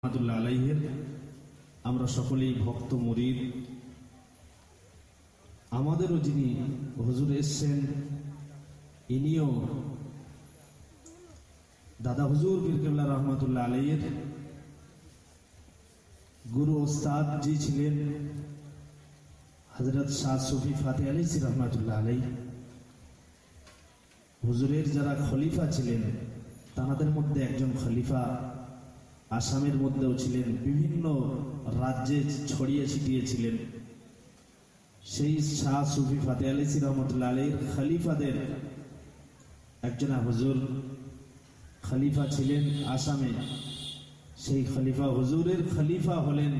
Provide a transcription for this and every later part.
রহমাতুল্লাহ আলাইহির আমরা সকলেই ভক্ত মুরিদ। আমাদেরও যিনি হুজুর এসছেন ইনিও দাদা হুজুর পীর কেবলা রহমাতুল্লাহ আলাইহির গুরু ওস্তাদ জি ছিলেন হযরত শাহ সুফি ফাতেহ আলী রহমাতুল্লাহ আলাইহি। হুজুরের যারা খলিফা ছিলেন তাদের মধ্যে একজন খলিফা আসামের মধ্যেও ছিলেন, বিভিন্ন রাজ্যে ছড়িয়ে ছিটিয়ে ছিলেন। সেই শাহ সুফি ফাতেহ আলী রহমতুল্লাহ আলাইহির খলিফাদের একজন হুজুর খলিফা ছিলেন আসামে। সেই খলিফা হুজুরের খলিফা হলেন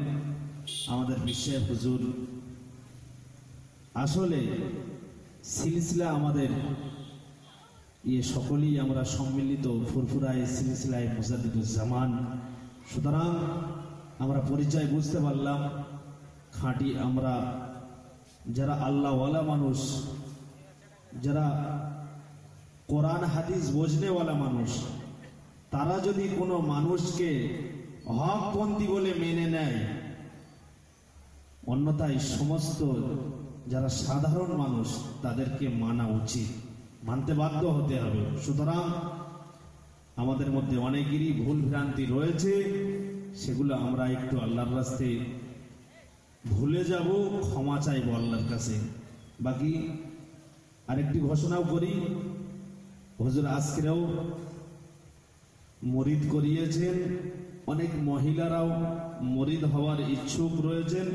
আমাদের বিশ্বের হুজুর। আসলে সিলসিলা আমাদের সকলেই আমরা সম্মিলিত ফুরফুরায় সিলসিলায় মুজাদ্দিদুজ্জামান। সুতরাং আমরা পরিচয় বুঝতে পারলাম, খাঁটি আমরা যারা আল্লাহওয়ালা মানুষ, যারা কোরআন হাদিস বোঝনেওয়ালা মানুষ, তারা যদি কোনো মানুষকে হকপন্থী বলে মেনে নেয়, অন্যথায় সমস্ত যারা সাধারণ মানুষ তাদেরকে মানা উচিত, মানতে বাধ্য হতে হবে। সুতরাং আমাদের মধ্যে অনেকেরই ভুল ভ্রান্তি রয়েছে, সেগুলো আমরা একটু আল্লাহর রাস্তায় ভুলে যাব, ক্ষমা চাইব আল্লাহর কাছে। বাকি আরেকটি ঘোষণাও করি, হুজুর আজকেও মুরিদ করিয়েছেন, অনেক মহিলারাও মুরিদ হওয়ার ইচ্ছুক রয়েছেন।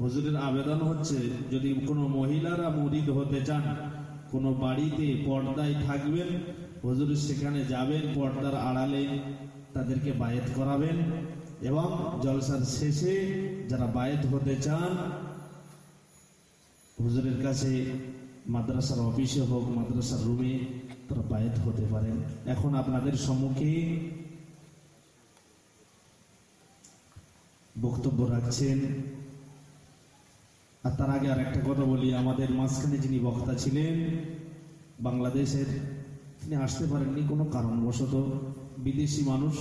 হুজুরের আবেদন হচ্ছে, যদি কোনো মহিলারা মুরিদ হতে চান, কোনো বাড়িতে পর্দায় থাকবেন, হুজুর সেখানে যাবেন, পর্দার আড়ালে তাদেরকে বায়েত করাবেন এবং জলসার শেষে যারা বায়েত হতে চান হুজুরের কাছে মাদ্রাসার অফিসে হোক, মাদ্রাসার রুমে তারা বায়েত হতে পারেন। এখন আপনাদের সম্মুখে বক্তব্য রাখছেন। আর তার আগে আর একটা কথা বলি, আমাদের মাঝখানে যিনি বক্তা ছিলেন বাংলাদেশের, তিনি আসতে পারেননি কোনো কারণবশত, বিদেশি মানুষ,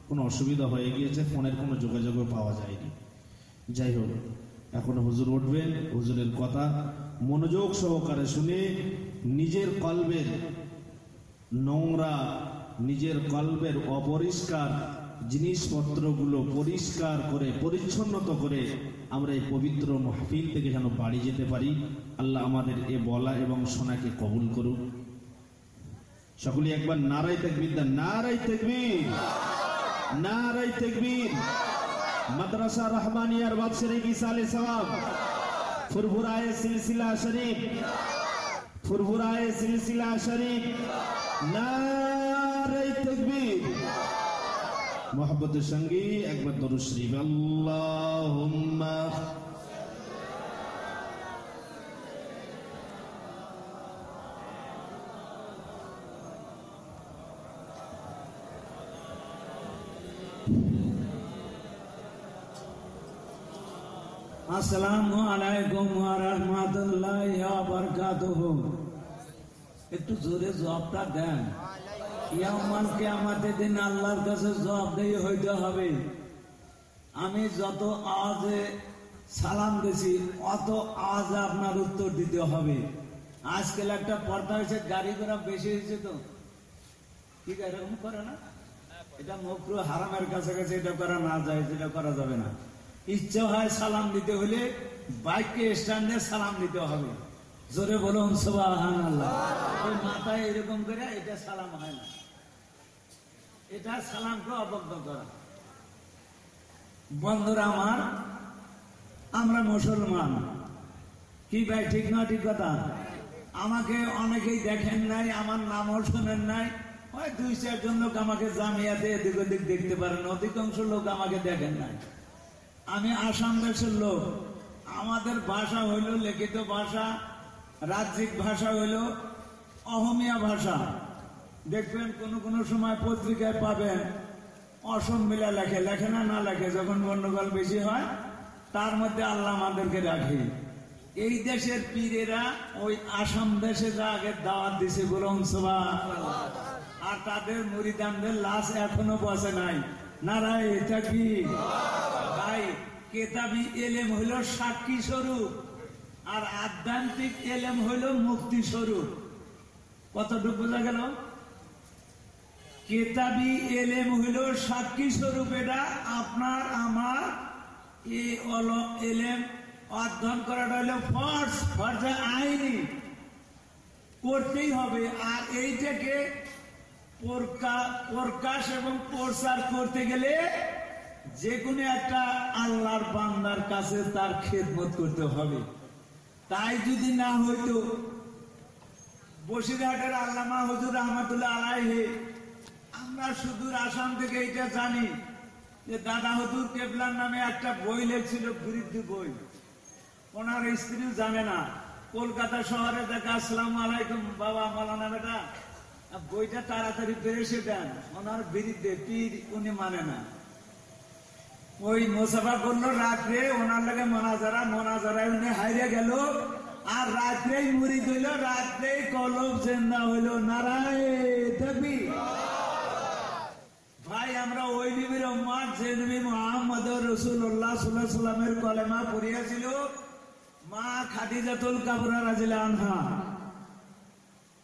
কোনো অসুবিধা হয়ে গিয়েছে, ফোনের কোনো যোগাযোগও পাওয়া যায়নি। যাই হোক, এখন হুজুর উঠবেন, হুজুরের কথা মনোযোগ সহকারে শুনে নিজের কলবের নোংরা, নিজের কলবের অপরিষ্কার জিনিসপত্রগুলো পরিষ্কার করে পরিচ্ছন্নত করে আমরা এই পবিত্র মাহফিল থেকে যেন বাড়ি যেতে পারি। আল্লাহ আমাদের এ বলা এবং শোনাকে কবুল করুক। সকলে একবার নারায়ে তাকবীর দেন, নারায়ে তাকবীর, নারায়ে তাকবীর। মাদ্রাসা রহমানিয়ার বাদশাহী ইসালে সওয়াব ফুরফুরায়ে সিলসিলা শরীফ, ফুরফুরায়ে সিলসিলা শরীফ, নারায়ে তাকবীর। মোহাব্বতের সঙ্গে একবার দরুদ শরীফ, আল্লাহুম্মা আসসালামু আলাইকুম ওয়া রাহমাতুল্লাহি ওয়া বারাকাতুহু। একটু জোরে জবাবটা দেন। ইয়াউমাল কিয়ামতের দিন আল্লাহর কাছে জবাবদেহি হইতে হবে। আমি যত আওয়াজে সালাম দিছি অত আওয়াজে আপনার উত্তর দিতে হবে। আজকাল একটা পর্দা হয়েছে, গাড়ি ঘোড়া বেশি হয়েছে, তো ঠিক এরকম করে না, এটা মাকরুহ হারামের কাছাকাছি, এটা করা না যায়, যেটা করা যাবে না। ইচ্ছা হয় সালাম দিতে হলে বাইককে স্ট্যান্ডে সালাম দিতে হবে। জোরে বলুন সুবহানাল্লাহ। ওই মাথায় এরকম করে এটা সালাম হয় না, এটা সালামকে অবজ্ঞা করা। বন্ধুরা আমার, আমরা মুসলমান, কি ভাই ঠিক না ঠিক কথা? আমাকে অনেকেই দেখেন নাই, আমার নামও শোনেন নাই, ওই 2-4 লোক আমাকে জামিয়াতে এদিক ওদিক দেখতে পারেন, অধিকাংশ লোক আমাকে দেখেন নাই। আমি আসাম দেশের লোক, আমাদের ভাষা হইল লিখিত ভাষা, রাজ্যিক ভাষা হইল অহমিয়া ভাষা। দেখবেন কোন কোন সময় পত্রিকায় পাবেন অসম মিলা লেখে, লেখে না, না লেখে, যখন গন্ডগোল বেশি হয় তার মধ্যে আল্লাহ আমাদেরকে রাখে। এই দেশের পীরেরা ওই আসাম দেশে যা আগে দাওয়াত দিছে, বলুন সুবহানাল্লাহ। আর তাদের মুরিদানদের লাশ এখনো বসে নাই। নারায়ে তাকবীর। ভাই কেতাবি এলেম হইল সাক্ষী স্বরূপ, আর আধ্যাত্মিক এলেম হইল মুক্তি স্বরূপ। কতটুকু বোঝা গেল? কেতাবি এলেম হইল সাক্ষী স্বরূপ, এটা আপনার আমার এই এলেম অধ্যয়ন করাটা হইল ফরজ, ফরজে আইনি, করতেই হবে। আর এইটাকে প্রকাশ এবং প্রচার করতে গেলে যে কোনো একটা আল্লাহর বান্দার কাছে তার খেদমত করতে হবে। তাই যদি না হইতো, বসিরহাটের আল্লামা হুজুর রহমাতুল্লাহ আলাইহি, আমরা সুদূর আসাম থেকে এটা জানি যে দাদা হুজুর কেবলার নামে একটা বই লেখছিল, বিরুদ্ধে বই, ওনার স্ত্রীও জানে না। কলকাতা শহরে দেখা, আসসালামু আলাইকুম বাবা মাওলানা বেটা, বইটা তাড়াতাড়ি বেরেসে দেন, ওনার বিরুদ্ধে পীর উনি মানে না। ওই মোসাফা করলো রাত্রে, ওনার লাগে মনাজারায় উনি হাইরে গেল, আর রাত্রেই মুরিদ হইল, রাত্রেই কলব জেন্দা হইল। নারায়ে তাকবীর। ভাই আমরা ওই নবীর উম্মত, যে নবী মুহাম্মদ রাসূলুল্লাহ সাল্লাল্লাহু আলাইহি ওয়াসাল্লামের কলেমা পড়িয়াছিল মা খাদিজাতুল কুবরা রাদিয়াল্লাহু আনহা।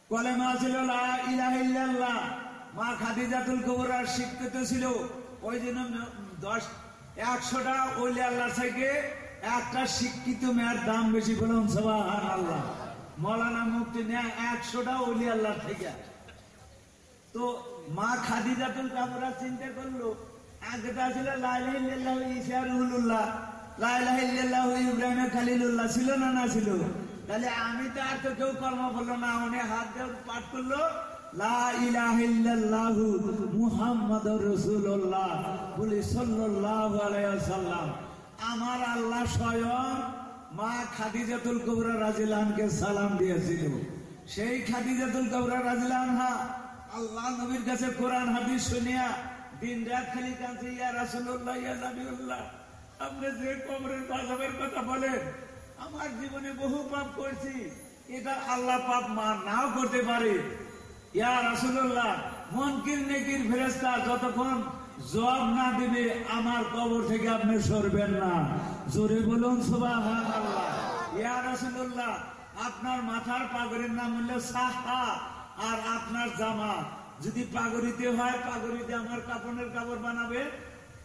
কলেমা ছিল লা ইলাহা ইল্লাল্লাহ। মা খাদিজাতুল কুবরা শিক্ষিত ছিল। ওই জন্য 100টা ওলি আল্লাহর থেকে একটা শিক্ষিত মেয়ের দাম বেশি। বলুন সুবহানাল্লাহ। মৌলানা মুফতি নেয় 100টা ওলি আল্লাহর থেকে। তো মা খাদিজাতুল কুবরা চিন্তা করলো, আগেটা ছিল লা ইলাহা ইল্লাল্লাহ ঈসা রুহুল্লাহ, লা ইলাহা ইল্লাল্লাহ ইব্রাহিম খলিলুল্লাহ, ছিল না না ছিল? তাহলে আমি তো আর তো কেউ কলমা বললো না, উনি হাত দিয়ে পাঠ করলো লা ইলাহা ইল্লাল্লাহু মুহাম্মাদুর রাসূলুল্লাহ, বলি সাল্লাল্লাহু আলাইহি ওয়াসাল্লাম। আমার আল্লাহ স্বয়ং মা খাদিজাতুল কুবরা রাদিয়াল্লাহু আনহাকে সালাম দিয়েছিল। সেই খাদিজাতুল কুবরা রাদিয়াল্লাহু আনহা আল্লাহ নবীর কাছে কোরআন হাদিস শুনিয়া দিন রাত খালি কাঁদছে, ইয়া রাসূলুল্লাহ, ইয়া নবিউল্লাহ, আপনি যে কবরের আযাবের কথা বলেন, আমার জীবনে বহু পাপ করছি, এটা আল্লাহ পাপ মাফ নাও করতে পারে। ইয়া রাসূলুল্লাহ, মুনকির নেকির ফেরেশতা যতক্ষণ জবাব না দিবে আমার কবর থেকে আপনি সরবেন না। জোরে বলুন সুবহানাল্লাহ। ইয়া রাসূলুল্লাহ, আপনার মাথার পাগড়ির নাম হলো সাহা, আর আপনার জামা যদি পাগড়িতে হয়, পাগড়িতে আমার কাপড়ের কাপড় বানাবে,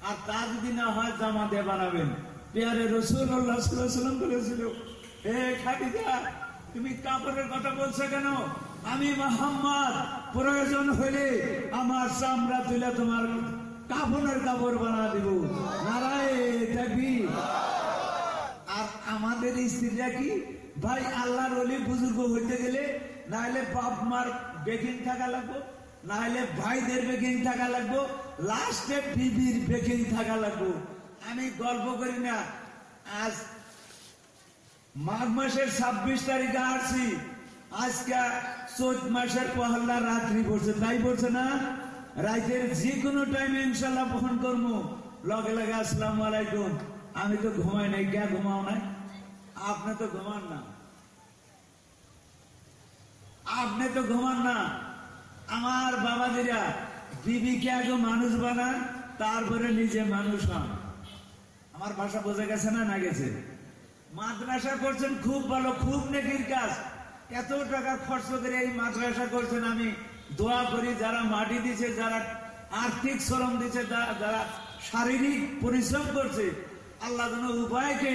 আর তা যদি না হয় জামা দিয়ে বানাবেন। পেয়ারে রাসূলুল্লাহ সাল্লাল্লাহু আলাইহি ওয়াসাল্লাম বলেছিল, হে খাদিজা, তুমি কাপড়ের কথা বলছো কেন? আমি মুহাম্মদ প্রয়োজন হলে আমার চামড়া তুলে তোমার কাপড়ের কাপড় বানা দিব। নারায়ে তাকবীর। আর আমাদের স্ত্রীরা কি ভাই, আল্লাহর ওলি বুজুর্গ হইতে গেলে না হলে বাপ মার বেকিং থাকা লাগবে, না হলে ভাইদের বেকিং থাকা লাগবে, লাস্টে বিবির বেকিং থাকা লাগবে। আমি গল্প করি না, আজ মাঘ মাসের 26 তারিখে আসছি, আজকে চৈত মাসের পহেলা রাত্রি পড়ছে, তাই পড়ছে না? রাতের যে কোনো টাইমে ইনশাল্লাহ ফোন করবো, লগে লগে আসসালামু আলাইকুম। আমি তো ঘুমাই নাই, কে ঘুমাও নাই? আপনি তো ঘুমান না, আপনি তো ঘুমান না। আমার বাবাজিরা বিবিকে আগে মানুষ বানান, তারপরে নিজে মানুষ হন। আমার ভাষা বোঝা গেছে না না গেছে? মাদ্রাসা করছেন খুব ভালো, খুব নেকির কাজ। এত টাকা খরচ করে এই মাদ্রাসা করছেন, আমি দোয়া করি যারা মাটি দিচ্ছে, যারা আর্থিক শ্রম দিচ্ছে, যারা শারীরিক পরিশ্রম করছে, আল্লাহ যেন উভয়কে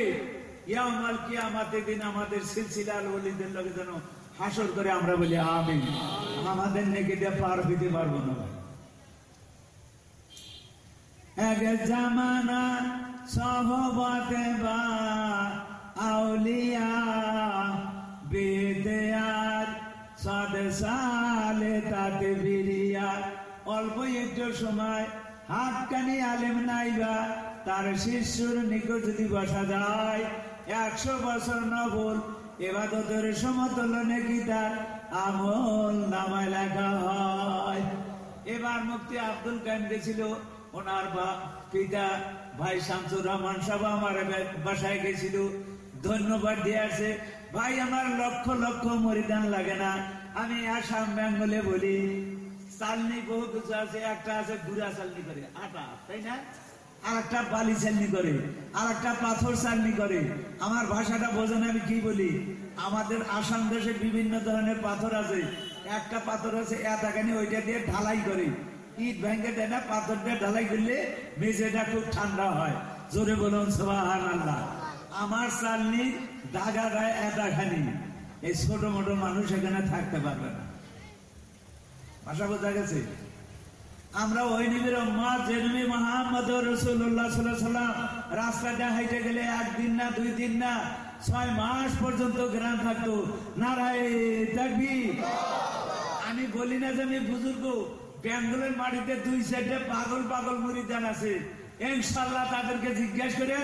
ইয়াউমাল কিয়ামতের দিন আমাদের সিলসিলার ওলিদের লোকে যেন হাসর করে আমরা বলি আমিন। আমাদের নেকি দিয়ে পার হইতে পারবো না। এক জামানা সহবতে বা আউলিয়া বেদেয়ার সাদে সালে তাতে বিরিয়া। অল্প একটু সময় হাতখানি আলেম নাইবা, তার শিষ্যর নিকট যদি বসা যায় 100 বছর নবল এবাদতের সমতুল্য নেকি তার আমল নামায় লেখা হয়। এবার মুফতি আব্দুল কাইম গেছিল, ওনার পিতা ভাই শামসুর রহমান সাহেব আমার বাসায় গেছিল, ধন্যবাদ দিয়ে আসে। ভাই আমার লক্ষ লক্ষ মরিদান লাগে না, আমি আসাম বেঙ্গলে বলি চালনি বহু কিছু আছে, একটা আছে গুড়া চালনি করে আটা, তাই না? আর একটা বালি চালনি করে, আর একটা পাথর চালনি করে। আমার ভাষাটা বোঝেন আমি কি বলি? আমাদের আসাম দেশে বিভিন্ন ধরনের পাথর আছে। একটা পাথর আছে এতখানি, ওইটা দিয়ে ঢালাই করে, ইট ভেঙে দেয় না, পাথর দিয়ে ঢালাই করলে মেঝেটা খুব ঠান্ডা হয়। জোরে বলুন সুবহানাল্লাহ। আমার চালনি দাগা গায়ে এতখানি, এই ছোট মোটো মানুষ এখানে থাকতে পারবে না। ভাষা বোঝা গেছে? আমরা ওই নবীর উম্মত যে নবী মুহাম্মদ রাসূলুল্লাহ সাল্লাল্লাহু আলাইহি ওয়াসাল্লাম রাস্তাটা হাইটে গেলে একদিন না 2 দিন না 6 মাস পর্যন্ত গ্রাম থাকতো। নারায়ে তাকবীর। আমি বলি না যে আমি বুজুর্গ, বেঙ্গলের মাটিতে 2 সাইডে পাগল পাগল মুরিদান আছে। ইনশাআল্লাহ তাদেরকে জিজ্ঞেস করে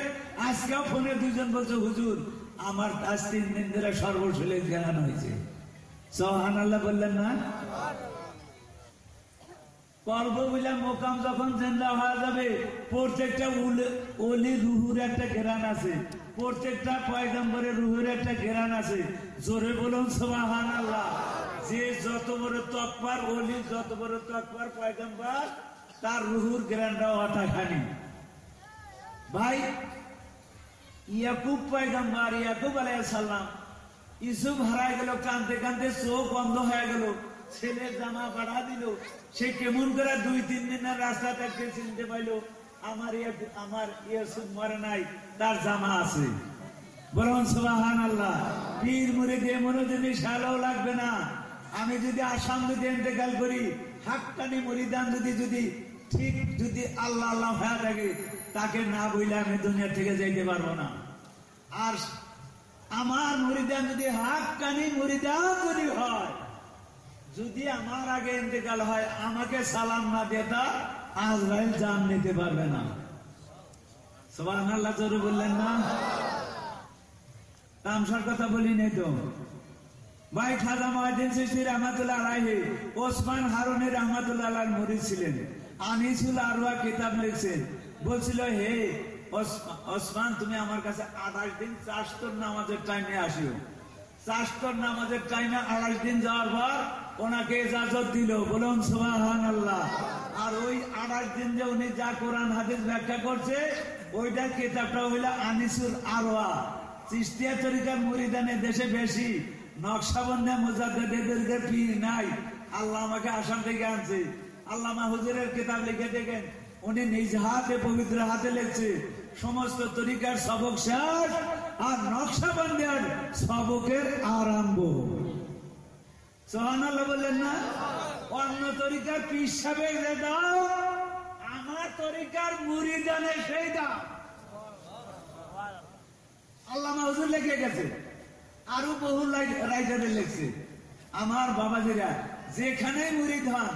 আজকেও ফোনে 2 জন বলছে হুজুর আমার আজ 3 দিন ধরে সর্বশৈলে জ্ঞান হয়েছে। সুবহানাল্লাহ বললেন না? কলব বলে মোকাম যখন জিন্দা হয়ে যাবে, প্রত্যেকটা ওলি রুহুর একটা ঘেরান আছে, প্রত্যেকটা পয়গম্বরের রুহুর একটা ঘেরান আছে। জোরে বলুন সুবহানাল্লাহ। যে যত বড় তকবার ওলি, যত বড় তকবার পয়গম্বর, তার রুহুর ঘেরানটাও অতখানি। ভাই ইয়াকুব পয়গম্বর, ইয়াকুব আলাইহিস সালাম, ইউসুফ হারায় গেল, কাঁদতে কাঁদতে চোখ বন্ধ হয়ে গেল, ছেলে জামা পাঠা দিল। সে কেমন করে 2-3 দিনের রাস্তা থাকতে চিনতে পাইলো আমার ইউসুফ মরে নাই, তার জামা আছে। বলুন সুবহানাল্লাহ। পীর মুরিদ মনে যদি সালাও লাগবে না। আমি যদি আসাম যদি ইন্তেকাল করি, হাক্কানি মুরিদান যদি ঠিক যদি আল্লাহ আল্লাহ হয়ে থাকে, তাকে না বইলে আমি দুনিয়া থেকে যাইতে পারবো না। আর আমার মুরিদান যদি হাক্কানি মুরিদান যদি হয়, যদি আমার আগে ইন্তেকাল হয়, আমাকে সালাম না দেতা আজরাইল জান নিতে পারবে না। সুবহানাল্লাহ জোরে বললেন না? তামসার কথা বলি নাই তো। ভাই খাজা মুঈনুদ্দিন চিশতি রাহমাতুল্লাহ আলাইহি ওসমান হারুনি রাহমাতুল্লাহ আলাইহির মুরিদ ছিলেন। আনিসুল আরওয়া কিতাব লিখছেন, বলছিল হে ওসমান তুমি আমার কাছে 28 দিন চাষতর নামাজের টাইমে আসিও। চাষতর নামাজের টাইমে 28 দিন যাওয়ার পর ওনাকে ইজাজত দিল। বলুন সুবহানাল্লাহ। আর ওই 28 দিন যে উনি যা কোরআন হাদিস ব্যাখ্যা করছে, ওইটা কিতাবটা হইল আনিসুল আরওয়া। চিশতিয়া তরিকার মুরিদানে দেশে বেশি, নকশবন্দিয়া মুজাদ্দিদের পীর নাই। আল্লাহ আমাকে আসাম থেকে আনছে। আল্লামা হুজুরের কিতাব লিখে দেখেন, উনি নিজ হাতে পবিত্র হাতে লিখছে সমস্ত তরিকার সবক শেষ আর নকশবন্দিয়ার সবকের আরম্ভ। সুবহানাল্লাহ বললেন না? অন্য তরিকার পীর সাহেব যে দাও, আমার তরিকার মুরিদানে সেই দাও। আল্লামা হুজুর লিখে গেছে, আরো বহু রাইটারে লিখছে। আমার বাবাজিরা যেখানে মুরিদ হন,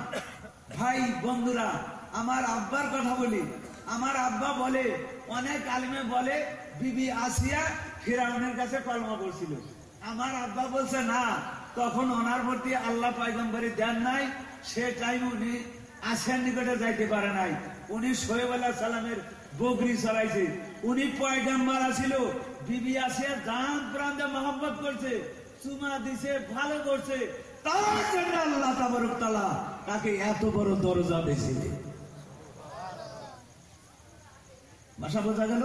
ভাই বন্ধুরা, আমার আব্বার কথা বলি। আমার আব্বা বলে, অনেক আলেমে বলে বিবি আসিয়া ফিরাউনের কাছে কলমা পড়ছিল। আমার আব্বা বলছে না, তখন ওনার প্রতি আল্লাহ পয়গম্বরী দেন নাই, সে টাইম উনি আসিয়ার নিকটে যাইতে পারে নাই। উনি শোয়েব আলাইহিস সালামের বকরি চড়াইছে। উনি পয়গম্বর ছিল, বিবি আসিয়া জান প্রান্তে মহব্বত করছে, চুমা দিছে, ভালো করছে, তার জন্য আল্লাহ তাবারক তাআলা তাকে এত বড় দরজা দিয়েছিলেন। ভাষা বোঝা গেল?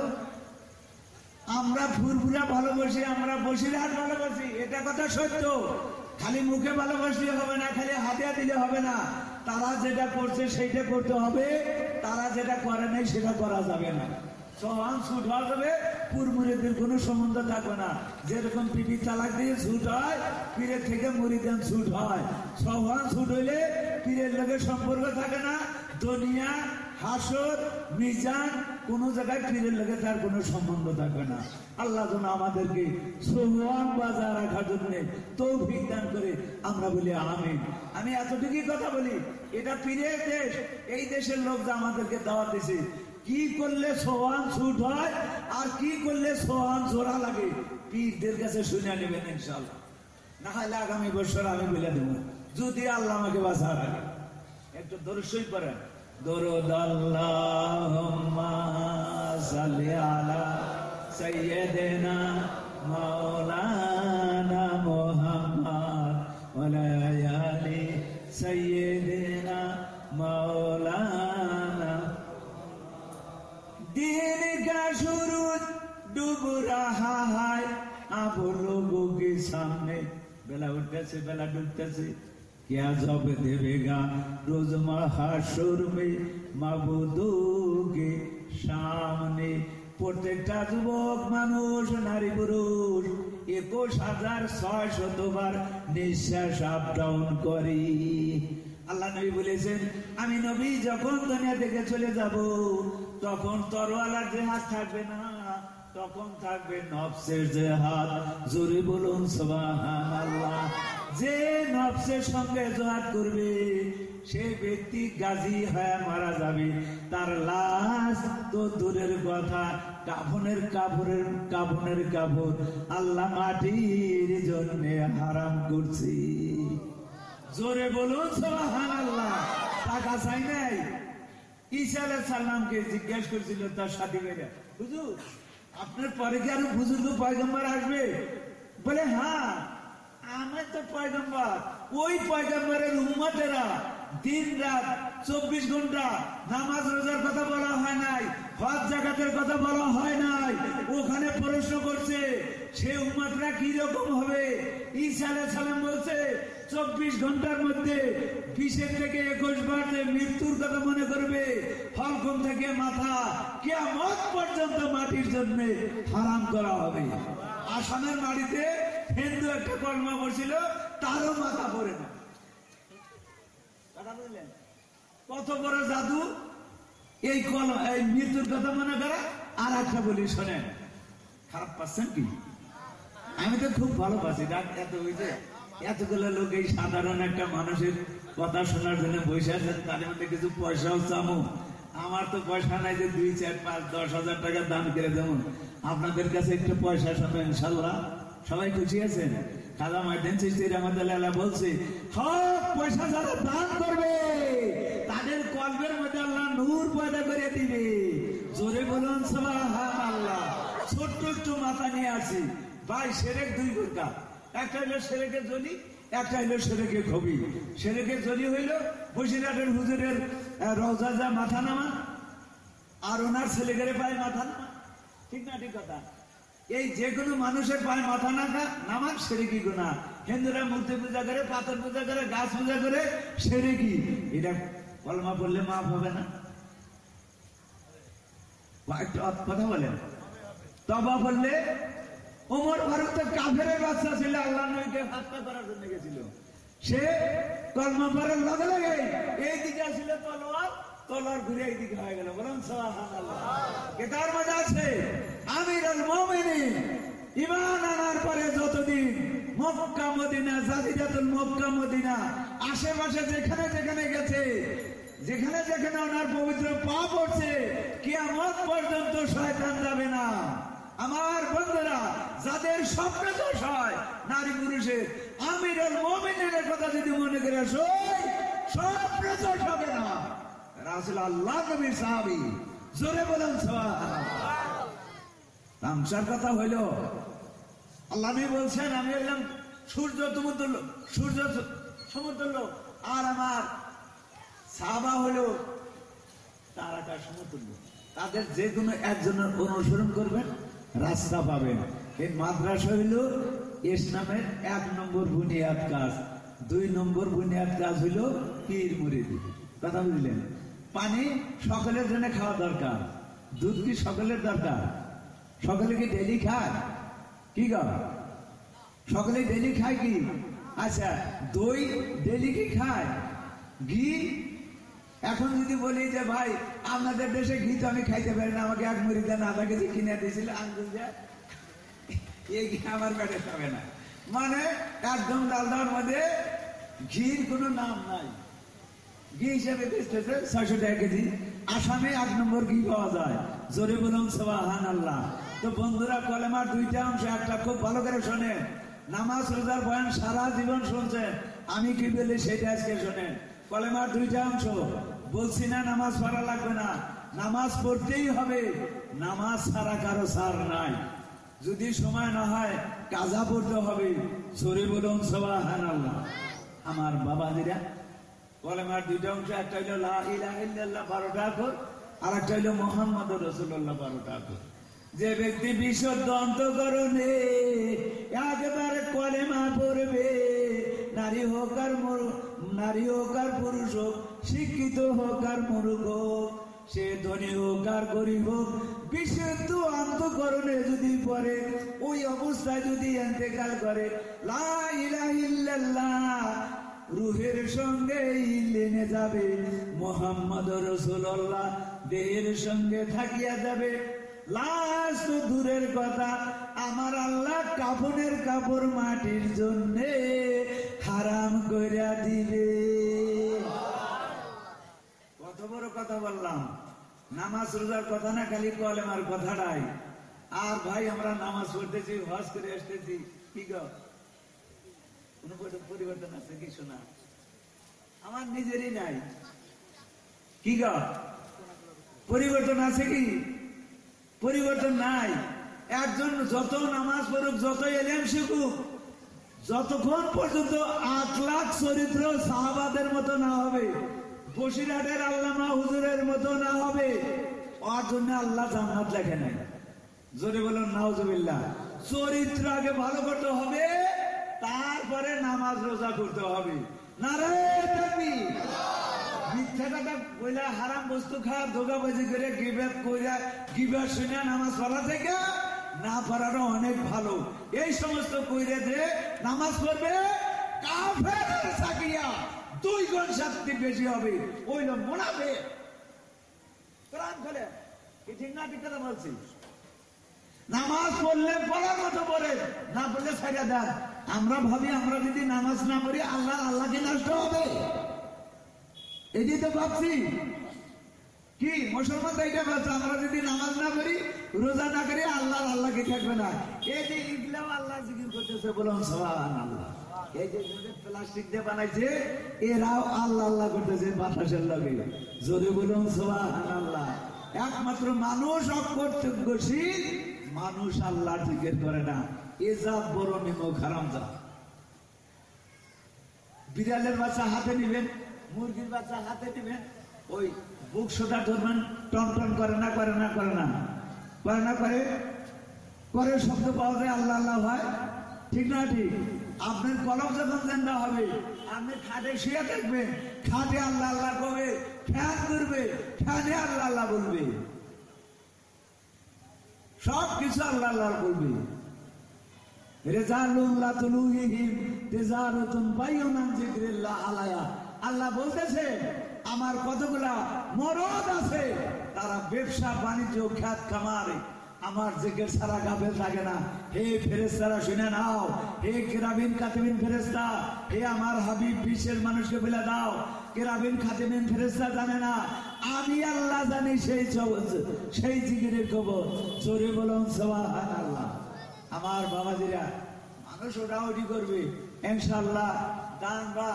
আমরা ফুরফুরা ভালোবাসি, আমরা বসিরহাট ভালোবাসি, এটা কথা সত্য। খালি মুখে ভালোবাসলে হবে না, খালি হাতিয়া দিলে হবে না। তারা যেটা করছে সেইটা করতে হবে, তারা যেটা করে নাই সেটা করা যাবে না। সমান ছুট হওয়া যাবে, পুরমুরিদের কোনো সম্বন্ধ থাকবে না। যেরকম পিপি তালাক দিয়ে ছুট হয়, পীরের থেকে মুরিদান ছুট হয়। সমান ছুট হইলে পীরের লোকের সম্পর্ক থাকে না। দুনিয়া, হাসর, মিজান, কোন জায়গায় পীরের লোকের তার কোনো সম্বন্ধ থাকবে না। আল্লাহ যেন আমাদেরকে সমান বাজার রাখার জন্য তৌফিক দান করে, আমরা বলি আমিন। আমি এতটুকুই কথা বলি, এটা পীরের দেশ, এই দেশের লোক যা আমাদেরকে দাওয়াত দিছে, কি করলে সোহান ছুট হয় আর কি করলে সোহান জোড়া লাগে, পীরদের কাছে শুনে নেবেন ইনশাআল্লাহ। না হলে আগামী বছর আমি বলে দেব, যদি আল্লাহ আমাকে বাঁচা রাখে। একটু দরুদ পড়েন, দরুদ আল্লাহুম্মা সাল্লি আলা সাইয়্যিদিনা মাওলানা মুহাম্মদ ওয়া আলা আলি সাইয়্যিদিনা का सूरज डूब रहा है आप लोगों के सामने बेला उठते बेला डूबते क्या जब देवेगा रोज महाशुर में माबूदों के सामने প্রত্যেকটা যুবক মানুষ নারী পুরুষ 21,600 বার নিঃশ্বাস আপ ডাউন করি। আল্লাহ নবী বলেছেন আমি নবী যখন দুনিয়া থেকে চলে যাব তখন তরোয়ালার জেহাদ থাকবে না, তখন থাকবে নফসের জেহাদ। জোরে বলুন সুবহানাল্লাহ। যে নফসের সঙ্গে জেহাদ করবে সে ব্যক্তি গাজী হয়ে মারা যাবে, তার লাশ তো দূরের কথা কাফনের কাপড় আল্লাহ মাটির জন্য হারাম করছে। জোরে বলুন সুবহানাল্লাহ। টাকা চাই নাই। ঈসা আলাইহিস সালামকে জিজ্ঞেস করেছিল তার সাথী ভাইরা, হুজুর আপনার পরে কি আরো বুজুর্গ পয়গম্বর আসবে? বলে হ্যাঁ আমি তো পয়গম্বর। ওই পয়গম্বরের উম্মতেরা দিন রাত 24 ঘন্টা নামাজ রোজার কথা বলা হয় নাই, হজ জাকাতের কথা বলা হয় নাই। ওখানে প্রশ্ন করছে সে উম্মতরা কি রকম হবে? ঈসা আলাইহিস সালাম বলছে 24 ঘন্টার মধ্যে 20 থেকে 21 বার যে মৃত্যুর কথা মনে করবে, ফলকম থেকে মাথা কিয়ামত পর্যন্ত মাটির জন্য হারাম করা হবে। আসামের মাটিতে হিন্দু একটা কলমা পড়ছিল, তারও মাথা পড়ে না। কত বড় জাদু এই মৃত্যুর কথা মনে করা। আর একটা বলি শোনেন, খারাপ পাচ্ছেন কি? আমি তো খুব ভালো পাচ্ছি। এত হয়েছে এতগুলো লোক এই সাধারণ একটা মানুষের কথা শোনার জন্য বসে আছেন, তার মধ্যে কিছু পয়সাও চামো। আমার তো পয়সা নাই যে 2, 4, 5, 10,000 টাকা দান করে দেবো। আপনাদের কাছে একটু পয়সা শোনো ইনশাল্লাহ। সবাই খুশি আছেন? খাজা মঈনুদ্দিন চিশতি রাহমাতুল্লাহ বলছে হক পয়সা যারা দান করবে তাদের কলবের মধ্যে আল্লাহ নূর পয়দা করে দিবে। জোরে বলুন সুবহানাল্লাহ। ছোট্ট একটু মাথা নিয়ে আসি ভাই। সেরেক 2 প্রকার, একটা হইলো সেরেকে জলি, একটা হইলো সেরেকে খবি। সেরেকে জলি হইল বসিরহাটের হুজুরের রওজা যা মাথা নামা আর ওনার ছেলেকে পায়ে মাথা নামা। ঠিক না? ঠিক কথা। এই যে কোনো মানুষের পায়ে মাথা নামা সেরেকি গুনাহ। হিন্দুরা মূর্তি পূজা করে, পাথর পূজা করে, গাছ পূজা করে, সেরেকি। এটা কলমা পড়লে মাফ হবে না? কথা বলেন। তওবা বললে ওমর ফারুক তো কাফেরের বাচ্চা ছিল, আল্লাহ নবীকে হত্যা করার জন্য গেছিল। সে কলমা পড়ার লগে লগে এই দিকে ছিল তলোয়ার ঘুরে এই দিকে হয়ে গেল। বলুন সুবহানাল্লাহ। কেতার মধ্যে আছে আমিরুল মুমিনিন ঈমান আনার পরে যতদিন মক্কা মদিনা জাজিরাতুল মক্কা মদিনা আশেপাশে যেখানে যেখানে গেছে, যেখানে যেখানে ওনার পবিত্র পা পড়ছে, কিয়ামত পর্যন্ত শয়তান যাবে না। আমার বন্ধুরা, যাদের স্বপ্ন দোষ হয় নারী পুরুষের, আমিরুল মুমিনিনের কথা যদি মনে করে স্বপ্ন দোষ হবে না। রাসূল আল্লাহ নবীর সাহাবী। জোরে বলুন সুবহানাল্লাহ। তামসার কথা হইল আল্লাহ নবী বলছেন আমি হইলাম সূর্য সমতুল্য, সূর্য সমতুল্য, আর আমার সাহাবা হলো তারাকার সমতুল্য। তাদের যে কোনো একজনের অনুসরণ করবেন, রাস্তা পাবেন। এই মাদ্রাসা হইল ইসলামের 1 নম্বর বুনিয়াদ কাজ। 2 নম্বর বুনিয়াদ কাজ হইল পীর মুরিদি। কথা বুঝলেন? পানি সকলের জন্য খাওয়া দরকার, দুধ কি সকলের দরকার? সকলে কি ডেলি খায়? কি গো সকলে ডেলি খায় কি? আচ্ছা, দই ডেলি কি খায়? ঘি এখন যদি বলি যে ভাই আপনাদের দেশে ঘি তো আমি খাইতে পারি না, আমাকে 1 মুড়ি দেন, আধা কেজি কিনে দিয়েছিল আঙ্গুল যায়, এই ঘি আমার পেটে খাবে না। মানে একদম ডালদার মধ্যে ঘির কোনো নাম নাই। ঘি হিসেবে বেচতেছে 600 টাকা কেজি। আসামে 1 নম্বর ঘি পাওয়া যায়। জোরে বলুন সুবহানাল্লাহ। তো বন্ধুরা, কলেমার 2টা অংশ, একটা খুব ভালো করে শোনেন। নামাজ রোজার বয়ান সারা জীবন শুনছেন, আমি কি বলি সেটা আজকে শোনেন। কলেমার 2টা অংশ। বলছি না নামাজ পড়া লাগবে না, নামাজ পড়তেই হবে। নামাজ ছাড়া কারো ছাড় নাই। যদি সময় না হয় কাজা পড়তে হবে। জোরে বলুন সুবহানাল্লাহ। আমার বাবাজিরা, কলেমার 2টা অংশ, একটা হইল লা ইলাহা ইল্লাল্লাহ 12টা অক্ষর, আর একটা হইল মোহাম্মদ রাসূলুল্লাহ 12টা করে। যে ব্যক্তি বিশুদ্ধ অন্তঃকরণে একেবারে কলেমা পড়বে, নারী হোক আর পুরুষ হোক, শিক্ষিত হোক আর মূর্খ হোক, সে ধনী হোক আর গরিব হোক, বিশুদ্ধ অন্তঃকরণে যদি পড়ে, ওই অবস্থায় যদি ইন্তেকাল করে, লা ইলাহা ইল্লাল্লাহ রুহের সঙ্গে লেনে যাবে, মুহাম্মদ রাসূলুল্লাহ দেহের সঙ্গে থাকিয়া যাবে। লাশ তো দূরের কথা, আমার আল্লাহ কাফনের কাপড় মাটির জন্য হারাম কইরা দিবে। কত বড় কথা বললাম, নামাজ রোজার কথা না, খালি কলেমার কথাটাই। আর ভাই আমরা নামাজ পড়তেছি, হজ করে আসতেছি, কি গো কোন পরিবর্তন আছে কি শোনা? আমার নিজেরই নাই, কি গো পরিবর্তন আছে কি? পরিবর্তন নাই। একজন যত নামাজ পড়ুক, যত ইলম শিখুক, যতক্ষণ পর্যন্ত আখলাক চরিত্র সাহাবাদের মতো না হবে, বসিরহাটের আল্লামা হুজুরের মতো না হবে, ওর জন্য আল্লাহ জান্নাত লেখে নাই। জোরে বলুন নাউজুবিল্লাহ। চরিত্র আগে ভালো করতে হবে, তারপরে নামাজ রোজা করতে হবে। নারায়ে তাকবীর। মিথ্যা কথা কইলা, হারাম বস্তু খাওয়া, ধোঁকাবাজি করে, গিবত কইরা, গিবত শুনে নামাজ পড়া থেকে না পড়ারও অনেক ভালো। এই সমস্ত কইরে যে নামাজ পড়বে, কাফেরের চাকরিয়া 2 গুণ শাস্তি বেশি হবে। ওইল মুনাফিক। কোরআন খোলে, কি ঠিক না? ঠিক কথা বলছি। নামাজ পড়লে পড়ার মতো পড়ে, না পড়লে ছাইড়া দেন। আমরা ভাবি আমরা যদি নামাজ না পড়ি আল্লাহকে নষ্ট হবে, এই তো ভাবছি। কি মুসলমান তো এটা ভাবছে, আমরা যদি নামাজ না পড়ি, রোজা না করি, আল্লাহকে থাকবে না। এই যে ইসলাম আল্লাহ জিকির করতেছে, বলুন সুবহানাল্লাহ। এই যে প্লাস্টিক দিয়ে বানাইছে, এরাও আল্লাহ করতেছে বাতাসের লগে। জোরে বলুন সুবহানাল্লাহ। একমাত্র মানুষ অকর্তব্যশীল, মানুষ আল্লাহ জিকির করে না। এ জাত বড় নিমক হারামজাত। বিড়ালের বাচ্চা হাতে নিবেন, মুরগির বাচ্চা হাতে নিবেন, ওই বুক সোজা ধরবেন, টন টন করে না, করে না, করে না, করে না, করে শব্দ পাওয়া যায়, আল্লাহ হয়। ঠিক না? ঠিক। আপনার কলম যখন জানা হবে, আপনি খাটে শুয়ে থাকবেন, খাটে আল্লাহ করবে, ফ্যান করবে, ফ্যানে আল্লাহ বলবে, সব কিছু আল্লাহ বলবে। রেজালুল্লাহ তুলুহিহিম তিজারাতুন বাইয়ুনান যিকরিল্লাহ আলায়া। আল্লাহ বলতেছে আমার কতগুলা মরদ আছে, তারা ব্যবসা বাণিজ্য খাত খামারে আমার জিকির ছাড়া গাফেল থাকে না। হে ফেরেশতারা শুনে নাও, হে কিরামিন কাতিবিন ফেরেশতা, হে আমার হাবিব বিশ্বের মানুষকে বলে দাও, কিরামিন কাতিবিন ফেরেশতা জানে না, আমি আল্লাহ জানি সেই জিকিরের খবর। জোরে বলুন সুবহানাল্লাহ। আমার বাবাজিরা, মানুষ ওটাওটি করবে ইনশাআল্লাহ। দান বা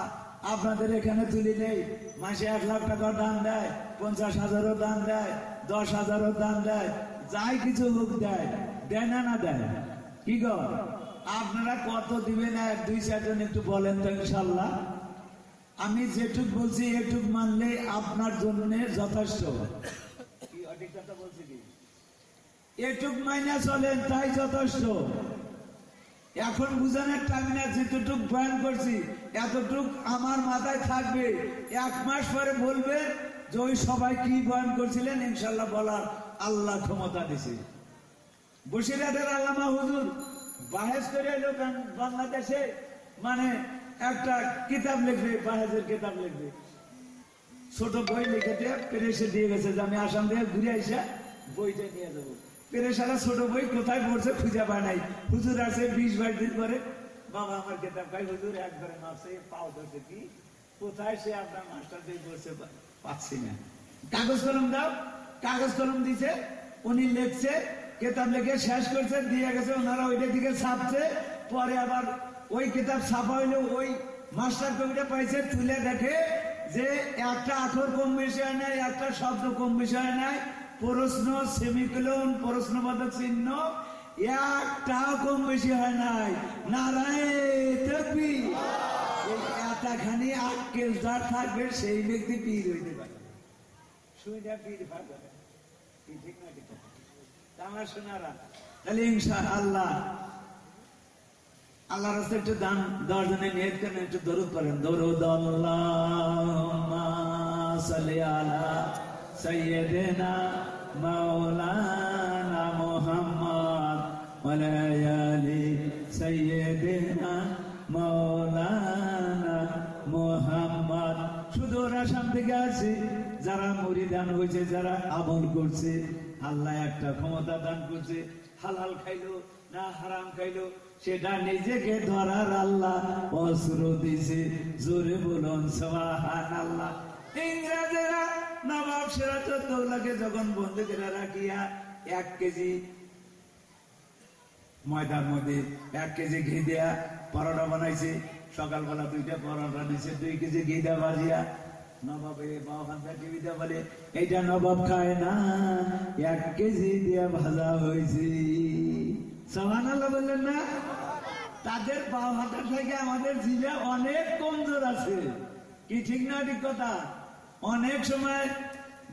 আপনাদের এখানে তুলি নেই, মাসে 1 লাখ টাকা দান দেয়, 50,000ও দান দেয়, 10,000ও দান দেয়, যাই কিছু লোক দেয়, দেয় না দেয়? কি গো আপনারা কত দিবেন? 1-2-4 জন একটু বলেন তো ইনশাআল্লাহ। আমি যেটুক বলছি এটুক মানলে আপনার জন্য যথেষ্ট। কি অধিক কথা বলছি কি? এটুক মাইনা চলেন, তাই যথেষ্ট। এখন বুঝানোর টাইম না, যেটুক বয়ান করছি এতটুক আমার মাথায় থাকবে। 1 মাস পরে বলবে যে ওই সবাই কি বয়ান করছিলেন, ইনশাল্লাহ বলার আল্লাহ ক্ষমতা দিছে। বসিরহাটের আল্লামা হুজুর বাহেজ করে এলো বাংলাদেশে, মানে একটা কিতাব লিখবে, বাহেজের কিতাব লিখবে, ছোট বই লিখে দিয়ে প্রেসে দিয়ে গেছে যে আমি আসাম থেকে ঘুরে আইসা বইটা নিয়ে যাবো। পেরেশালা ছোট বই কোথায় পড়ছে খুঁজে পায় নাই। হুজুর আছে 20-22 দিন পরে, বাবা আমার কিতাব খাই, হুজুর একবারে মাসে পাও ধরছে, কি কোথায় সে আপনার মাস্টার দিয়ে পড়ছে, পাচ্ছি না। কাগজ কলম দাও, কাগজ কলম দিছে, উনি লিখছে, কিতাব লিখে শেষ করছে, দিয়ে গেছে, ওনারা ওইটার দিকে ছাপছে। পরে আবার ওই কিতাব ছাপা হইলো, ওই মাস্টার কবিটা পাইছে, তুলে দেখে যে একটা আখর কম বেশি হয় নাই, একটা শব্দ কম বেশি হয় নাই, প্রশ্ন সেমিকোলন প্রশ্নবোধক চিহ্ন একটাও কম বেশি হয় নাই। নারায়ে তাকবীর। এতখানি আক্কেল যার থাকবে সেই ব্যক্তি পীর হইতে পারে, শুনে পীর পাবে। ঠিক না ঠিক আমার শোনারা তাহলে ইনশাআল্লাহ আল্লাহ রাস্তায় একটু দান দেওয়ার জন্য নিয়ত করেন, একটু দরুদ পড়েন। দরুদ আল্লাহুম্মা সাল্লি আলা সাইয়্যিদিনা মাওলানা মুহাম্মদ ওয়া আলা আলি সাইয়্যিদিনা মাওলানা মুহাম্মদ। শুধু ওরা সামনে গেছে যারা মুরিদান হয়েছে, যারা আমল করছে, আল্লাহ একটা ক্ষমতা দান করছে, হালাল খাইলো না হারাম খাইলো সেটা নিজেকে ধরার আল্লাহ অস্ত্র দিছে। জোরে বলুন সুবহানাল্লাহ। ইংরেজেরা নবাব সিরাজউদ্দৌলাকে যখন বন্দুকেরা রাখিয়া 1 কেজি ময়দার মধ্যে 1 কেজি ঘি দেয়া পরোটা বানাইছে, সকালবেলা 2টা পরোটা দিছে, 2 কেজি ঘি দেয়া ভাজিয়া নবাবে বাবাখানটা টিভিতে বলে এইটা নবাব খায় না, 1 কেজি দিয়ে ভাজা হয়েছে। সুবহানাল্লাহ বললেন না? তাদের বাবা হাতের থেকে আমাদের জিলে অনেক কমজোর আছে, কি ঠিক না ঠিক কথা? অনেক সময়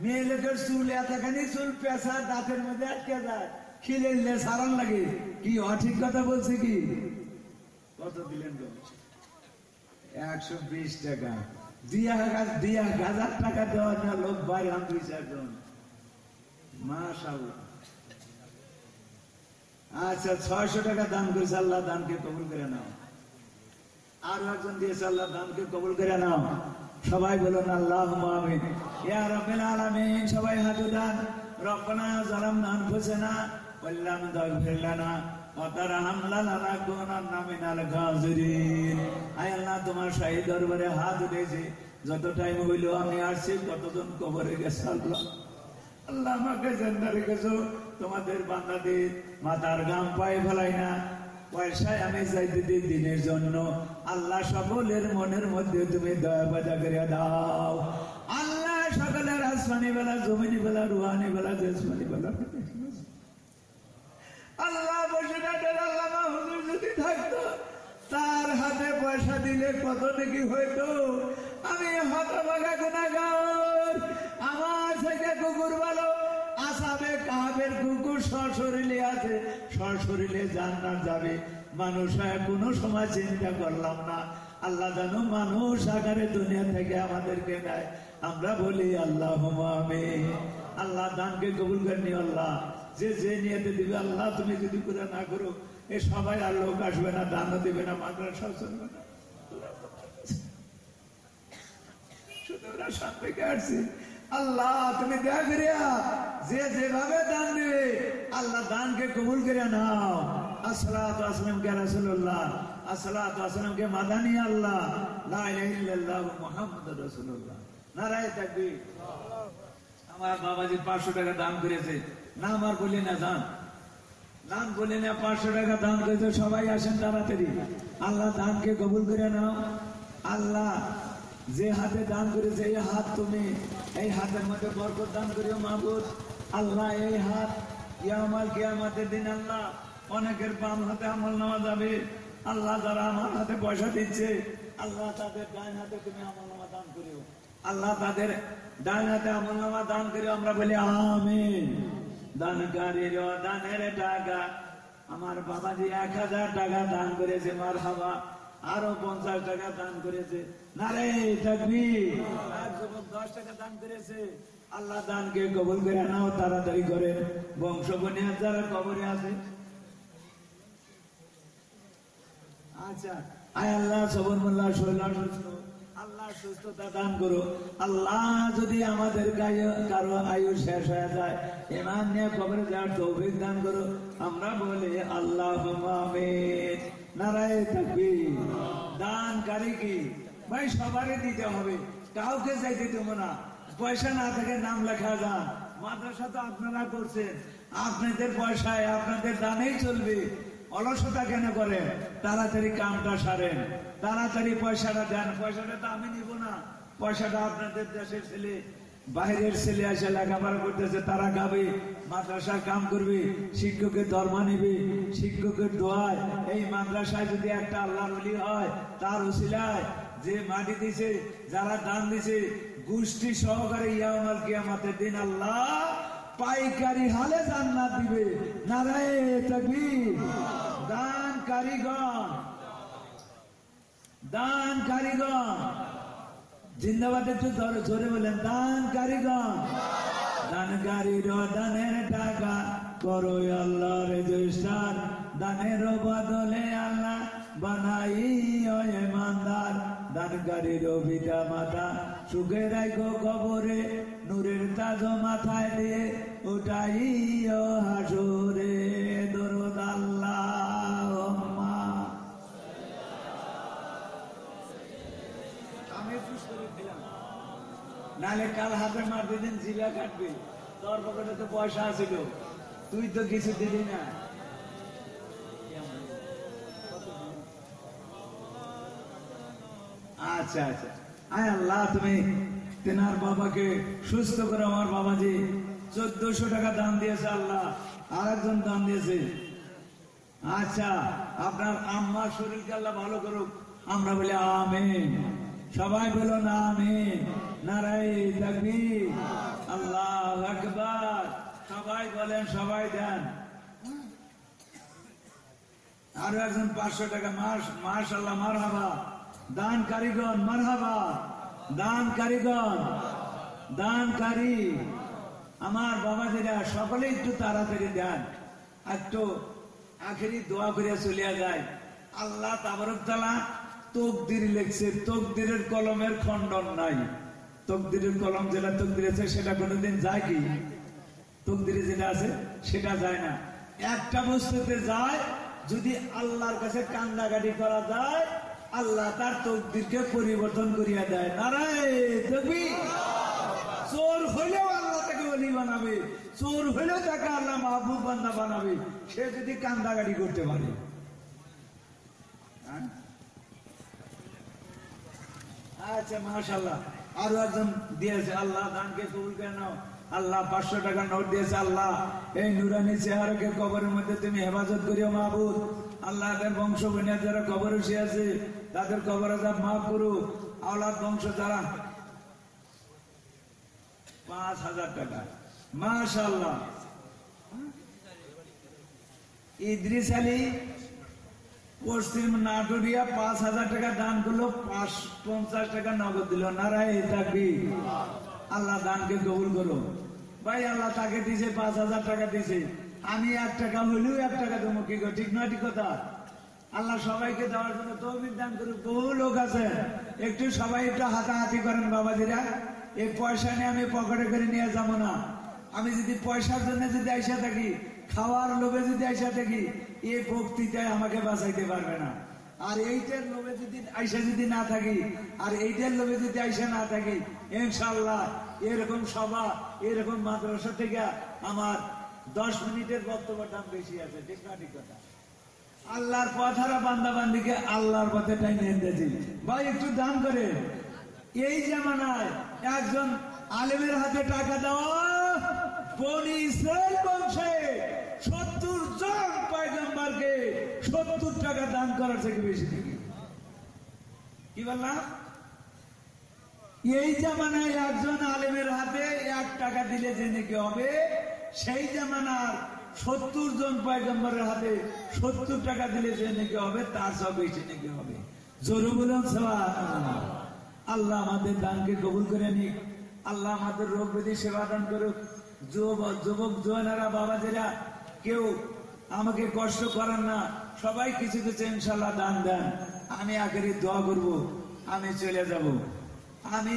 মেয়ে লোকের চুল এতখানি চুল পেঁচা দাঁতের মধ্যে আটকে যায়, খিলে দিলে সারান লাগে, কি অঠিক কথা বলছে? কি কত দিলেন? 120 টাকা। 2,000 টাকা দেওয়ার না লোক বাইরে আম 2-4 জন। মাশাআল্লাহ। আচ্ছা 600 টাকা দান করেছে, আল্লাহ দানকে কবুল করে নাও। আরো একজন দিয়েছে, আল্লাহ দানকে কবুল করে নাও। সবাই বলুন আল্লাহুম্মা আমিন। ইয়া রাব্বিল আলামিন। সবাই হাত উঠান। রব্বানা যালামনা আনফুসানা ওয়া লাম তাগফির লানা ওয়া তারহামনা লানাকুনান্না মিনাল খাসিরিন। আয় আল্লাহ, তোমার শাহী দরবারে হাত উঠেছে, যত টাইম হইলো আমি আসছি, কতজন কবরে গেছে আল্লাহ। আল্লাহ আমাকে জিন্দা রেখেছো, তোমাদের বান্দাদের মাথার ঘাম পায়ে ফেলাই না, পয়সায় আমি চাইতে দিই দিনের জন্য। আল্লাহ সকলের মনের মধ্যে তুমি দয়া বাজা করে দাও। আল্লাহ সকলের আসমানি বেলা, জমিনি বেলা, রুহানি বেলা, জেসমানি বেলা, আল্লাহ বসে থাকেন। আল্লামা হুজুর যদি থাকতো, তার হাতে পয়সা দিলে কত নাকি হইতো। আমি হতভাগা গুনাহগার, আমার থেকে কুকুর ভালো। আসাবে কাহাবের কুকুর সশরীরে আছে, সশরীরে জান্নাত যাবে। মানুষ হয় কোনো সময় চিন্তা করলাম না। আল্লাহ জানো মানুষ আকারে দুনিয়া থেকে আমাদেরকে নেয়। আমরা বলি আল্লাহুম্মা আমিন। আল্লাহ দানকে কবুল করেনি। আল্লাহ যে যে নিয়তে দিবে, আল্লাহ তুমি যদি পুরা না করো, এ সবাই আর লোক আসবে না, দানও দিবে না, মাদ্রাসা চলবে না। শুধু ওরা সামনে আসছে। আল্লাহ তুমি দয়া করিয়া যে যেভাবে দান দেবে, আল্লাহ দানকে কবুল করে নাও। আসসালাতু ওয়াসসালামু আলা রাসূলুল্লাহ, আসসালাতু ওয়াসসালামু কে মাদানী আল্লাহ, লা ইলাহা ইল্লাল্লাহ মুহাম্মাদুর রাসূলুল্লাহ। নারায়ে তাকবীর। আমার বাবাজি 500 টাকা দান করেছে, নাম আর বলি না, জান নাম বলি না, 500 টাকা দান করেছে। সবাই আসেন তাড়াতাড়ি। আল্লাহ দানকে কবুল করে নাও। আল্লাহ যে হাতে দান করেছে, এই হাত তুমি, এই হাতের মধ্যে বরকত দান করিও মাবুদ। আল্লাহ এই হাত ইয়াউমাল কিয়ামতের দিন আল্লাহ অনেকের বাম হাতে আমল নামা যাবে। আল্লাহ যারা আমার হাতে পয়সা দিচ্ছে, আল্লাহ তাদের ডান হাতে তুমি আমল নামা দান করিও। আল্লাহ তাদের ডান হাতে আমল নামা দান করিও। আমরা বলি আমিন। দানকারীর দানের টাকা, আমার বাবাজি 1000 টাকা দান করেছে, মারহাবা। আরো 50 টাকা দান করেছে, নারায়ে তাকবীর। 10 টাকা দান করেছে। আল্লাহ দানকে কবুল করে নাও, তাড়াতাড়ি করে। বংশ বনিয়া যারা কবরে আছে, আচ্ছা আয় আল্লাহ সবর মোল্লা শৈলা সুস্থ, আল্লাহ সুস্থতা দান করো। আল্লাহ যদি আমাদের কারো আয়ু শেষ হয়ে যায়, ঈমান নিয়ে কবরে যাওয়ার তৌফিক দান করো। আমরা বলি আল্লাহুম্মা আমিন। নারায়ে তাকবীর। দানকারী কি ভাই সবারই দিতে হবে, কাউকে চাইতে দেবো না। পয়সা না থেকে নাম লেখা যান। মাদ্রাসা তো আপনারা করছেন, আপনাদের পয়সায় আপনাদের দানেই চলবে। অলসতা কেন করেন? তাড়াতাড়ি কামটা সারেন, তাড়াতাড়ি পয়সাটা দেন। পয়সাটা তো আমি নিব না, পয়সাটা আপনাদের দেশের ছেলে, বাইরের ছেলে এসে লেখাপড়া করতেছে, তারা খাবে, মাদ্রাসার কাম করবে, শিক্ষকের ধর্ম নিবে, শিক্ষকের দোয়ায় এই মাদ্রাসায় যদি একটা আল্লাহর ওলি হয়, তার উসিলায় যে মাটি দিছে, যারা দান দিছে, গোষ্ঠী সহকারে ইয়াউমাল কিয়ামতের দিন আল্লাহ পাইকারি হালে জান্নাত দিবে। নারায়ে তাকবীর। দান কারিগণ, দান কারিগণ জিন্দাবাদ। একটু জোরে বলেন, দান কারিগণ। দানকারীর দানের টাকা করো আল্লাহর রেজিস্টার, দানের বদলে আল্লাহ বানাই ইমানদার। দানকারীর পিতা মাতা সুখে রাখো কবরে, নূরের তাজ মাথায় দিয়ে উঠাই হাসুরে। দরুদ আল্লাহুম্মা। আমি সুস্থ করে দিলাম, নালে কাল হাতে মার দিন জিলা কাটবে। তোর পকেটে তো পয়সা আছিল, তুই তো কিছু দিলি না। আচ্ছা আচ্ছা, আয় আল্লাহ তুমি তেনার বাবাকে সুস্থ করে। আমার বাবাজি 1400 টাকা দান দিয়েছে আল্লাহ, আর একজন দান দিয়েছে। আচ্ছা, আপনার আম্মার শরীরকে আল্লাহ ভালো করুক, আমরা বলি আমিন। সবাই বলো না আমিন। নারায়ে তাকবীর, আল্লাহু আকবার। সবাই বলেন, সবাই দেন। আরো একজন 500 টাকা। মাশাআল্লাহ, মারহাবা। দান কারিগণ মারহাবা। দান কারিগণ, দানকারী আমার বাবাজিরা সকলে একটু তাড়াতাড়ি দেন, একটু আখেরি দোয়া করে চলিয়া যায়। আল্লাহ তাবারক তাআলা তকদির লিখছে, তকদিরের কলমের খণ্ডন নাই। তকদিরের কলম যেটা তকদির আছে সেটা কোনোদিন যায় কি? তকদিরে যেটা আছে সেটা যায় না। একটা বস্তুতে যায়, যদি আল্লাহর কাছে কান্দাকাটি করা যায়, আল্লাহ তার তকদিরকে পরিবর্তন করিয়া দেয়। নারায়ে তাকবীর। চোর হইলেও আল্লাহ তাকে ওলি বানাবে, চোর হইলেও তাকে আল্লাহ মাহবুব বান্দা বানাবে, সে যদি কান্দাকাটি করতে পারে। আচ্ছা, মাশাআল্লাহ। আরো একজন দিয়েছে, আল্লাহ দানকে কবুল করে নাও। আল্লাহ 500 টাকা নোট দিয়েছে। আল্লাহ এই নুরানি চেহারাকে কবরের মধ্যে তুমি হেফাজত করিও মাহবুব। আল্লাহ এদের বংশ বোনের যারা কবরে শুয়ে আছে তাদের কবর আযাব মাফ করুক। আওলাদ বংশ যারা 5000 টাকা, মাশাআল্লাহ। ইদ্রিস আলী পশ্চিম নাটুরিয়া 5000 টাকা দান করলো, 50 টাকা নগদ দিল। নারায়ে তাকবীর। আল্লাহ দানকে কবুল করো। ভাই আল্লাহ তাকে দিছে 5000 টাকা দিছে, আমি 1 টাকা হইলেও 1 টাকা দেবো। কি গো, ঠিক না? ঠিক কথা। আল্লাহ সবাইকে দেওয়ার জন্য তৌফিক দান করুক। বহু লোক আছে, একটু সবাই একটু হাতাহাতি করেন বাবাজিরা। এই পয়সা নিয়ে আমি পকেটে করে নিয়ে যাবো না। আমি যদি পয়সার জন্য যদি আইসা থাকি, খাওয়ার লোভে যদি আইসা থাকি, এই বক্তৃতায় আমাকে বাঁচাইতে পারবে না। আর এইটার লোভে যদি আইসা যদি না থাকি, আর এইটার লোভে যদি আইসা না থাকি, ইনশাআল্লাহ এরকম সভা, এরকম মাদ্রাসা থেকে আমার 10 মিনিটের বক্তব্যের দাম বেশি আছে। ঠিক না? ঠিক কথা। আল্লাহর পথহারা বান্দা বান্দিকে আল্লাহর পথে টাইনে এনেছি। ভাই একটু দান করে। এই জামানায় একজন আলেমের হাতে টাকা দেওয়া, বনি ইসরাইল বংশে 70 জন পয়গম্বরকে 70 টাকা দান করার থেকে বেশি নাকি? কি বললাম? এই জামানায় একজন আলেমের হাতে 1 টাকা দিলে যে নাকি হবে, সেই জামানার 70 জন পয়গম্বরের হাতে 70 টাকা দিলে যে নাকি হবে, তার সব বেশি নাকি হবে। জোরে বলুন সুবহানাল্লাহ। আল্লাহ আমাদের দানকে কবুল করে নিক। আল্লাহ আমাদের রোগ ব্যাধি সেবা দান করুক। যুবক জোয়ানেরা বাবাজিরা কেউ আমাকে কষ্ট করেন না, সবাই কিছু কিছু ইনশাআল্লাহ দান দেন। আমি আখেরি দোয়া করব, আমি চলে যাব। আমি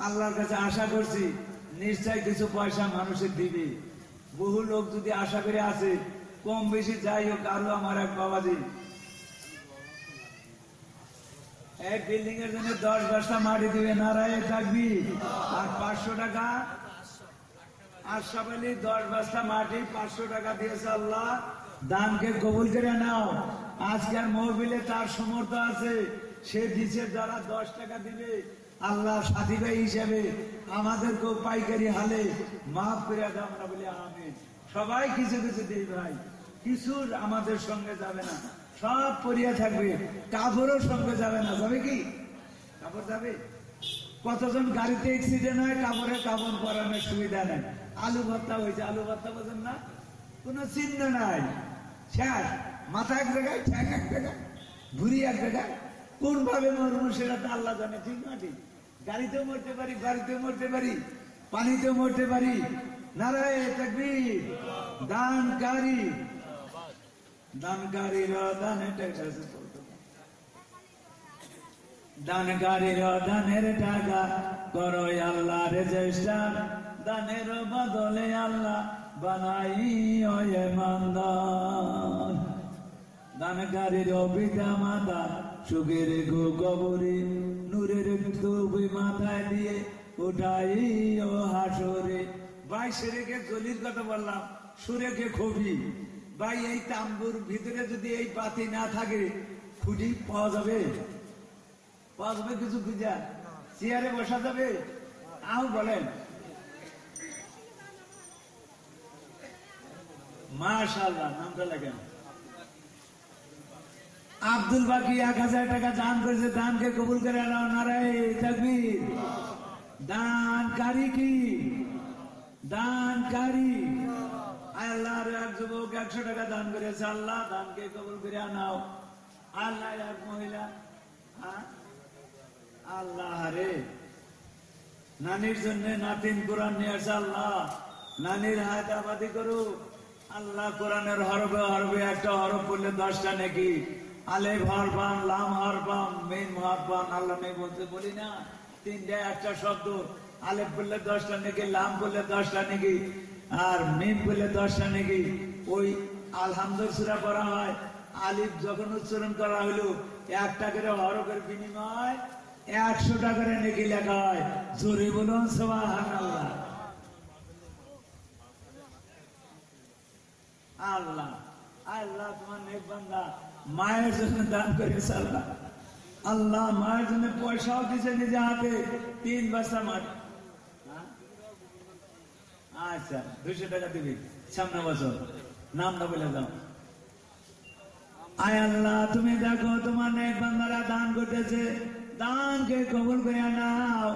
আল্লাহর কাছে আশা করছি নিশ্চয় কিছু পয়সা মানুষের দিবে। বহু লোক যদি আশা করে আছে, কম বেশি যাই হোক। আরো আমার এক বাবাজি এক বিল্ডিং এর জন্য 10 বস্তা মাটি দিবে। নারায়ে তাকবীর। আর 500 টাকা আশরাফ আলী 10 বস্তা মাটি 500 টাকা দিয়েছে। আল্লাহ দানকে কবুল করে নাও। আজকের মাহফিলে তার সমর্থ আছে, সে দিছে। যারা 10 টাকা দিবে, আল্লাহ সাথী ভাই হিসেবে আমাদেরকেও পাইকারি হালে মাফ করে দাও। আমরা বলি আমিন। সবাই কিছু কিছু দিই ভাই, কিছু আমাদের সঙ্গে যাবে না, সব পরিয়া থাকবে। কাপড়ও সঙ্গে যাবে না। যাবে কি? কাপড় যাবে? কতজন গাড়িতে অ্যাক্সিডেন্ট হয়, কাপড় পরানোর সুবিধা নেই। আলু ভর্তা হয়েছে, আলু ভর্তা বোঝেন না, কোনো চিহ্ন নাই, শেষ। মাথা এক জায়গায়, ঠ্যাং এক জায়গায়, ভুড়ি এক জায়গায়, কোন ভাবে মরবো সেটা তো আল্লাহ জানে, ঠিক না ঠিক? গাড়িতেও মরতে পারি, বাড়িতেও মরতে পারি, পানিতেও মরতে পারি। নারায়ে তাকবীর। দানকারী, দানকারীর দানে টাকা, দানকারীর দানের টাকা করো আল্লাহর চেষ্টা, দানের বদলে আল্লাহ বানাইও ইমানদার। দানকারীর পিতা মাতা সুখের কবরে, নূরের টুপি মাথায় দিয়ে উঠাইও হাসরে। ভাই সেরেকে জলির কথা বললাম, সুরেকে খুবই। ভাই এই তাম্বুর ভিতরে যদি এই পাতি না থাকে, খুঁটি পাওয়া যাবে? পাওয়া যাবে কিছু খুঁজা? চেয়ারে বসা যাবে? আও বলেন। মাশাআল্লাহ, নামটা লাগেন। আব্দুল বাকি 1000 টাকা দান করেছে, দানকে কবুল করে আল্লাহ। নারায়ে তাকবীর। দানকারী কি? দানকারী আল্লাহর এক যুবক 100 টাকা দান করেছে, আল্লাহ দানকে কবুল করে আনাও। আল্লাহ এক মহিলা, আল্লাহ রে নানির জন্য নাতিন কোরআন নিয়ে আসে, আল্লাহ নানির হায়াত আবাদি করো। আল্লাহ কোরআনের হরফে হরফে একটা হরফ পড়লে 10টা নাকি, আলেফ হরফ পান, লাম হরফ পান, মিম হরফ পান। আল্লাহ নেই বলতে বলি না, 3টা একটা শব্দ, আলেফ পড়লে 10টা নাকি, লাম পড়লে 10টা নাকি, আর মিম পড়লে 10টা নাকি। ওই আলহামদুলিল্লাহ সূরা পড়া হয়, আলিফ যখন উচ্চারণ করা হলো 1 টাকার হরফের বিনিময় 100 টাকার নাকি লেখা হয়। জোরে বলুন সুবহানাল্লাহ। আল্লাহ আল্লাহ তোমার নেক বান্দা মায়ের জন্য দান করেছে, আল্লাহ আল্লাহ মায়ের জন্য পয়সাও দিছে নিজে হাতে, 3 বস্তা মাটি। আচ্ছা 200 টাকা দিবি সামনে বছর, নামটা বলে দাও। আয় আল্লাহ তুমি দেখো তোমার নেক বান্দারা দান করতেছে, দানকে কবুল করে নাও।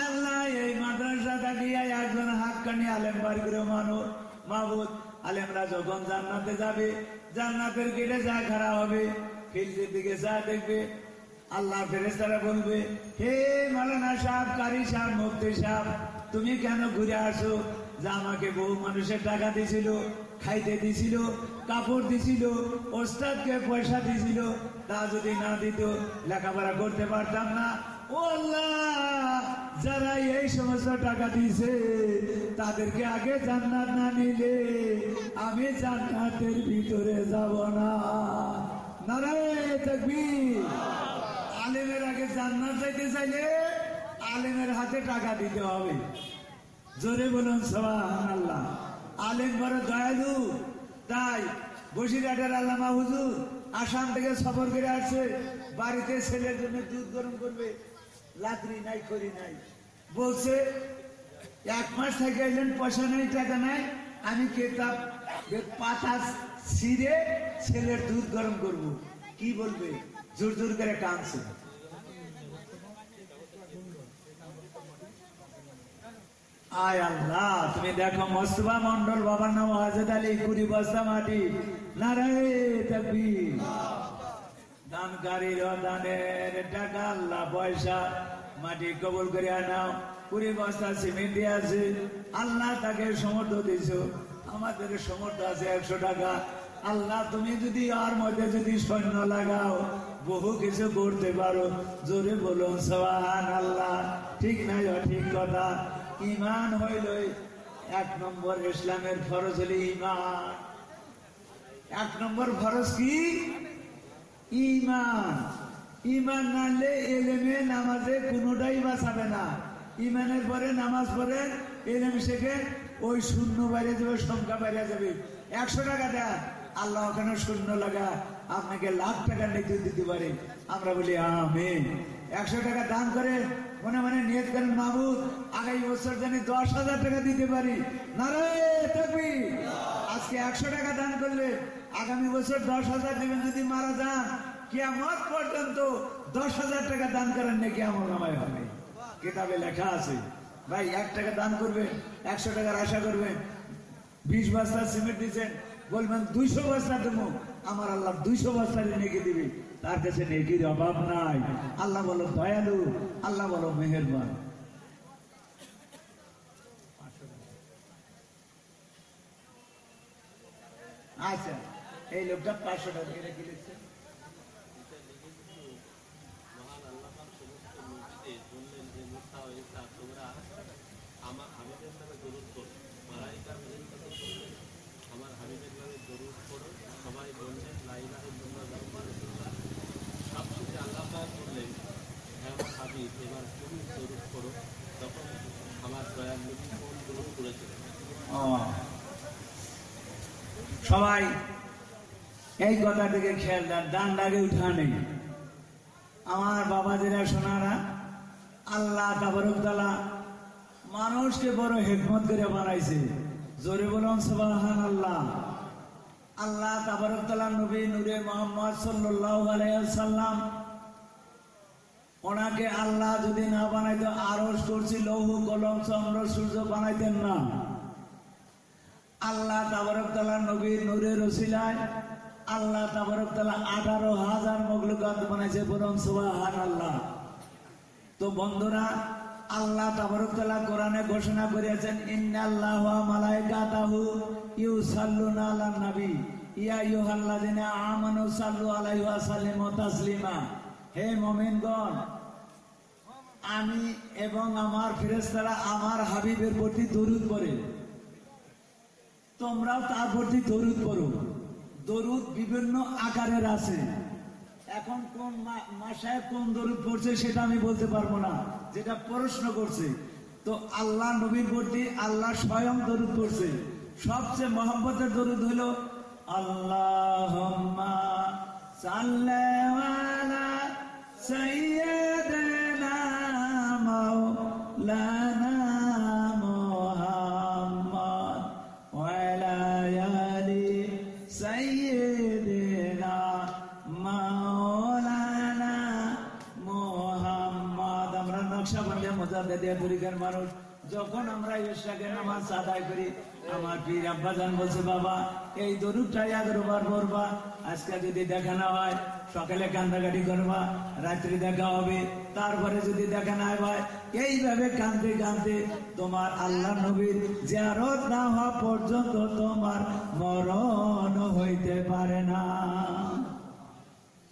আল্লাহ এই মাদ্রাসা থাকিয়া একজন হাক্কানি আলেম বার করে মানুষ মাহবুদ, আলেমরা যখন জান্নাতে যাবে, জান্নাতের গেটে যা খাড়া হবে, ফিল্ডের দিকে যা দেখবে, আল্লাহ ফেরেশতারা বলবে, হে মাওলানা সাহেব, কারি সাহেব, মুফতি সাহেব, তুমি কেন ঘুরে আসো? যে আমাকে বহু মানুষের টাকা দিছিল, খাইতে দিছিল, কাপড় দিছিল, ওস্তাদকে পয়সা দিছিল, তা যদি না দিত লেখাপড়া করতে পারতাম না। ও আল্লাহ, যারা এই সমস্ত টাকা দিয়েছে তাদেরকে আগে জান্নাত না নিলে আমি জান্নাতের ভিতরে যাব না। নারায়ে তাকবীর। আলেমের আগে জান্নাত যাইতে চাইলে আলেমের হাতে টাকা দিতে হবে। জোরে বলুন সুবহানাল্লাহ। আলেম বড় দয়ালু, তাই বসিরহাটের আল্লামা হুজুর আসাম থেকে সফর করে আসছে, বাড়িতে ছেলের জন্য দুধ গরম করবে, লাকড়ি নাই, খড়ি নাই, বলছে 1 মাস থেকে এলেন, পয়সা নাই, টাকা নাই, আমি কেতাব পাতা ছিঁড়ে ছেলের দুধ গরম করব। কি বলবে? জোর জোর করে কাঁদছে। আয় আল্লাহ তুমি দেখো মোস্তফা মন্ডল বাবার নাম হাজেদ আলী, 20 বস্তা মাটি। নারায়ে তাকবীর। দানকারীর দানের টাকা, আল্লাহ পয়সা মাটি কবুল করে আনাও। 20 বস্তা সিমেন্ট আছে, আল্লাহ তাকে সমর্থ দিছ, আমাদের সমর্থ আছে 100 টাকা। আল্লাহ তুমি যদি আর মধ্যে যদি সৈন্য লাগাও, বহু কিছু করতে পারো। জোরে বলুন সুবহানাল্লাহ। ঠিক নাই ঠিক কথা। ইমান হইল 1 নম্বর, ইসলামের ফরজ হল ইমান। 1 নম্বর ফরজ কি? ইমান। ইমান না আনলে এলেমে নামাজে কোনোটাই বাঁচাবে না। ইমানের পরে নামাজ পড়ে এলেম শেখে, ওই শূন্য বাইরে যাবে, সংখ্যা বাইরে যাবে। 100 টাকা দেয়, আল্লাহ ওখানে শূন্য লাগা আপনাকে লাখ টাকা নিতে দিতে পারে। আমরা বলি আমিন। 100 টাকা দান করে মনে মনে নিয়ত করেন, মাহবুব আগামী বছর জানি 10,000 টাকা দিতে পারি। নারায়ে তাকবীর। আজকে 100 টাকা দান করলে আগামী বছর 10,000 দিবেন। যদি মারা যান, কিয়ামত পর্যন্ত 10,000 টাকা দান করেন নাকি আমল নামায় হবে, কিতাবে লেখা আছে। ভাই 1 টাকা দান করবেন, 100 টাকার আশা করবেন, 20 বস্তা সিমেন্ট দিচ্ছেন, বলবেন 200 বস্তা দেবো, আমার আল্লাহ 200 বস্তা নেকি দিবে। তার কাছে নেকির অভাব নাই। আল্লাহ বলো দয়ালু, আল্লাহ বলো মেহেরবান। আচ্ছা, এই লোকটা 500 টাকা করে কি লিখছে? আমার হাবিবের নামে দরুদ পড়ো, মালাইকার আমার হাবিবের নামে দরুদ পড়ো। সবাই বললেন লা ইলাহা ইল্লাল্লাহ। সবশেষে আল্লাহ পাক বললেন, হ্যাঁ আমার হাবিব, এবার তুমি দরুদ পড়ো। তখন আমার দয়ার নবী কোন দরুদ করেছিলেন? সবাই এই কথা থেকে খেয়াল দেন, ডান ডাকে উঠা নেই। আমার বাবাজিরা সোনারা, আল্লাহ তাবারক তাআলা মানুষকে বড় হিকমত করে বানাইছে। জোরে বলুন সুবহানাল্লাহ। আল্লাহ তাবারক তাআলা নবী নূরে মুহাম্মদ সাল্লাল্লাহু আলাইহি ওয়াসাল্লাম, ওনাকে আল্লাহ যদি না বানাইতো আরশ কুরসি লৌহ কলম চন্দ্র সূর্য বানাইতেন না। আল্লাহ তাবারক তাআলা নবী নূরের ওসিলায় আল্লাহ তাবারক তাআলা 18,000 মখলুকাত বানাইছে। বলুন সুবহানাল্লাহ। তো বন্ধুরা, আল্লাহ তাবারক তাআলা কোরআনে ঘোষণা করেছেন, ইন্নাল্লাহা ওয়া মালাইকাতাহু ইউসাল্লুনা আলান নবী ইয়া আইয়ুহাল্লাযিনা আমানু সাল্লু আলাইহি ওয়া সাল্লিমু তাসলিমা। হে মুমিনগণ, আমি এবং আমার ফেরেশতারা আমার হাবিবের প্রতি দরুদ পড়ে, তোমরাও তার প্রতি দরুদ পড়ো। দরুদ বিভিন্ন আকারের আছে। এখন কোন মাসায় কোন দরুদ পড়ছে সেটা আমি বলতে পারবো না, যেটা প্রশ্ন করছে। তো আল্লাহ নবীর প্রতি আল্লাহ স্বয়ং দরুদ পড়ছে। সবচেয়ে মহব্বতের দরুদ হলো আল্লাহুম্মা সাল্লি আলা সাইয়্যিদিনা মাওলানা মুহাম্মদ ওয়া আলা আলি সাইয়্যিদিনা মাওলানা মুহাম্মদ। আমরা নকশবন্দি মুজাদ্দিদিয়া তরিকার মানুষ, যখন আমরা ইশরাকের নামাজ আদায় করি, আমার পীর আব্বাজান বলছে, বাবা এই দরুদটা 11 বার পড়বা। আজকে যদি দেখা না হয়, সকালে কান্দাকাটি করবা, রাত্রি দেখা হবে, তারপরে যদি দেখা না হয়, এইভাবে কাঁদতে কাঁদতে তোমার আল্লাহ নবীর জিয়ারত না হওয়া পর্যন্ত তোমার মরণ হইতে পারে না।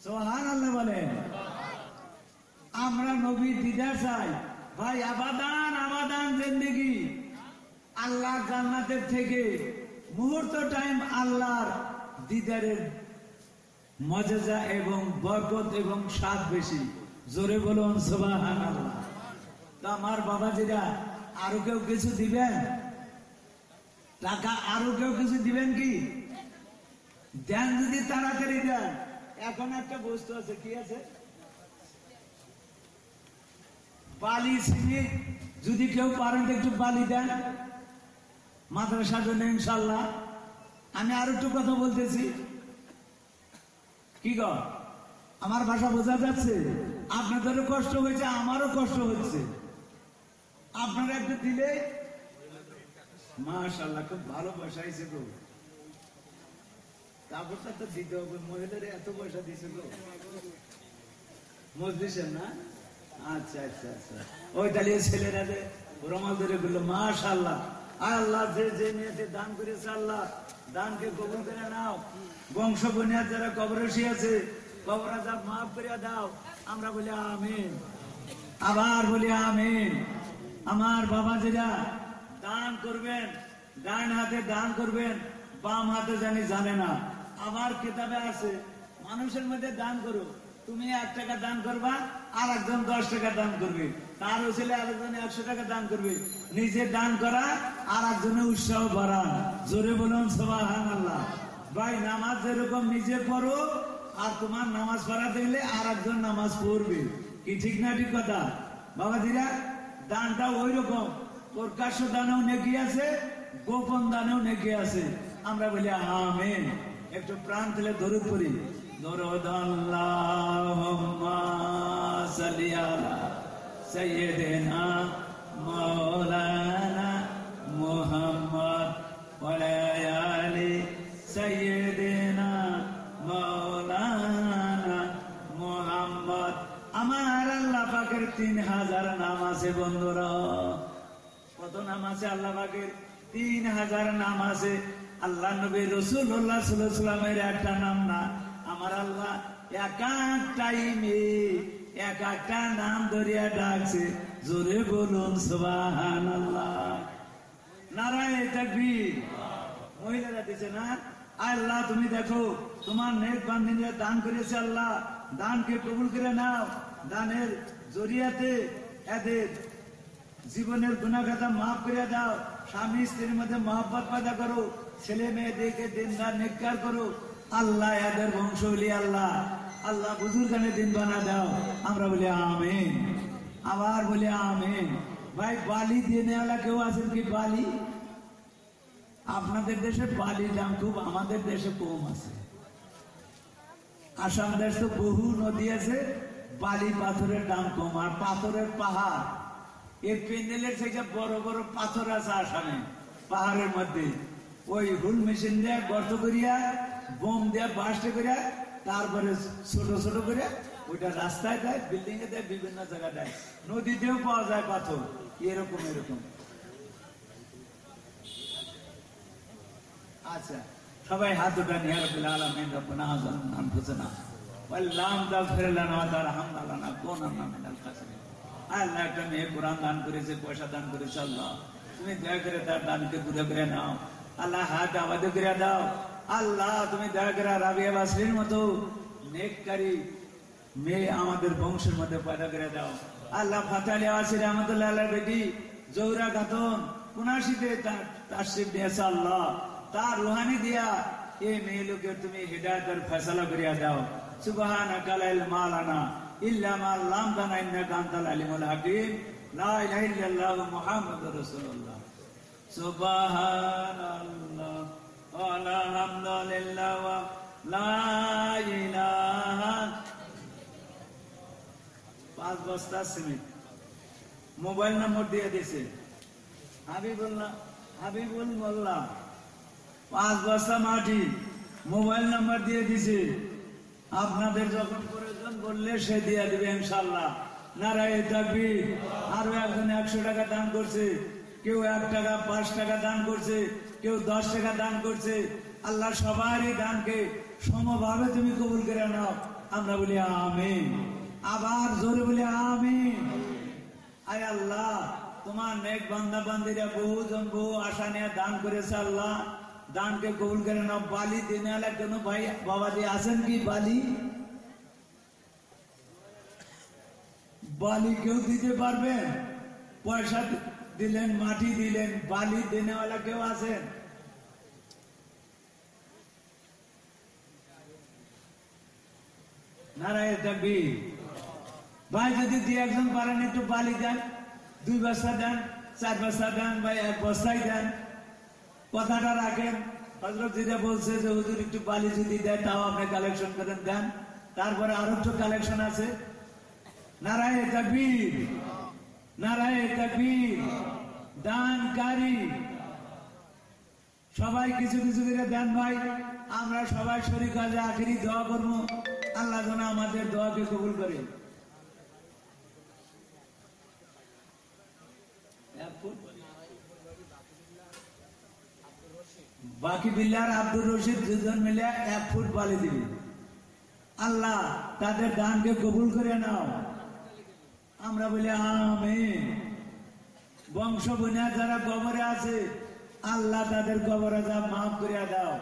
সুবহানাল্লাহ বলেন। আমরা নবীর দিদার চাই ভাই, আবাদান আবাদান জিন্দেগি। আল্লাহ জান্নাতের থেকে মুহূর্ত টাইম আল্লাহর দিদারের মজেজা এবং বরকত এবং স্বাদ বেশি। জোরে বলুন সুবহানাল্লাহ। তো আমার বাবাজিরা, আরো কেউ কিছু দিবেন? টাকা আরো কেউ কিছু দিবেন কি? দেন, যদি তাড়াতাড়ি দেন। এখন একটা বস্তু আছে, কি আছে? বালি সিমেন্ট। যদি কেউ পারেন একটু বালি দেন মাদ্রাসার জন্য ইনশাল্লাহ। আমি আরো একটু কথা বলতেছি, কি গো আমার ভাষা বোঝা যাচ্ছে? আপনাদেরও কষ্ট হয়েছে, আমারও কষ্ট হচ্ছে। আপনারা একটু দিলে মাশাআল্লাহ, খুব ভালো পয়সা হয়েছে গো। তারপরটা তো দিতে হবে, মহিলারা এত পয়সা দিছে গো মজলিসের না। আচ্ছা আচ্ছা আচ্ছা, ওই তাহলে ছেলেরা যে রমাল ধরে বললো মাশাআল্লাহ। আল্লাহ যে যে নিয়েছে দান করেছে, আল্লাহ দানকে কবুল করে নাও। বংশ বুনিয়াদ যারা কবরে শুয়েছে, কবর আযাব মাফ করে দাও। আমরা বলি আমিন, আবার বলি আমিন। আমার বাবাজিরা, দান করবেন, ডান হাতে দান করবেন, বাম হাতে জানি জানে না। আমার কিতাবে আছে, মানুষের মধ্যে দান করো। তুমি 1 টাকা দান করবা, আর একজন 10 টাকা দান করবে, তার ছেলে আরেকজন 100 টাকা দান করবে। নিজে দান করা, আর একজনের উৎসাহ বাড়া। জোরে বলুন সুবহানাল্লাহ। ভাই, নামাজ যেরকম নিজে পড়ো, আর তোমার নামাজ পড়া দেখলে আর একজন নামাজ পড়বে। কি ঠিক না ঠিক কথা? বাবাজিরা, দানটা ওই রকম, প্রকাশ্য দানেও নেকি আছে, গোপন দানেও নেকি আছে। আমরা বলি আমিন। একটু প্রাণ তুলে দরুদ পড়ি। দরুদ আল্লাহুম্মা সাল্লি আলা সাইয়্যিদিনা مولانا محمد وعلى آل سيدنا مولانا محمد আমার আল্লাহ পাকের 3000 নাম আছে বন্ধুরা কত নাম আছে আল্লাহ পাকের 3000 নাম আছে আল্লাহ নবী রাসূলুল্লাহ সাল্লাল্লাহু আলাইহি ওয়াসাল্লামের একটা নাম না আমার আল্লাহ এক এক টাইমে এক একটা নাম ধরিয়া ডাকছে জোরে বলুন সুবহানাল্লাহ নারায়ে তাকবীর মহিলারা দিছে না আল্লাহ তুমি দেখো তোমার নেক বান্দিরা দান করেছে আল্লাহ দানকে কবুল করে নাও দানের জরিয়াতে এদের জীবনের গুনাহ খাতা মাফ করে দাও স্বামী স্ত্রীর মধ্যে মহব্বত পয়দা করো ছেলে মেয়েদেরকে দিনদার নেককার করো আল্লাহ এদের বংশলী আল্লাহ আল্লাহ বুজুর্গানে দিন বানা দাও আমরা বলি আমিন আবার বলি আমিন ভাই বালি দিয়ে নেওয়ালা কেউ আছেন কি বালি আপনাদের দেশে বালির দাম খুব আমাদের দেশে কম আছে আসাম দেশ তো বহু নদী আছে বালি পাথরের দাম কম আর পাথরের পাহাড় এই পেন্ডেলের থেকে বড় বড় পাথর আছে আসামে পাহাড়ের মধ্যে ওই হুল মেশিন দিয়ে গর্ত করিয়া বোম দিয়ে বাস্ট করিয়া তারপরে ছোট ছোট করে ওইটা রাস্তায় দেয় বিল্ডিং এ দেয় বিভিন্ন জায়গায় দেয় নদীতেও পাওয়া যায় পাথর এরকম এরকম আচ্ছা সবাই হাত উঠান ইয়া রাব্বিল আলামিন রব্বানা যালামনা আনফুসানা ওয়া লাম তাগফির লানা ওয়া তারহামনা লানা কুনান্না মিনাল খাসিরিন আল্লাহ একটা মেয়ে কোরআন দান করেছে পয়সা দান করেছে আল্লাহ তুমি দয়া করে তার দানকে পুরো করে নাও আল্লাহ হাত আবাদ করে দাও আল্লাহ তুমি দয়া করে রাবিয়া বাসরির মতো নেককারী মেয়ে আমাদের বংশের মধ্যে পয়দা করে দাও আল্লাহ ফাতালি আসির রহমাতুল্লাহ আলাইহির বেটি জোহরা খাতুন ৭৯তে তাশরীফ দিয়েছে আল্লাহ তার রুহানি দিয়া এই মেয়ে লোকের তুমি হিদায়াতের ফয়সালা করিয়া দাও সুবহানাকা লা ইলমা লানা ইল্লা মা আল্লামতানা ইন্নাকা আনতাল আলিমুল হাকীম লা ইলাহা ইল্লাল্লাহ মুহাম্মাদুর রাসূলুল্লাহ সুবহানাল্লাহ আলহামদুলিল্লাহ ওয়া লা ইলাহা 5 বস্তা সিমেন্ট মোবাইল নম্বর দিয়ে দিয়েছে হাবিবুল মোল্লা 5 বস্তা মাটি মোবাইল নাম্বার দিয়ে দিছে আপনাদের যখন প্রয়োজন বললে সে দিয়ে দিবে ইনশাআল্লাহ নারায়ে তাকবীর আরো একজন 100 টাকা দান করছে কেউ 1 টাকা 5 টাকা দান করছে কেউ 10 টাকা দান করছে আল্লাহ সবারই দানকে সমভাবে তুমি কবুল করে নাও আমরা বলি আমিন আবার জোরে বলি আমিন আয় আল্লাহ তোমার নেক বান্দা বান্দিরা বহুজন বহু আশা নিয়ে দান করেছে আল্লাহ দানকে কবুল করে নাও বালি দিনে আলা কেন ভাই বাবাজি আছেন কি বালি কেউ দিতে পারবেন পয়সা দিলেন মাটি দিলেন বালি দিনেওয়ালা কেউ আছেন নারায়ে তাকবীর ভাই যদি 2-1 পারেন একটু বালি দেন 2 বস্তা দেন 4 বস্তা দেন ভাই 1 বস্তাই দেন কথাটা রাখেন হযরত যেটা বলছে যে হুজুর একটু বালি যদি দেয় তাও আপনি কালেকশন করেন দেন তারপরে আরো একটু কালেকশন আছে নারায়ে তাকবীর নারায়ে তাকবীর দানকারী সবাই কিছু কিছু করে দেন ভাই আমরা সবাই শরীক হয়ে আখিরি দোয়া করব আল্লাহ যেন আমাদের দোয়াকে কবুল করে বাকি বিল্লার আব্দুর রশিদ দুজন মিলে 1 ফুট বালি দিবে আল্লাহ তাদের দানকে কবুল করে নাও আমরা বলি আমিন বংশ বুনিয়া যারা কবরে আছে আল্লাহ তাদের কবর আযাব মাফ করে দাও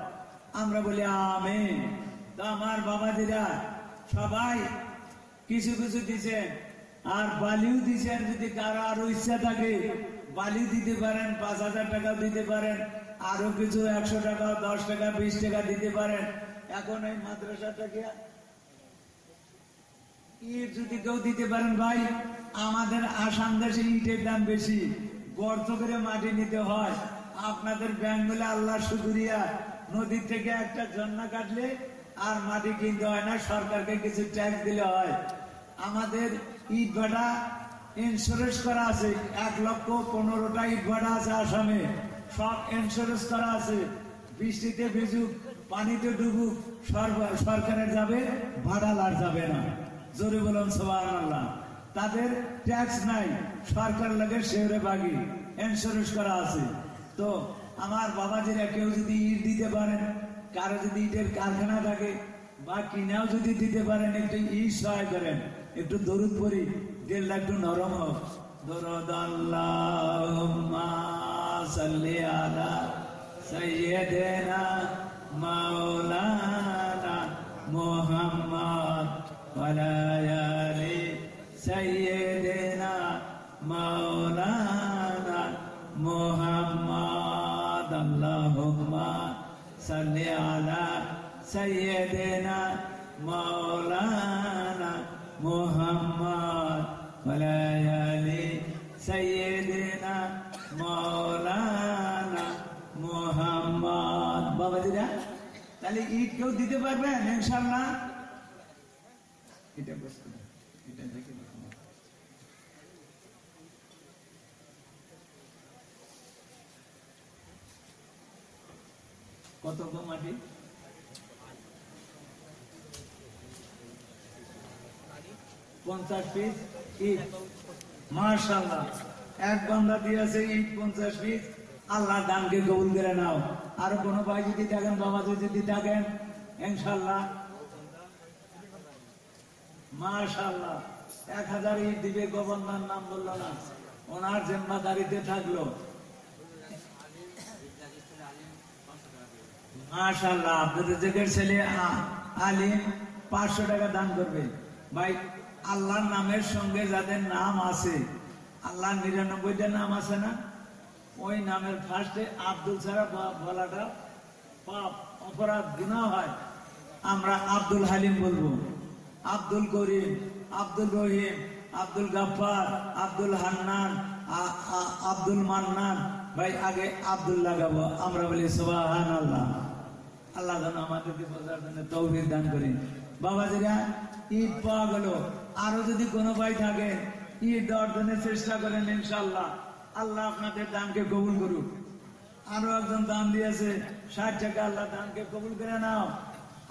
আমরা বলি আমিন তো আমার বাবাজিরা সবাই কিছু কিছু দিছেন আর বালিও দিছেন যদি কারো আরো ইচ্ছা থাকে বালি দিতে পারেন 5,000 টাকা দিতে পারেন আরো কিছু 100 টাকা 10 টাকা 20 টাকা দিতে পারেন এখন এই মাদ্রাসাটাকে ইট যদি কেউ দিতে পারেন ভাই আমাদের আসাম দেশে ইটের দাম বেশি গর্ত করে মাটি নিতে হয় আপনাদের বেঙ্গলে আল্লাহ শুকরিয়া নদীর থেকে একটা ঝর্ণা কাটলে আর মাটি কিনতে হয় না সরকারকে কিছু ট্যাক্স দিলে হয় আমাদের ইট ভাটা ইন্স্যুরেন্স করা আছে, 1,15,000টা ইট ভাড়া আছে আসামে, সব ইন্স্যুরেন্স করা আছে। বৃষ্টিতে ভিজুক, পানিতে ডুবুক, সরকারের যাবে, ভাড়ালার যাবে না। জোরে বলুন সুবহানাল্লাহ। তাদের ট্যাক্স নাই, সরকার লাগে শেহরে বাগি, ইন্স্যুরেন্স করা আছে। তো আমার বাবাজিরা কেউ যদি ইট দিতে পারেন, কারো যদি ইটের কারখানা থাকে বা কিনাও যদি দিতে পারেন, একটু ইট সহায় করেন, একটু দরুদ পড়ি, দিলটা একটু নরম হোক। দরুদ আল্লাহুম্মা সাল্লি আলা সাইয়্যিদিনা মাওলানা মুহাম্মদ ওয়া আলা আলি সাইয়্যিদিনা মাওলানা মুহাম্মদ। আল্লাহুম্মা সাল্লি আলা সাইয়্যিদিনা মাওলানা মুহাম্মদ ওয়া আলা আলি সাইয়্যিদিনা মাওলানা মুহাম্মদ। বাবাজিরা, তাহলে ঈদ কেউ দিতে পারবেন ইনশাআল্লাহ? এটা বসতে দাও, এটা দেখে দেখো। কত মাটি? 50 পিস ঈদ। মাশাআল্লাহ, এক বান্দা দিয়েছে ঈদ 50 পিস। আল্লাহ দানকে কবুল করে নাও। আর কোন ভাই যদি থাকেন, বাবা যদি থাকেন, ইনশাআল্লাহ মাশাআল্লাহ 1000 ঈদ দিবে। গভর্নর নাম বললো না, ওনার জিম্মাদারিতে থাকলো। মাশাআল্লাহ, আপনাদের জায়গার ছেলে আলিম 500 টাকা দান করবে। ভাই, আল্লাহর নামের সঙ্গে যাদের নাম আছে, আল্লাহ 99টা নাম আছে না, ওই নামের ফার্স্টে আব্দুল ছাড়া বলাটা পাপ, অপরাধ, গুনাহ হয়। আমরা আব্দুল হালিম বলবো, আব্দুল করিম, আব্দুল রহিম, আব্দুল গাফফার, আব্দুল হান্নান, আব্দুল মান্নান। ভাই, আগে আব্দুল লাগাবো। আমরা বলি সুবহানাল্লাহ। আল্লাহ যেন আমাদেরকে বোঝার জন্য তৌফিক দান করেন। বাবাজিরা, ঈদ পাওয়া গেল। আরো যদি কোনো ভাই থাকে, ঈদ অর্জনের চেষ্টা করেন, ইনশাআল্লাহ আল্লাহ আপনাদের দানকে কবুল করুক। আরো একজন দান দিয়েছে 60 টাকা, আল্লাহ দানকে কবুল করে নাও।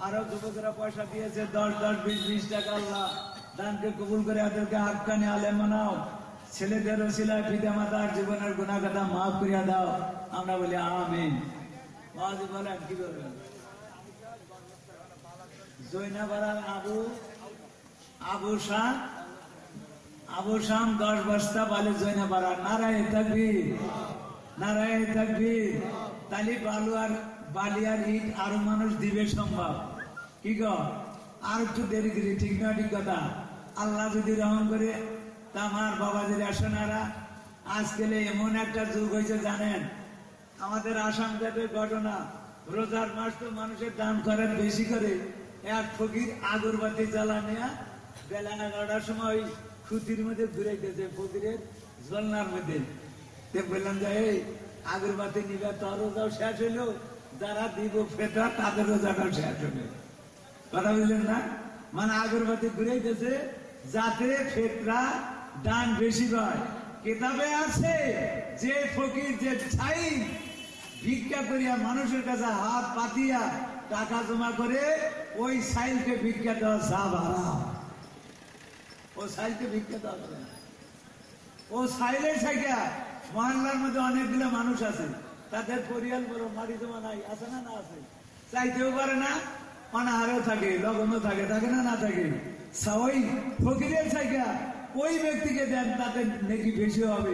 আরো যুবকেরা পয়সা দিয়েছে 10, 20 টাকা, আল্লাহ দানকে কবুল করে এদেরকে হাক্কানি আলেম বানাও। ছেলেদের ওসিলায় পিতা মাতার জীবনের গুনাহ কথা মাফ করিয়া দাও। আমরা বলি আমিন। ওয়াজি বলেন, কি বলবেন? জৈনাবাড়ার আবু শাম 10 বস্তা বালি জৈনাবাড়া। নারায়ে তাকবীর, নারায়ে তাকবীর। তালি বালি আর ইট আরো মানুষ দিবে সম্ভব। কি গো, আর একটু দেরি করি, ঠিক না? ঠিক কথা। আল্লাহ যদি রহম করে, তা আমার বাবাজির আসনারা, আজকাল এমন একটা যুগ হয়েছে জানেন, আমাদের আসাম জাতের ঘটনা। রোজার মাস তো মানুষের দান করেন বেশি করে। এক ফকির আগরবাতি জ্বালা নেয়া বেলা 11টার সময় খুতির মধ্যে ঘুরাইতেছে, ফকিরের জ্বলনার মধ্যে। বললাম যে, এই আগরবাতি নিবে, তোর রোজাও শেষ হইলো, যারা দিব ফেটা তাদের রোজাটাও শেষ হবে। কথা বুঝলেন না? মানে আগরবাতি ঘুরাইতেছে যাতে ফেতরা দান বেশি হয়। কিতাবে আছে যে ফকির, যে ছাই ভিক্ষা করিয়া মানুষের কাছে হাত পাতিয়া টাকা জমা করে, ওই সাইলকে ভিক্ষা দেওয়া সব হারাম। ও সাইলকে ভিক্ষা দেওয়া যাবে না। ও সাইলের সাইকা মহল্লার মধ্যে অনেকগুলো মানুষ আছে, তাদের পরিয়াল বড়, মাটি জমা নাই, আছে না? না আছে, চাইতেও পারে না, অনাহারেও থাকে, লগনও থাকে, থাকে না? না থাকে। ওই ফকিরের সাইকা ওই ব্যক্তিকে দেন, তাদের নেকি বেশি হবে।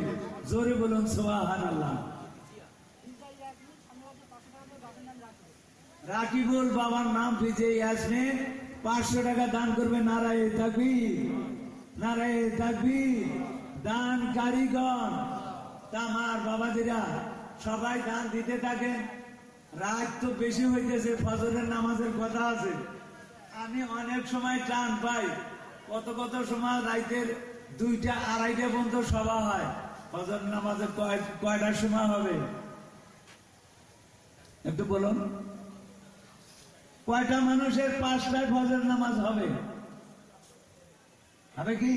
জোরে বলুন সুবহানাল্লাহ। রাকিবুল বাবার নাম পিছে ইয়াসমিন 500 টাকা দান করবে। নারায়ে তাকবীর, নারায়ে তাকবীর। দান কারিগর তামার বাবাজিরা সবাই দান দিতে থাকেন। রাত তো বেশি হইতেছে, ফজরের নামাজের কথা আছে। আমি অনেক সময় টান পাই, কত সময় রাতের 2টা 2:30 পর্যন্ত সভা হয়। ফজর নামাজের কয়টার সময় হবে একটু বলুন? কয়টা মানুষের 5টায় ফজর নামাজ হবে? হবে কি?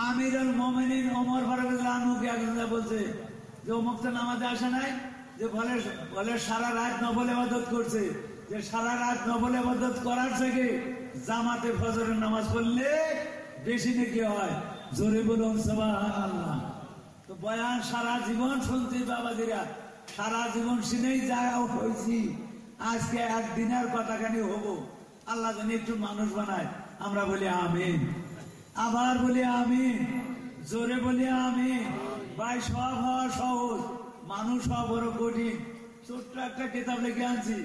আমিরুল মুমিনিন ওমর ফারুক রাদিয়াল্লাহু আনহু বলছে যে অমুক তো নামাজে আসে নাই, যে বলে সারা রাত নফল ইবাদত করছে, যে সারা রাত নফল ইবাদত করার থেকে জামাতে ফজরের নামাজ পড়লে বেশি নাকি হয়। জোরে বলুন সুবহানাল্লাহ। তো বয়ান সারা জীবন শুনছি বাবাজিরা, সারা জীবন শুনেই যা হয়েছি, আজকে একদিনের কথাখানি হবো। আল্লাহ যেন একটু মানুষ বানায়। আমরা বলি আমিন, আবার বলি আমিন, জোরে বলি আমিন। ভাই সব হওয়া সহজ, মানুষ হওয়া বড় কঠিন। ছোট্ট একটা কিতাব লিখে আনছি,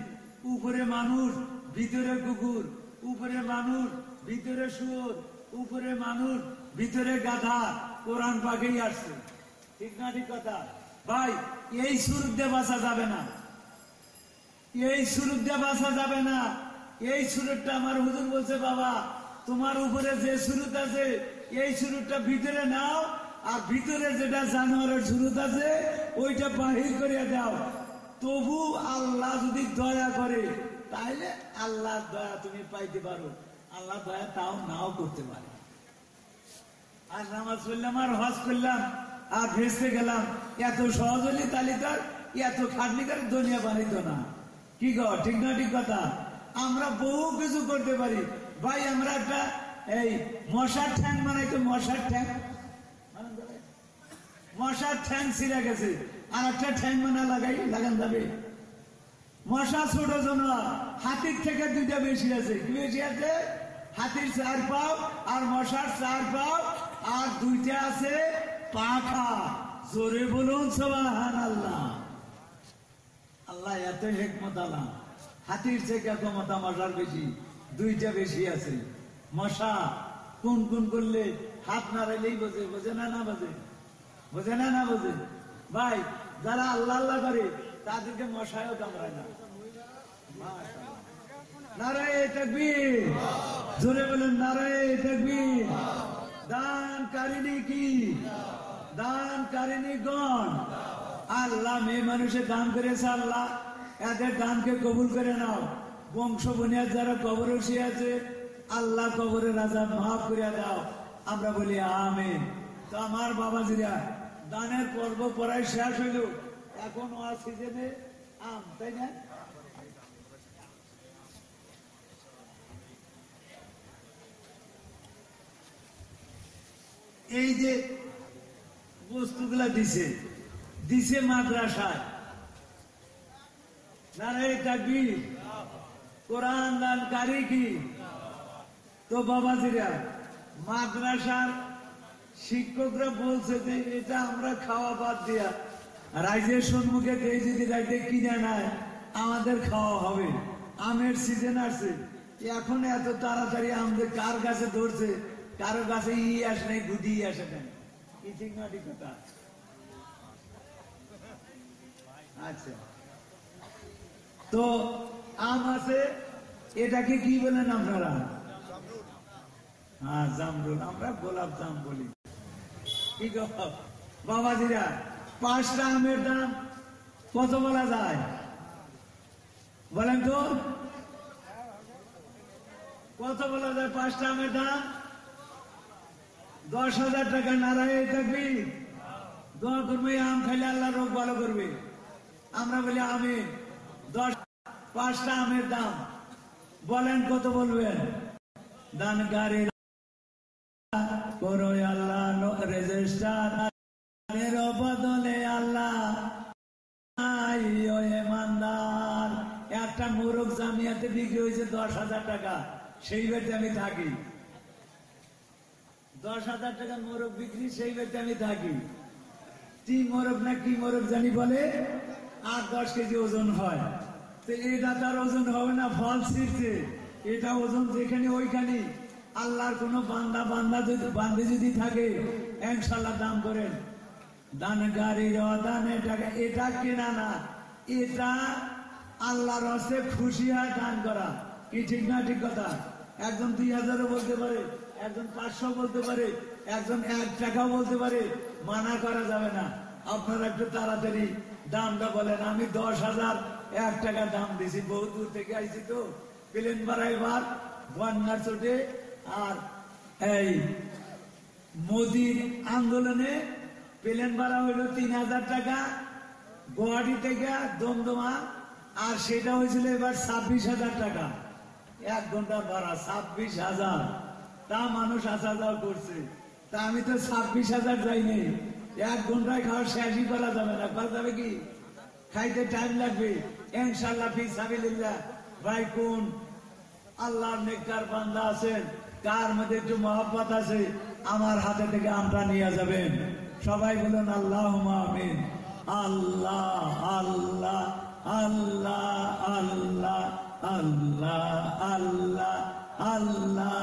উপরে মানুষ ভিতরে কুকুর, উপরে মানুষ ভিতরে শুয়োর, উপরে মানুষ ভিতরে গাধা। কোরআন পাকেই আসছে, ঠিক না ঠিক কথা? ভাই এই সুরত দিয়ে বাঁচা যাবে না, এই সুরত দিয়ে বাঁচা যাবে না। এই সুরতটা আমার হুজুর বলছে, বাবা তোমার উপরে যে সুরত আছে এই সুরতটা ভিতরে নাও, আর ভিতরে যেটা জানোয়ারের সুরত আছে ওইটা বাহির করে দাও। তবু আল্লাহ যদি দয়া করে তাহলে আল্লাহর দয়া তুমি পাইতে পারো, আল্লাহ দয়া তাও নাও করতে পারে। আর নামাজ পড়লাম আর হজ করলাম আর ভেসতে গেলাম, এত সহজ হলে তাহলে তার এত খাটনি করে দুনিয়া বানিত না। কি গো, ঠিক না ঠিক কথা? আমরা বহু কিছু করতে পারি। ভাই আমরা একটা এই মশার ঠ্যাং বানাইতো, মশার ঠ্যাং, মশার ঠ্যাং ছিঁড়ে গেছে, আর একটা ঠ্যাং লাগান যাবে। মশা ছোট জানোয়ার, হাতির থেকে দুইটা বেশি আছে। কি বেশি আছে? হাতির 4 পাও আর মশার 4 পাও, আর দুইটা আছে পাখা। জোরে বলুন সুবহানাল্লাহ। আল্লাহ এত হিকমত আল্লাহ। হাতির থেকে ক্ষমতা মশার বেশি, দুইটা বেশি আছে। মশা কোন কোন করলে হাত নাড়াইলেই বোঝে, বোঝে না না বোঝে, বোঝে না না বোঝে। ভাই যারা আল্লাহ আল্লাহ করে তাদেরকে মশায়ও কামড়ায় না। নারায়ে তাকবীর, জোরে বলেন নারায়ে তাকবীর। দান কারিনী কি? দান কারিনী গণ। আল্লাহ মেয়ে মানুষের দান করেছে, আল্লাহ এদের দানকে কবুল করে নাও। বংশ বুনিয়াদ যারা কবরে শুয়ে আছে, আল্লাহ কবরের আযাব মাফ করে দাও। আমরা বলি আমিন। তো আমার বাবাজিরা, দানের পর্ব পড়াই শেষ হইল, এখন ওয়াজ সিজনে আম, তাই না? এই যে বস্তুগুলা দিছে দিছে মাদ্রাসায়, নারায়ে তাকবীর। কোরআন দানকারী কি? তো বাবাজিরা, মাদ্রাসার শিক্ষকরা বলছে যে এটা আমরা খাওয়া বাদ দিয়া রাইজের সম্মুখে কেউ যদি রাইতে কিনে নেয় আমাদের খাওয়া হবে। আমের সিজন আসছে, এখন এত তাড়াতাড়ি আমাদের কার কাছে ধরছে, কারো কাছে আসে নাই, গুটি আসে নাই। কি ঠিক না ঠিক কথা? আচ্ছা, তো আম আছে, এটাকে কি বলেন আপনারা? হ্যাঁ জামরুল, আমরা গোলাপ জাম বলি। কি গো বাবাজিরা, 5টা আমের দাম কত বলা যায় বলেন তো? কত বলা যায়? 5টা আমের দাম 10,000 টাকা। নারায়ে তাকবীর। দোয়া করবে, আম খাইলে আল্লাহ রোগ ভালো করবে। আমরা বলি আমিন। 5টা আমের দাম বলেন কত বলবেন? দানকারী করো আল্লাহ রেজিস্টার, বদলে আল্লাহ ইমানদার। একটা মোরগ জামিয়াতে বিক্রি হয়েছে 10,000 টাকা, সেই বেটে আমি থাকি। 10,000 টাকা মোরগ বিক্রি, সেই বেটে আমি থাকি। কি মোরগ না কি মোরগ জানি বলে, 8-10 কেজি ওজন হয়। তো এটা তার ওজন হবে না, ফল ছিঁড়ছে। এটা ওজন যেখানে ওইখানে। আল্লাহর কোন বান্দা যদি থাকে ইনশাআল্লাহ দান করেন। দানকারীর দানে টাকা, এটা কেনা না, এটা আল্লাহর হস্তে খুশি হয় দান করা। কি ঠিক না ঠিক কথা? একজন 2,000 বলতে পারে, একজন 500 বলতে পারে, একজন 1 টাকাও বলতে পারে, মানা করা যাবে না। আপনারা একটু তাড়াতাড়ি দামটা বলেন। আমি 10,001 টাকা দাম দিছি, বহু দূর থেকে আইছি তো, প্লেন ভাড়া এবার বন্যার চোটে আর এই মোদির আন্দোলনে প্লেন ভাড়া হইল 3,000 টাকা গুয়াহাটি থেকে দমদমা, আর সেটা হয়েছিল এবার 26,000 টাকা। 1 ঘন্টা ভাড়া 26,000, তা মানুষ আসা যাওয়া করছে। তা আমি তো 26,000 যাইনি, 1 ঘন্টায় খাওয়া শেষই করা যাবে না। করা যাবে কি? খাইতে টাইম লাগবে। ইনশাআল্লাহ ফি সাবিলিল্লাহ। ভাই কোন আল্লাহর নেককার বান্দা আছেন, কার মধ্যে একটু মহব্বত আছে, আমার হাতে থেকে আমটা নিয়ে যাবেন। সবাই বলুন আল্লাহুম্মা আমিন। আল্লাহ আল্লাহ আল্লাহ আল্লাহ আল্লাহ আল্লাহ আল্লাহ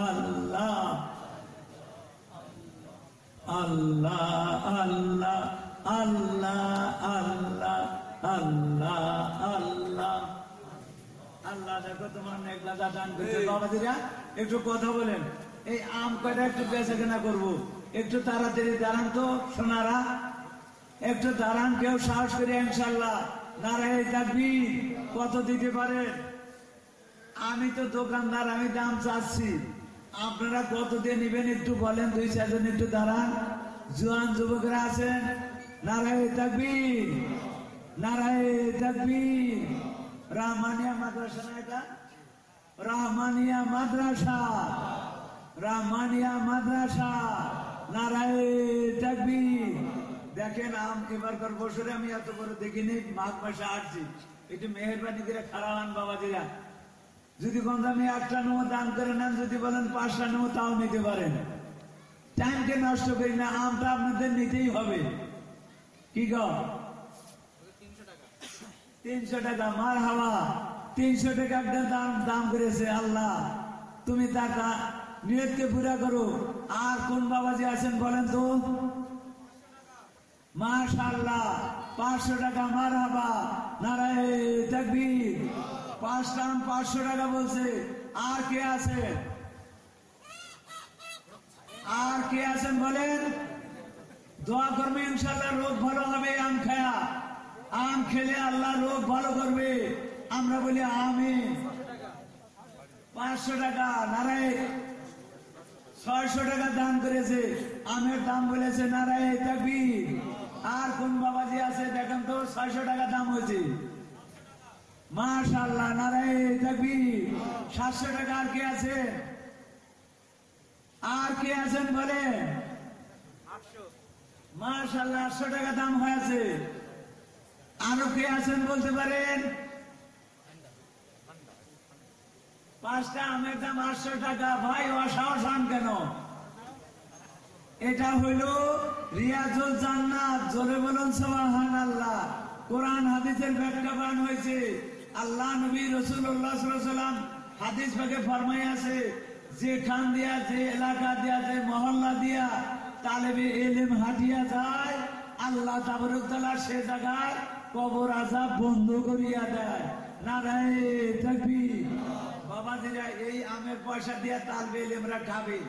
আল্লাহ আল্লাহ আল্লাহ আল্লাহ আল্লাহ আল্লাহ আল্লাহ আল্লাহ। দেখো তোমার নেকলাদা দান করছে। বাবাজিরা একটু কথা বলেন, এই আম কয়টা একটু বেচা কেনা করবো, একটু তাড়াতাড়ি দাঁড়ান তো সোনারা, একটু দাঁড়ান, কেউ সাহস করে। ইনশাআল্লাহ নারায়ে তাকবীর। কত দিতে পারেন? আমি তো দোকানদার, আমি দাম চাচ্ছি, আপনারা কত দিয়ে নিবেন একটু বলেন। 2-4 জন একটু দাঁড়ান। জোয়ান যুবকরা আছেন, নারায়ে তাকবীর, নারায়ে তাকবীর। রহমানিয়া মাদ্রাসা না এটা? রহমানিয়া মাদ্রাসা, রহমানিয়া মাদ্রাসা, নারায়ে তাকবীর। দেখেন আম এবারকার বছরে আমি এত বড় দেখিনি, মাঘ মাসে আসছি। একটু মেহেরবানি করে খারাপ বাবাজিরা, যদি কোন দামে 1টা নেবো দান করে নেন, যদি বলেন 5টা নেবো তাও নিতে পারেন। টাইমকে নষ্ট করি না, আমটা আপনাদের নিতেই হবে। কি গো? 300 টাকা। মার হাওয়া। 300 টাকা একটা দাম করেছে। আল্লাহ তুমি তার নিয়তকে পুরা করো। আর কোন বাবাজি আছেন বলেন তো? মাশাআল্লাহ 500 টাকা। মার হাওয়া, নারায়ে তাকবীর। 5টা 500 টাকা বলছে। আর কে আছে? আর কে আছেন বলেন? দোয়া করবে ইনশাআল্লাহ রোগ ভালো হবে। আম খায়া, আম খেলে আল্লাহ রোগ ভালো করবে। আমরা বলি আমিন। 500 টাকা। নারায়ে 600 টাকা দান করেছে। আমের দাম বলেছে নারায়ে তাকবীর। আর কোন বাবাজি আছে দেখেন তো? 600 টাকা দাম হয়েছে। মাশাআল্লাহ, নারায়ে তাকবীর। 700 টাকা। আর কে আছে? আর কে আছেন বলে? মাশাআল্লাহ 800 টাকা দাম হয়েছে। আরো কে আছেন বলতে পারেন? 5টা আমের দাম 800 টাকা। ভাই অসাহস হন কেন? এটা হইল রিয়াজুল জান্নাত। জোরে বলুন সুবহানাল্লাহ। কোরআন হাদিসের ব্যাখ্যাবান হয়েছে। আল্লাহ নবী রাসূলুল্লাহ সাল্লাল্লাহু আলাইহি ওয়াসাল্লাম হাদিস পাকে ফরমাই আছে, যেখান দিয়া, যে এলাকা দিয়া, যে মহল্লা দিয়া তালেবে ইলম হাঁটিয়া যায়, আল্লাহ তাবারক তাআলা সে জায়গায় কবর আযাব বন্ধ করিয়া দেয়। নারায়ে তাকবীর। বাবাজিরা এই আমের পয়সা দিয়া তালেবে ইলমরা খাবে।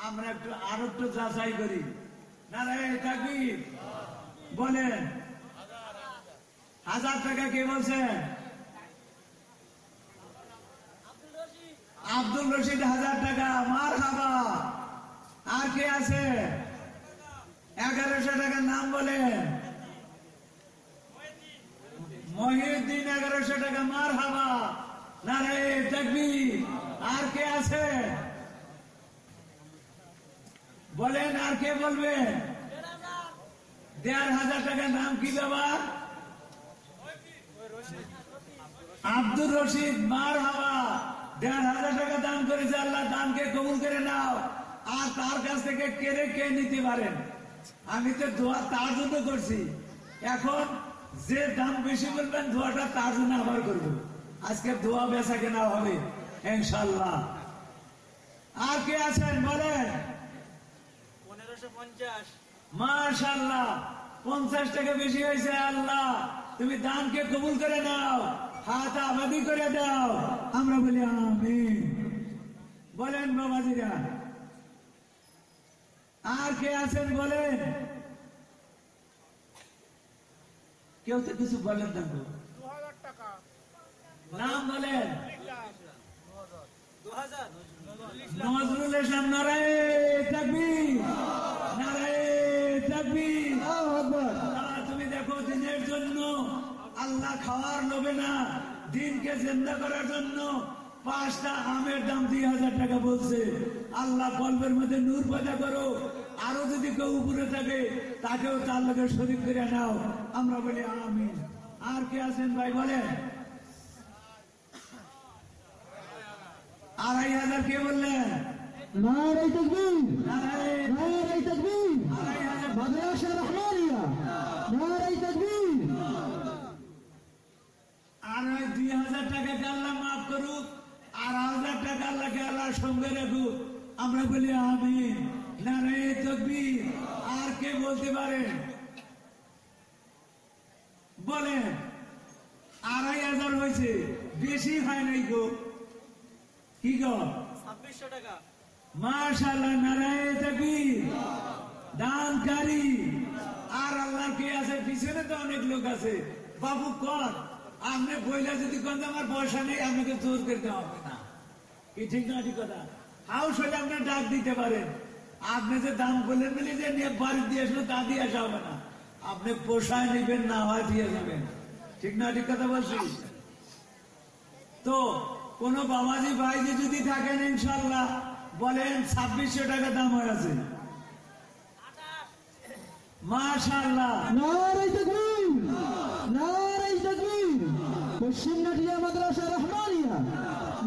আমরা একটু আরো একটু যাচাই করি। নারায়ে তাকবীর বলেন। 1000 টাকা কে বলছেন? আব্দুল রশিদ 1000 টাকা। মারহাবা। আর কে আছে? 1100 টাকার নাম বলেন। মহিউদ্দিন 1100 টাকা। মারহাবা, নারায়ে তাকবীর। আর কে আছে বলেন? আর কে বলবেন? 1500 টাকার নাম কি বাবা? আব্দুল রশিদ। মারহাবা। 1500 টাকা দান করেছে। আল্লাহ দানকে কবুল করে নাও। আর তার কাছ থেকে কেড়ে কে নিতে পারেন? আমি তো দোয়া তার জন্য করছি। এখন যে দাম বেশি বলবেন দোয়াটা তার জন্য আবার করবো। আজকে দোয়া বেচা কেনা হবে ইনশাআল্লাহ। আর কে আছেন বলেন? 1550। মাশাআল্লাহ 50 টাকা বেশি হয়েছে। আল্লাহ তুমি দানকে কবুল করে নাও, হাত আবাদি করে দাও। আমরা বলি আমিন। বলেন বাবাজিরা। আর কে আছেন বলেন? কেউ তো কিছু বলেন না। 2000 টাকা। নাম বলেন। 2000। নজরুল ইসলাম। নারায়ে তাকবীর। আল্লাহ খাওয়ার লোভে না, দিনকে জিন্দা করার জন্য 5টা আমের দাম 2000 টাকা বলছে। আল্লাহ কলবের মধ্যে নূর পয়দা করো। আরো যদি কেউ উপরে থাকে তাকেও তার লোকের শরীর করে নাও। আমরা বলি আমিন। আর কে আছেন ভাই বলেন? 2500 কে বললেন? নারে তাকবীর, নারায়ে নারে তাকবীর, 2500 মাদ্রাসা রহমানিয়া, নারে তাকবীর। আর ওই 2000 টাকাকে আল্লাহ মাফ করুক, আর 1000 টাকা আল্লাহকে আল্লাহ সঙ্গে রাখুক। আমরা বলি আমিন। নারায়ে তাকবীর। আর কে বলতে পারেন? বলেন। 2500 হয়েছে, বেশি হয় নাই গো। কি গো? 2600 টাকা। মাশাআল্লাহ, নারায়ে তাকবীর। দানকারী আর আল্লাহ কে আছে? পিছনে তো অনেক লোক আছে। বাবু কর, আপনি বইলা যদি কোন আমার পয়সা নেই, আপনাকে জোর করতে হবে না। কি ঠিক না? ঠিক কথা। হাউস হলে আপনি ডাক দিতে পারেন। আপনি যে দাম বললেন বলে যে নিয়ে বাড়ি দিয়ে আসলো তা দিয়ে আসা হবে না। আপনি পোষায় নেবেন, না হয় দিয়ে যাবেন। ঠিক না? ঠিক কথা বলছি তো। কোন বাবাজি ভাইজি যদি থাকেন ইনশাল্লাহ বলেন 2600 টাকা দাম হয়েছে। মাশাআল্লাহ, নারে তাকবীর, নারে তাকবীর। পশ্চিম নাটিয়া মাদ্রাসা রহমানিয়া,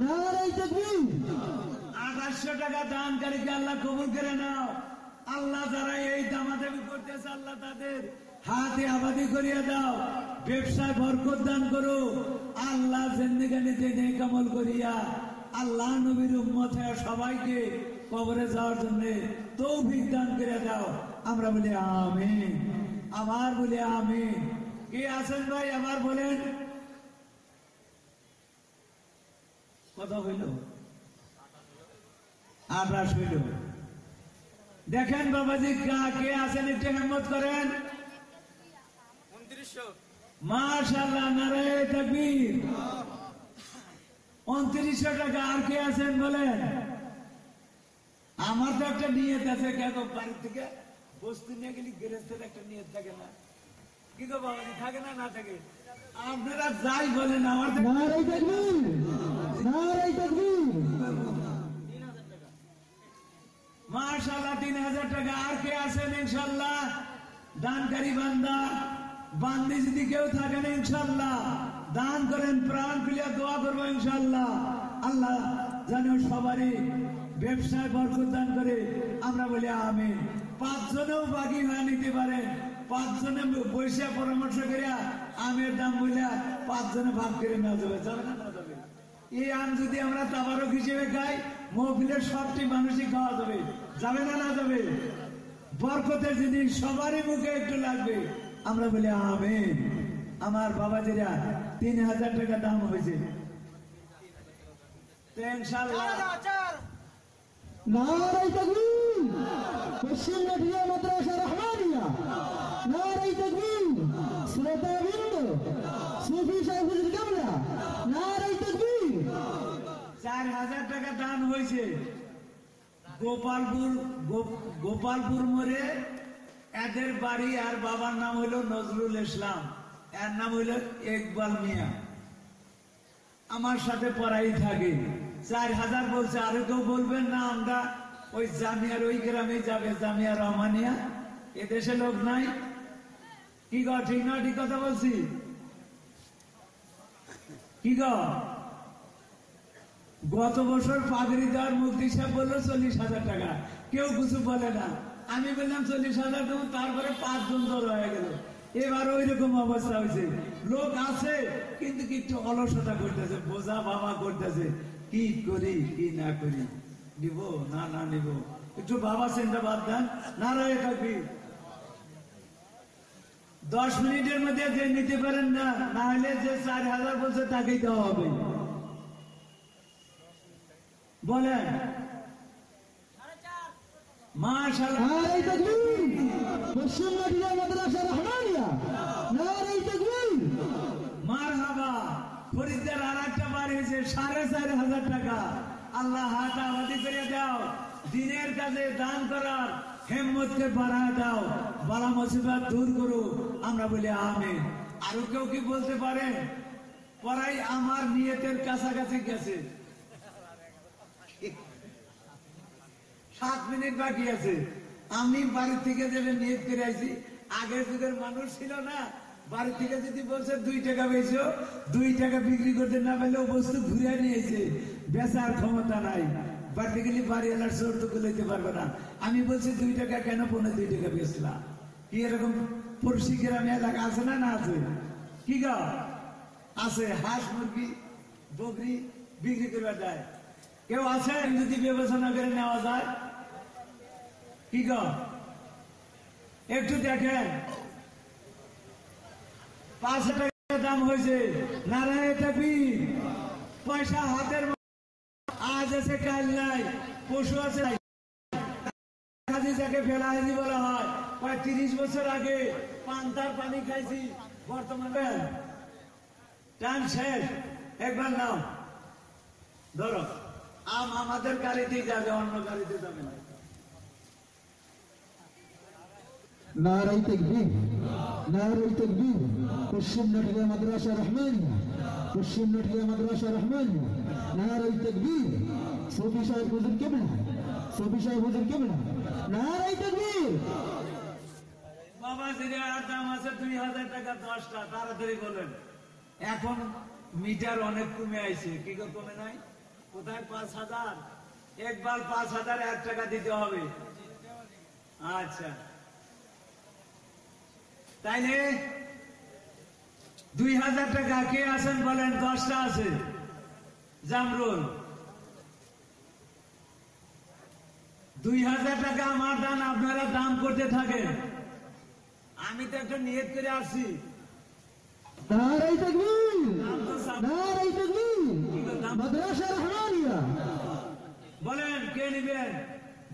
নারে তাকবীর। 2800 টাকা দানকারীকে আল্লাহ কবুল করে নাও। আল্লাহ যারা এই দামাদামি করতেছে আল্লাহ তাদের হাতে আবাদি করিয়ে দাও। ব্যবসায় বরকত দান করো। আল্লাহ জিন্দেগানিতে নেক আমল করিয়া আল্লাহ নবীর উম্মত হয়ে সবাইকে কবরে যাওয়ার জন্য তৌফিক দান করে দাও। আমরা বলি আমিন। আবার বলি আমিন। কে আছেন ভাই? আবার বলেন। কথা হইল? 28 হইল। দেখেন বাবাজি কে আছেন একটু হিম্মত করেন। 2900। মাশাআল্লাহ, নারায়ে তাকবীর। 2900 টাকা। আর কে আছেন বলেন? আমার তো একটা নিয়ত আছে। কেন বাড়ি থেকে বস্তু নিয়ে গেলে গেরেস্তের একটা নিয়ত থাকে না? কি গো বাবাজি, থাকে না? না থাকে? আপনারা যাই বলেন, আমার তো নারে তাকবীর, নারে তাকবীর। মাশাআল্লাহ 3000 টাকা। আর কে আছেন ইনশাআল্লাহ? দানকারী বান্দা বান্দি যদি কেউ থাকেন ইনশাআল্লাহ দান করেন, প্রাণ খুলিয়া দোয়া করবো ইনশাআল্লাহ। আল্লাহ যেন সবারই ব্যবসায় বরকত দান করে। আমরা বলি আমিন। 5 জনেও বাকি হয়ে নিতে পারেন। 5 জনে বসে পরামর্শ করিয়া আমের দাম বলিয়া 5 জনে ভাগ করে নেওয়া যাবে। যাবে না? না যাবে? এই আম যদি আমরা তাবারক হিসেবে খাই, মহফিলের সবটি মানুষই খাওয়া যাবে। যাবে না? না যাবে? বরকতের জিনিস সবারই মুখে একটু লাগবে। আমরা বলি আমিন। আমার বাবাজিরা 3000 টাকা দাম হয়েছে তো ইনশাআল্লাহ। নারে তাকবীর, পশ্চিম নাটিয়া মাদ্রাসা রহমানিয়া, নারে তাকবীর। শ্রোতাবৃন্দ, সুফি সাইফুল কামরা, নারে তাকবীর। 4000 টাকা দান হয়েছে। গোপালপুর মোড়ে এদের বাড়ি। আর বাবার নাম হইল নজরুল ইসলাম, এর নাম হইল ইকবাল মিয়া। আমার সাথে পড়াই থাকে। 4000 বলছে। আরো কেউ বলবেন না? আমরা ওই জামিয়ার ওই গ্রামে যাবে, জামিয়া রহমানিয়া। এদেশে লোক নাই। কি গো, ঠিক না? ঠিক কথা বলছি? কি গো? গত বছর পাগড়ি দেওয়ার মুফতি সাহেব বললো 40,000 টাকা। কেউ কিছু বলে না। আমি বললাম 40,000 দেবো। তারপরে 5 জন জড়ো হয়ে গেল। এবার ওই রকম অবস্থা হয়েছে। লোক আছে কিন্তু কি একটু অলসতা করতেছে, বোঝা বাবা করতেছে। কি করি কি না করি, নিব না না নিব, একটু বাবা চিন্তা বাদ দেন। নারায়ে তাকবীর। 10 মিনিটের মধ্যে যে নিতে পারেন না, না হলে যে 4000 বলছে তাকেই দেওয়া হবে। বলেন। মাশাআল্লাহ, নারে তাকবীর, পশ্চিম নাটিয়া মাদ্রাসা রহমানিয়া, নারে তাকবীর। মারহাবা। ফরিদের আর একটা বার হয়েছে 4500 টাকা। আল্লাহ হাত আবাদি করে দাও। দিনের কাজে দান করার হেম্মতকে বাড়ায় দাও। বালা মুসিবত দূর করো। আমরা বলি আমিন। আরো কেউ কি বলতে পারেন? পড়াই আমার নিয়তের কাছাকাছি গেছে, 7 মিনিট বাকি আছে। আমি বাড়ি থেকে যাবে নিয়ত করে আইছি। আগের যুগের মানুষ ছিল না, বাড়ি থেকে যদি বলছে 2 টাকা বেচো, 2 টাকা বিক্রি করতে না পারলে বস্তু ঘুরে নিয়েছে, বেচার ক্ষমতা নাই। বাড়িতে গেলে বাড়িওয়ালার চোর তো গুলাইতে পারবে না। আমি বলছি 2 টাকা কেন 2.5 টাকা বেচলাম? কি এরকম পড়শি গ্রামে এলাকা আছে না? না আছে? কি গা আছে? হাঁস মুরগি বকরি বিক্রি করে দেয়। কেউ আছে যদি বিবেচনা করে নেওয়া যায়? কি গো একটু দেখেন, 5 টাকা দাম হয়েছে। নারায়ণ তাকবীর। পয়সা হাতের আজ আছে কাল নাই, পশু আছে। যাকে ফেলাহাজি বলা হয়, প্রায় 30 বছর আগে পান্তার পানি খাইছি। বর্তমানে টাইম শেষ। একবার নাও ধরো, আমাদের গাড়িতেই যাবে, অন্য গাড়িতে যাবে না। নারাই তাকবীর, নারাই তাকবীর। পশ্চিম নাটিয়া মাদ্রাসা রহমানিয়া, পশ্চিম নাটিয়া মাদ্রাসা রহমানিয়া। নারাই তাকবীর। সফি সাহেব হুজুর কেবলা, সফি সাহেব হুজুর কেবলা। নারাই তাকবীর। বাবা জিরার দাম আছে 2000 টাকা 10টা। তাড়াতাড়ি বলেন। এখন মিটার অনেক কমে আইছে। কি গো কমে নাই? কোথায় 5000? একবার 5000 1 টাকা দিতে হবে। আচ্ছা, তাইলে 2000 টাকা কে আছেন বলেন? 10টা আছে। জামরুল 2000 টাকা আমার দান, আপনারা দাম করতে থাকেন। আমি তো একটা নিয়ত করে আসছি। নারাই তাকবীর, নারাই তাকবীর। মাদ্রাসা রহমানিয়া। বলেন কে নিবেন?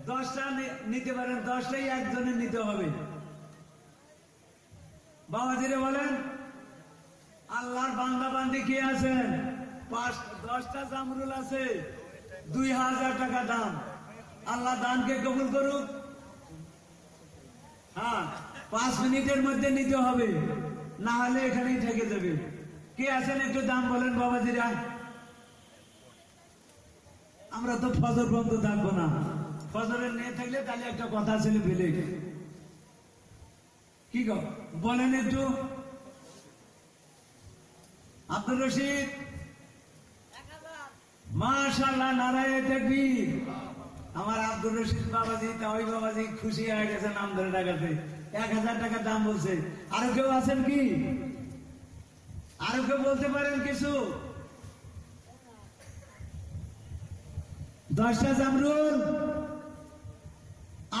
10টা নিতে পারেন, 10টাই একজনের নিতে হবে। বাবাজিরে বলেন, আল্লাহর বান্দা বান্দি কে আছেন? 10টা জামরুল আছে, 2000 টাকা দাম। আল্লাহ দানকে কবুল করুক। হ্যাঁ, 5 মিনিটের মধ্যে নিতে হবে, না হলে এখানেই থেকে যাবে। কে আছেন একটু দাম বলেন বাবাজিরা। আমরা তো ফজর পর্যন্ত থাকবো না। ফজরের নিয়ে থাকলে তাহলে একটা কথা ছিল ফেলে। কি গো বলেন একটু। আব্দুর রশিদ, মাশাআল্লাহ, নারায়ণ তাকবীর। আমার আব্দুর রশিদ বাবাজি, তাওই বাবাজি খুশি হয়ে গেছে নাম ধরে ডাকাতে। 1000 টাকা দাম বলছে। আরো কেউ আছেন কি? আরো কেউ বলতে পারেন কিছু? 10টা জামরুল।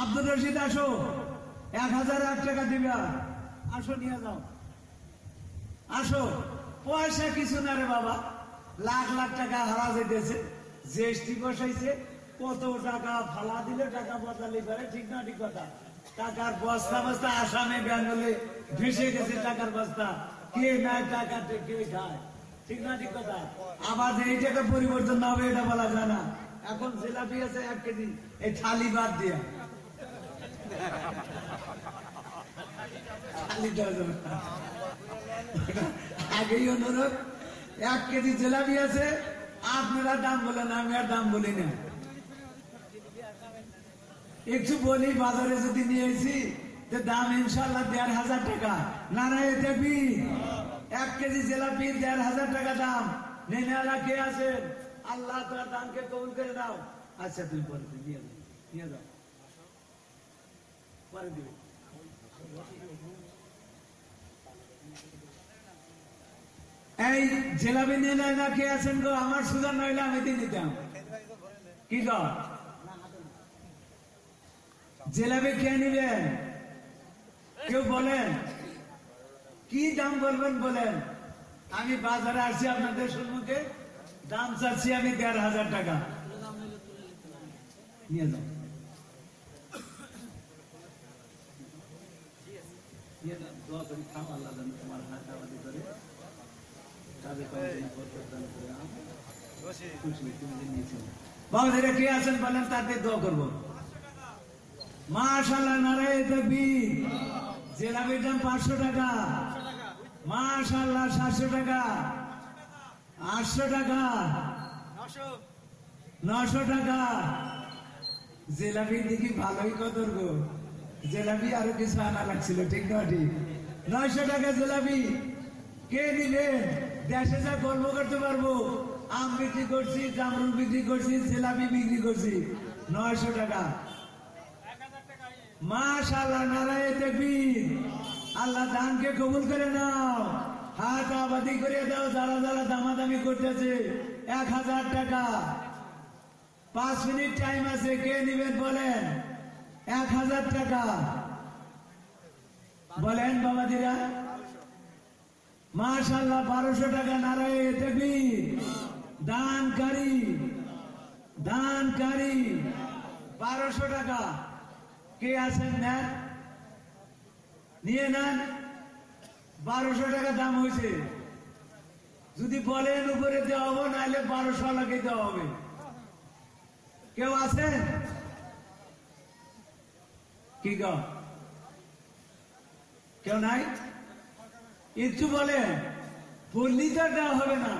আব্দুর রশিদ আসো, 1001 টাকা দিবা। আসো নিয়ে যাও, আসো। পয়সা কিছু না রে বাবা, লাখ লাখ টাকা হারা যেতেছে। জিএসটি বসাইছে, কত টাকা ফালা দিলে টাকা বদলালি পারে। ঠিক না? ঠিক কথা। টাকার বস্তা বস্তা আসামে বেঙ্গলে ভেসে গেছে টাকার বস্তা। কে নেয় টাকা, কে খায়? ঠিক না? ঠিক কথা। আবার এই টাকা পরিবর্তন না হবে এটা বলা যায় না। এখন জিলাপি আছে 1 কেজি, এই থালি বাদ দিয়া আগেই অনুরোধ, 1 কেজি জিলাপি আছে, আপনারা দাম বলেন, আমি আর দাম বলি না। একটু বলি, বাজারে যদি নিয়েছি দাম ইনশাল্লাহ 1500 টাকা। নারায়ণ তাকবীর। 1 কেজি জিলাপি 1500 টাকা দাম। নেনারা কে আছেন? আল্লাহ তার দানকে কবুল করে দাও। আচ্ছা, তুই পরে নিয়ে যাও, নিয়ে যাও, পরে দিবে। এই জিলাপি নিয়ে নেয় না কে আছেন গো? আমার সুগার নইলে আমি দিয়ে নিতাম। কি গো জিলাপি খেয়ে নিবেন? কেউ বলেন কি দাম বলবেন বলেন। আমি বাজারে আসছি আপনাদের সম্মুখে, দাম চাচ্ছি আমি 1500 টাকা। নিয়ে যাও, নিয়ে যাও। দোয়া করি খাও, আল্লাহ যেন তোমার হাত আবাদি করে, বাবাজিরা কে আছেন বলেন, তাদের দোয়া করবো। মাশাআল্লাহ, নারায়ণ তাকবীর। জিলাপির দাম 500 টাকা। মাশাআল্লাহ 700 টাকা, 800 টাকা, 900 টাকা। জিলাপি দেখি ভালোই কদর গো, জিলাপি আরো কিছু আনা লাগছিল, ঠিক না ঠিক? 900 টাকা জিলাপি কে নিবেন? দেশে যা গল্প করতে পারবো, আম বিক্রি করছি, জামরুল বিক্রি করছি, জিলাপি বিক্রি করছি। 900 টাকা। মাশাআল্লাহ, নারায়ে তাকবীর। আল্লাহ দানকে কবুল করে নাও, হাত আবাদি করে দাও যারা যারা দামাদামি করতেছে। 1000 টাকা। 5 মিনিট টাইম আছে, কে নিবেন বলেন? 1000 টাকা বলেন বাবাজিরা। মাশাআল্লাহ, 1200 টাকা। নারায়ে তাকবীর। দানকারী, দানকারী 1200 টাকা। কে আছেন নেন, নিয়ে নেন। 1200 টাকা দাম হয়েছে। যদি বলেন উপরে দেওয়া হবে, নাহলে 1200 লাগে দেওয়া হবে। কেউ আছেন কি গো? কেউ নাই? একটু বলেন, বললি তো দেওয়া হবে না।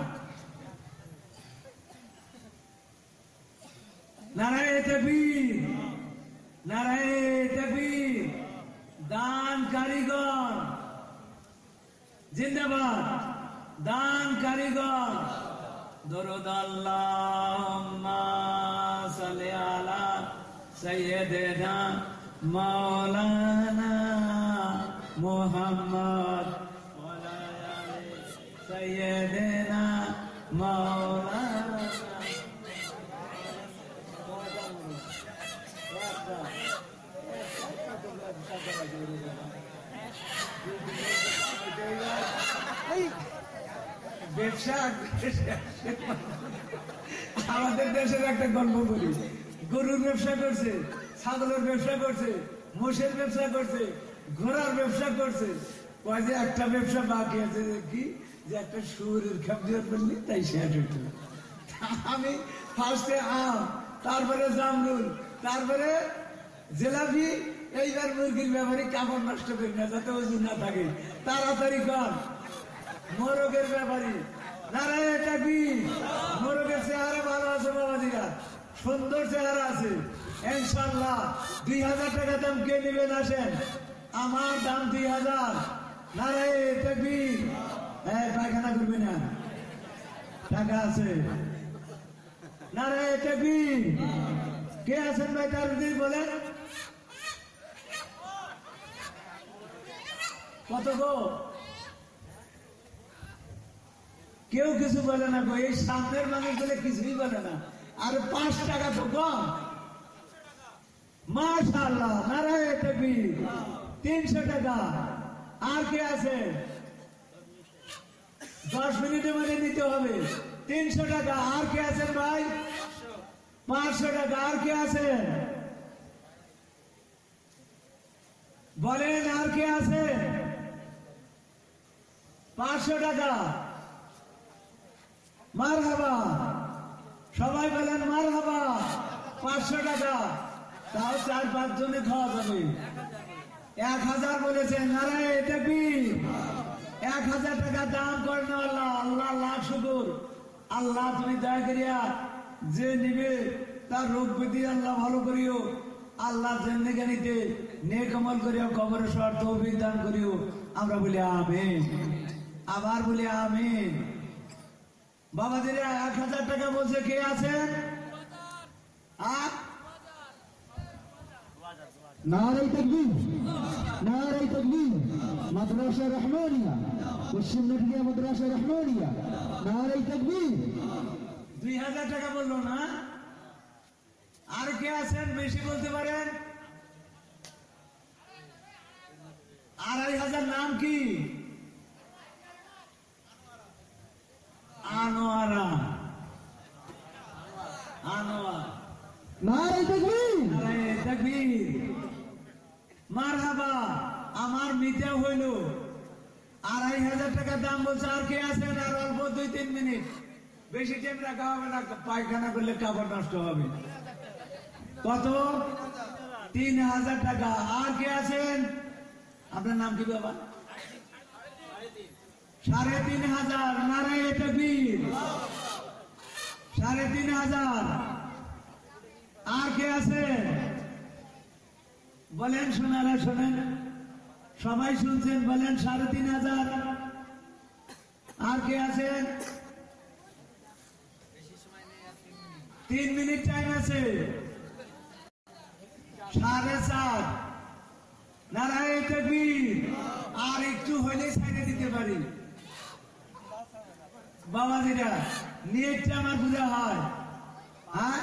নারায়ে তাকবীর, নারায়ে তাকবীর। দান কারিগর জিন্দাবাদ, দান কারিগর। দরুদ আল্লাহুম্মা সাল্লি আলা সাইয়্যিদিনা মাওলানা মুহাম্মদ ওয়া আলা আলি সাইয়্যিদিনা মাওলানা। ব্যবসা আমাদের দেশের একটা গল্প বলি। গরুর ব্যবসা করছে, ছাগলের ব্যবসা করছে, মোষের ব্যবসা করছে, ঘোড়ার ব্যবসা করছে। কয় যে একটা ব্যবসা বাকি আছে, কি যে একটা শুয়োরের খাদ্য করলি, তাই শেয়ার হইত। আমি ফার্স্টে আম, তারপরে জামরুল, তারপরে জিলাপি। এইবার মুরগির ব্যাপারে কাপড় নষ্ট করি না, যাতে ওজন না থাকে। তাড়াতাড়ি কর। মোরগের ব্যাপারে নারায়ে তাকবীর। মোরগের চেহারা ভালো আছে বাবাজিরা, সুন্দর চেহারা আছে ইনশাআল্লাহ। 2000 টাকা দাম। কে নেবেন আসেন? আমার দাম 2000। নারায়ে তাকবীর। পায়খানা করবি না, টাকা আছে। নারায়ে তাকবীর। কে আছেন ভাই? তাড়াতাড়ি বলেন। কত গো? কেউ কিছু বলে না গো। এই সামনের মানুষ বলে কিছুই বলে না। আর 5 টাকা তো কম। মাশাআল্লাহ, নারায়ে তাকবীর। 300 টাকা। আর কে আছে? 10 মিনিটের মধ্যে নিতে হবে। 300 টাকা। আর কে আছেন ভাই? 500 টাকা। আর কে আছেন বলেন? আর কে আছে? 500 টাকা। মারহাবা, সবাই বলেন মারহাবা। 500 টাকা। তাও 4-5 জনে খাওয়া যাবে। 1000 বলেছেন। নারায়ে তাকবীর। 1000 টাকা দাম করেন আল্লাহ। আল্লাহ লাখ শুকর। আল্লাহ তুমি দয়া করিয়া যে নিবে তার রোগ ব্যাধি আল্লাহ ভালো করিও। আল্লাহ জিন্দেগানিতে নেক আমল করিও, কবরে শোয়ার তৌফিক দান করিও। আমরা বলি আমিন। আবার বলি আমিন। বাবাজিরা 1000 টাকা বলছে। কে আছেন? নারায়ে তাকবীর, নারায়ে তাকবীর। মাদ্রাসা রহমানিয়া, পশ্চিম নটিয়া মাদ্রাসা রহমানিয়া। নারায়ে তাকবীর। 2000 টাকা বললো না? আর কে আছেন বেশি বলতে পারেন? 2500। নাম কি? আনোয়ারা। আনোয়ার। নারায়ে তাকবীর। নারায়ে তাকবীর। মারহাবা। আমার মিটা হইল। 2500 টাকা দাম বলছে। আর কে আছেন? আর অল্প 2-3 মিনিট। বেশি টাইম রাখা হবে না, পায়খানা করলে কাপড় নষ্ট হবে। কত? 3000 টাকা। আর কে আছেন? আপনার নাম কি বাবা? 3,500 নারায়ে তাকবীর 3,500 আর কে আছে বলেন শোনারা শোনেন সবাই শুনছেন বলেন 3,500 আর কে আছেন 3 মিনিট টাইম আছে 4:30 নারায়ে তাকবীর আর একটু হইলে সাইডে দিতে পারি বাবাজিরা নিয়তটা আমার বুঝা হয় হ্যাঁ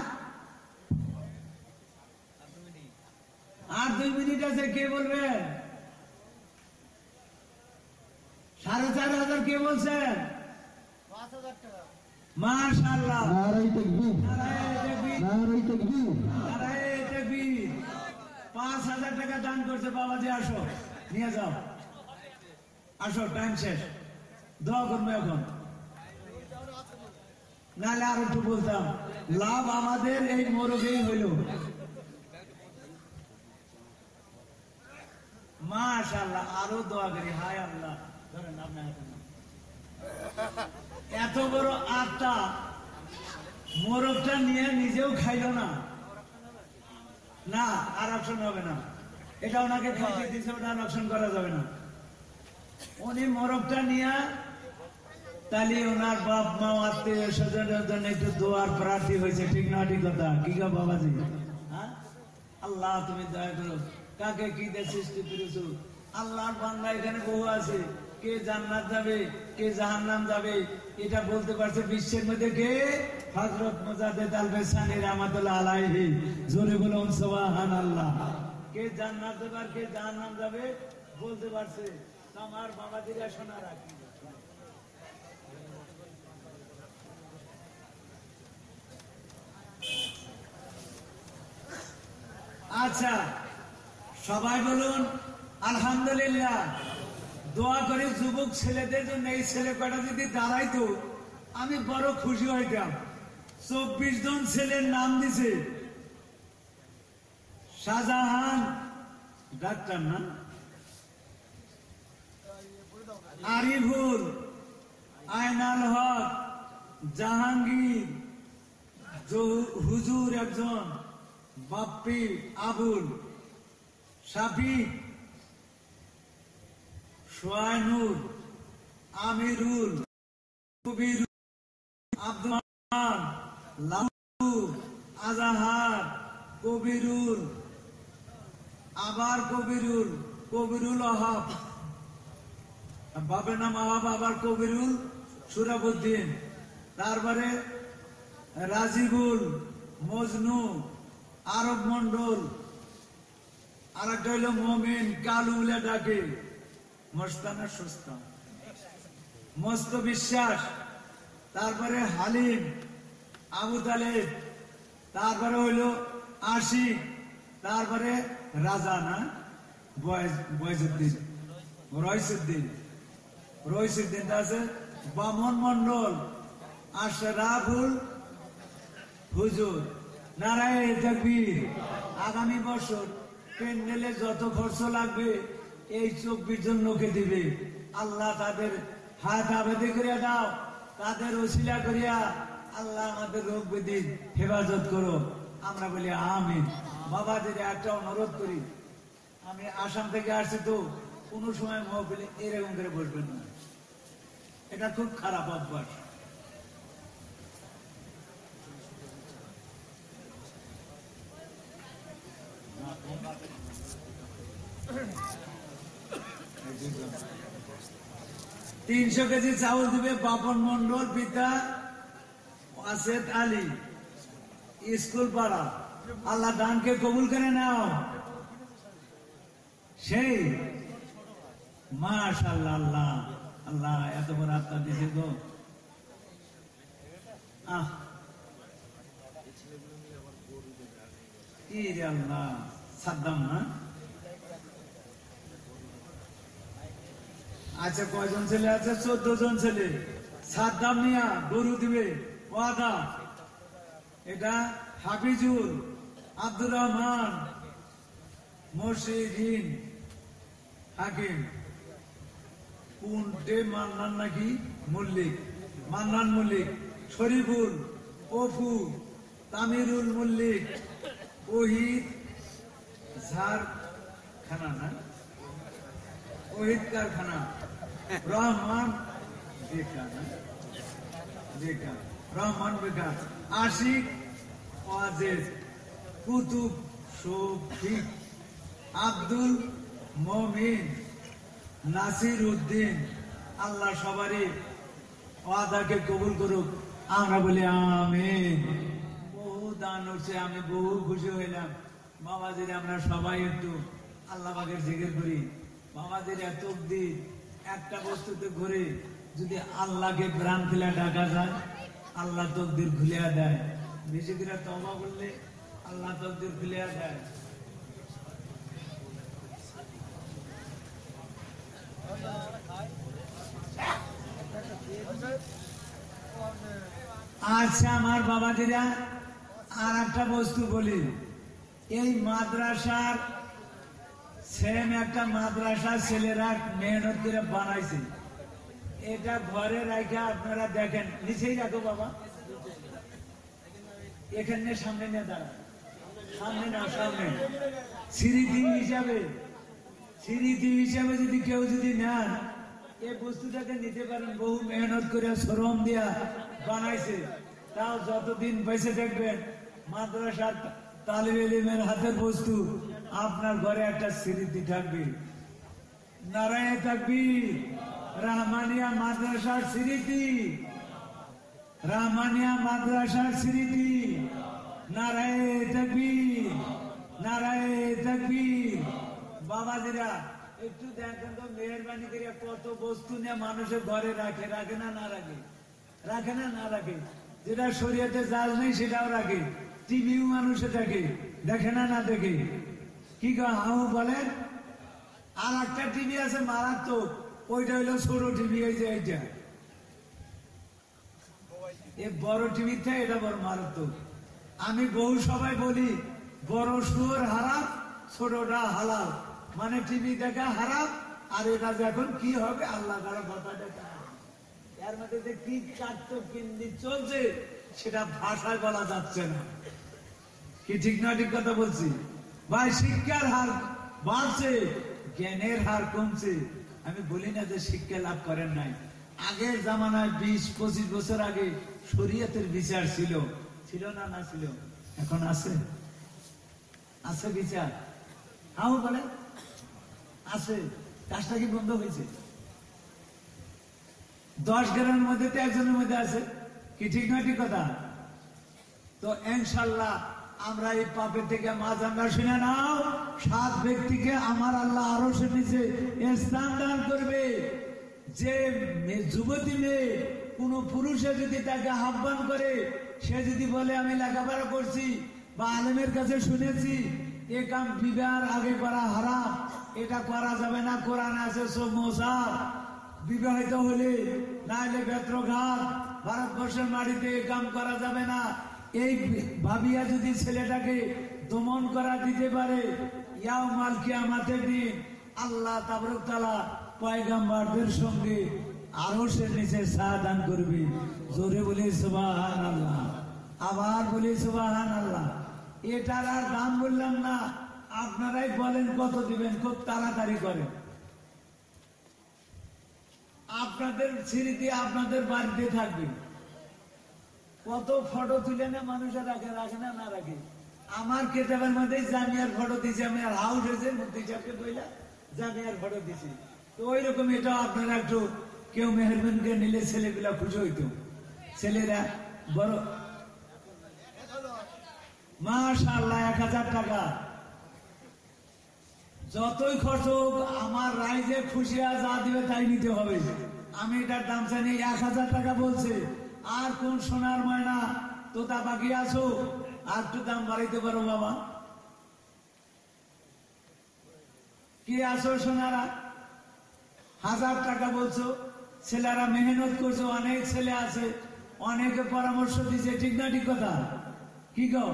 আর 2 মিনিট আছে কে বলবেন 4,500 কে বলছেন 5,000 টাকা মাশাআল্লাহ নারাই তাকবীর নারায়ে তাকবীর নারাই তাকবীর নারায়ে তাকবীর 5,000 টাকা দান করছে বাবাজি আসো নিয়ে যাও আসো টাইম শেষ দোয়া করবে এখন নাহলে আর একটু বলতাম লাভ আমাদের এই মোরগেই হইল মাশাআল্লাহ আরো দোয়া করি হায় আল্লাহ ধরেন আপনার হাতে নাও। এত বড় আত্মা মোরগটা নিয়ে নিজেও খাইল না না আর অপশন হবে না এটা ওনাকে খাইতে দিয়েছে ওটা অপশন করা যাবে না উনি মোরগটা নিয়ে তাহলে ওনার বাপ মা আত্মীয় স্বজনের জন্য একটু দোয়ার প্রার্থী হয়েছে ঠিক না ঠিক কথা কি গো বাবাজি হ্যাঁ আল্লাহ তুমি দয়া করো কাকে কি দিয়ে সৃষ্টি করেছো আল্লাহর বান্দা এখানে বহু আছে কে জান্নাত যাবে কে জাহান্নাম যাবে এটা বলতে পারছে বিশ্বের মধ্যে কে হযরত মুজাদ্দিদ আল-বেসানি রাহমাতুল্লাহ আলাইহি জোরে বলুন সুবহানাল্লাহ কে জান্নাত যাবে আর কে জাহান্নাম যাবে বলতে পারছে আমার বাবাজিরা শোনা রাখি আচ্ছা সবাই বলুন আলহামদুলিল্লাহ দোয়া করি যুবক ছেলেদের জন্য এই ছেলে কয়টা যদি দাঁড়াইতো আমি বড় খুশি হইতাম 24 জন ছেলের নাম দিছে শাহজাহান ডাক্তার না আরিফুল আয়নাল হক জাহাঙ্গীর হুজুর একজন বাপ্পি আবুল শাফিক সোয়ানুর আমিরুল কবির আব্দুল রহমান লালু আজাহার কবিরুল আবার কবিরুল আহাব বাবার নাম আহাব আবার কবিরুল সুরাবুদ্দিন তারপরে রাজিবুল মজনু আরব মন্ডল আর একটা হইল মমিন কালু বলে ডাকে মস্তানা সস্তা মস্ত বিশ্বাস তারপরে হালিম আবু তালেব তারপরে হইল আশিক তারপরে রাজা না বয়সুদ্দিন রইসুদ্দিন আছে বামন মন্ডল আশরাফুল হুজুর নারায়ে তাকবীর আগামী বছর প্যান্ডেলে যত খরচ লাগবে এই 24 জন লোকে দিবে আল্লাহ তাদের হাত আবেদন করিয়া দাও তাদের ওসিলা করিয়া আল্লাহ আমাদের রোগ ব্যাধি হেফাজত করো আমরা বলি আমিন বাবাদের একটা অনুরোধ করি আমি আসাম থেকে আসছি তো কোনো সময় মহফিলে এরকম করে বসবেন না এটা খুব খারাপ অভ্যাস তিনশো কেজি চাউল দিবে বাপন মন্ডল পিতা আসেদ আলী স্কুল পাড়া আল্লাহ দানকে কবুল করে নাও সেই মাশাআল্লাহ আল্লাহ আল্লাহ এত বড় আত্মা দিছে গো আল্লাহ সাদ্দাম না আচ্ছা কয়জন ছেলে আছে 14 জন ছেলে সাদ্দাম মিয়া গরু দিবে ওয়াদা এটা হাফিজুল আব্দুর রহমান মুর্শিদিন হাকিম কুন্টে মান্নান নাকি মল্লিক, মান্নান মল্লিক, শরীফুল, অপু, তামিরুল মল্লিক, ওহিদ ঝার খানা না, ওহিদ কারখানা, রহমান বেকার না, বেকার, রহমান বেকার, আশিক ওয়াজেদ, কুতুব শফিক, আব্দুল মমিন, নাসির উদ্দিন। আল্লাহ সবারই ওয়াদাকে কবুল করুক, আমরা বলি আমিন। বহু দান হচ্ছে, আমি বহু খুশি হইলাম। বাবাজির আমরা সবাই একটু আল্লাহ পাকের জিকির করি। বাবাজির এত অব্দি একটা বস্তুতে ঘুরে যদি আল্লাহকে প্রাণ খুলে ডাকা যায়, আল্লাহ তকদির খুলিয়া দেয়। বেশি করে তওবা করলে আল্লাহ তকদির খুলিয়া দেয়। আচ্ছা আমার বাবাজিরা, আর একটা বস্তু বলি, এই মাদ্রাসার সেম একটা মাদ্রাসা ছেলেরা মেহনত করে বানাইছে। এটা ঘরে রাখা আপনারা দেখেন, নিচেই রাখো বাবা, এখানে সামনে নিয়ে দাঁড়া, সামনে না সামনে, স্মৃতি হিসাবে, স্মৃতি হিসাবে যদি কেউ যদি নেন এই বস্তুটাকে নিতে পারেন। বহু মেহনত করে শ্রম দিয়া বানাইছে, তাও যতদিন বেঁচে দেখবেন মাদ্রাসার তালিবে ইলমের হাতের বস্তু আপনার ঘরে একটা স্মৃতি থাকবে। নারায়ে তাকবীর। রহমানিয়া মাদ্রাসার স্মৃতি, রহমানিয়া মাদ্রাসার স্মৃতি। নারায়ে তাকবীর, নারায়ে তাকবীর। বাবাজিরা একটু দেখেন তো, মেহরবানি করে কত বস্তু নিয়ে মানুষের ঘরে রাখে, রাখে না না রাখে, রাখে না না রাখে। যেটা শরীয়তে জায়েজ নেই সেটাও রাখে। টিভিও মানুষে দেখে, দেখে না না দেখে। কি হাউ বলেন? আর একটা টিভি আছে মারাত্মক, ওইটা হইলো ছোট টিভি। এই যে এইটা, এই বড় টিভির থেকে এটা বড় মারাত্মক। আমি বহু সবাই বলি বড় শুয়োর হারাম, ছোটটা হালাল। মানে টিভি দেখা হারাম, আর এটা এখন কি হবে আল্লাহ তাআলা কথা দেখা। এর মধ্যে যে কি কাট্যকিন্দি চলছে সেটা ভাষায় বলা যাচ্ছে না। কি ঠিক না ঠিক কথা বলছি ভাই? শিক্ষার হার বাড়ছে, জ্ঞানের হার কমছে। আমি বলি না যে শিক্ষা লাভ করেন নাই। আগের জামানায় 20-25 বছর আগে শরীয়তের বিচার ছিল, ছিল না না ছিল? এখন আছে, আছে বিচার। হাও বলে আছে, কাজটা কি বন্ধ হয়েছে? 10 গ্রামের মধ্যে তো একজনের মধ্যে আছে। কি ঠিক না ঠিক কথা? তো ইনশাআল্লাহ আমরা এই পাপের থেকে মাঝ আমরা শুনে নাও, 7 ব্যক্তিকে আমার আল্লাহ আরশের নিচে স্থান দান করবে। যে যুবতী মেয়ে কোন পুরুষে যদি তাকে আহ্বান করে, সে যদি বলে আমি লেখাপড়া করছি বা আলেমের কাছে শুনেছি এ কাম বিবাহের আগে করা হারাম, এটা করা যাবে না, কোরআন আছে সব মোসাফ, বিবাহিত হলে নাইলে বেত্রঘাত, ভারতবর্ষের মাটিতে এ কাম করা যাবে না, এই ভাবিয়া যদি ছেলেটাকে দমন করা দিতে পারে, ইয়াউমাল কিয়ামতের দিন আল্লাহ তাবারক তাআলা পয়গম্বরদের সঙ্গে আরশের নিচে ছায়া দান করবে। জোরে বলি সুবহানাল্লাহ, আবার বলি সুবহানাল্লাহ। এটার আর দাম বললাম না, আপনারাই বলেন কত দিবেন, খুব তাড়াতাড়ি করেন। আপনাদের স্মৃতি আপনাদের বাড়িতে থাকবে। কত ফটো তুলে না মানুষের রাখে, রাখে না না রাখে। আমার কেতাবের মধ্যে জামিয়ার ফটো দিয়েছি, আমি আর হাউস হয়েছে মুফতি সাহেবকে বইলা জামিয়ার ফটো দিয়েছি। তো ওই রকম এটা আপনারা একটু কেউ মেহরবানকে নিলে ছেলেগুলা খুশি হইতো। ছেলেরা বড় মাশাআল্লাহ 1000 টাকা যতই খরচ হোক, আমার রাইজে খুশি যা দিবে তাই নিতে হবে। আমি এটার দাম চাইনি, 1000 টাকা বলছে। আর কোন সোনার ময়না তোতা বাকি আছো, আর একটু দাম বাড়াইতে পারো বাবা? কি আছো সোনারা? 1000 টাকা বলছো। ছেলেরা মেহনত করছে, অনেক ছেলে আছে, অনেকে পরামর্শ দিচ্ছে, ঠিক না ঠিক কথা? কি গো?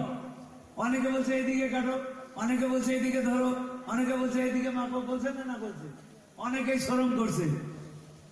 অনেকে বলছে এইদিকে কাটো, অনেকে বলছে এইদিকে ধরো, অনেকে বলছে এইদিকে মাপো, বলছে না না বলছে, অনেকেই শ্রম করছে।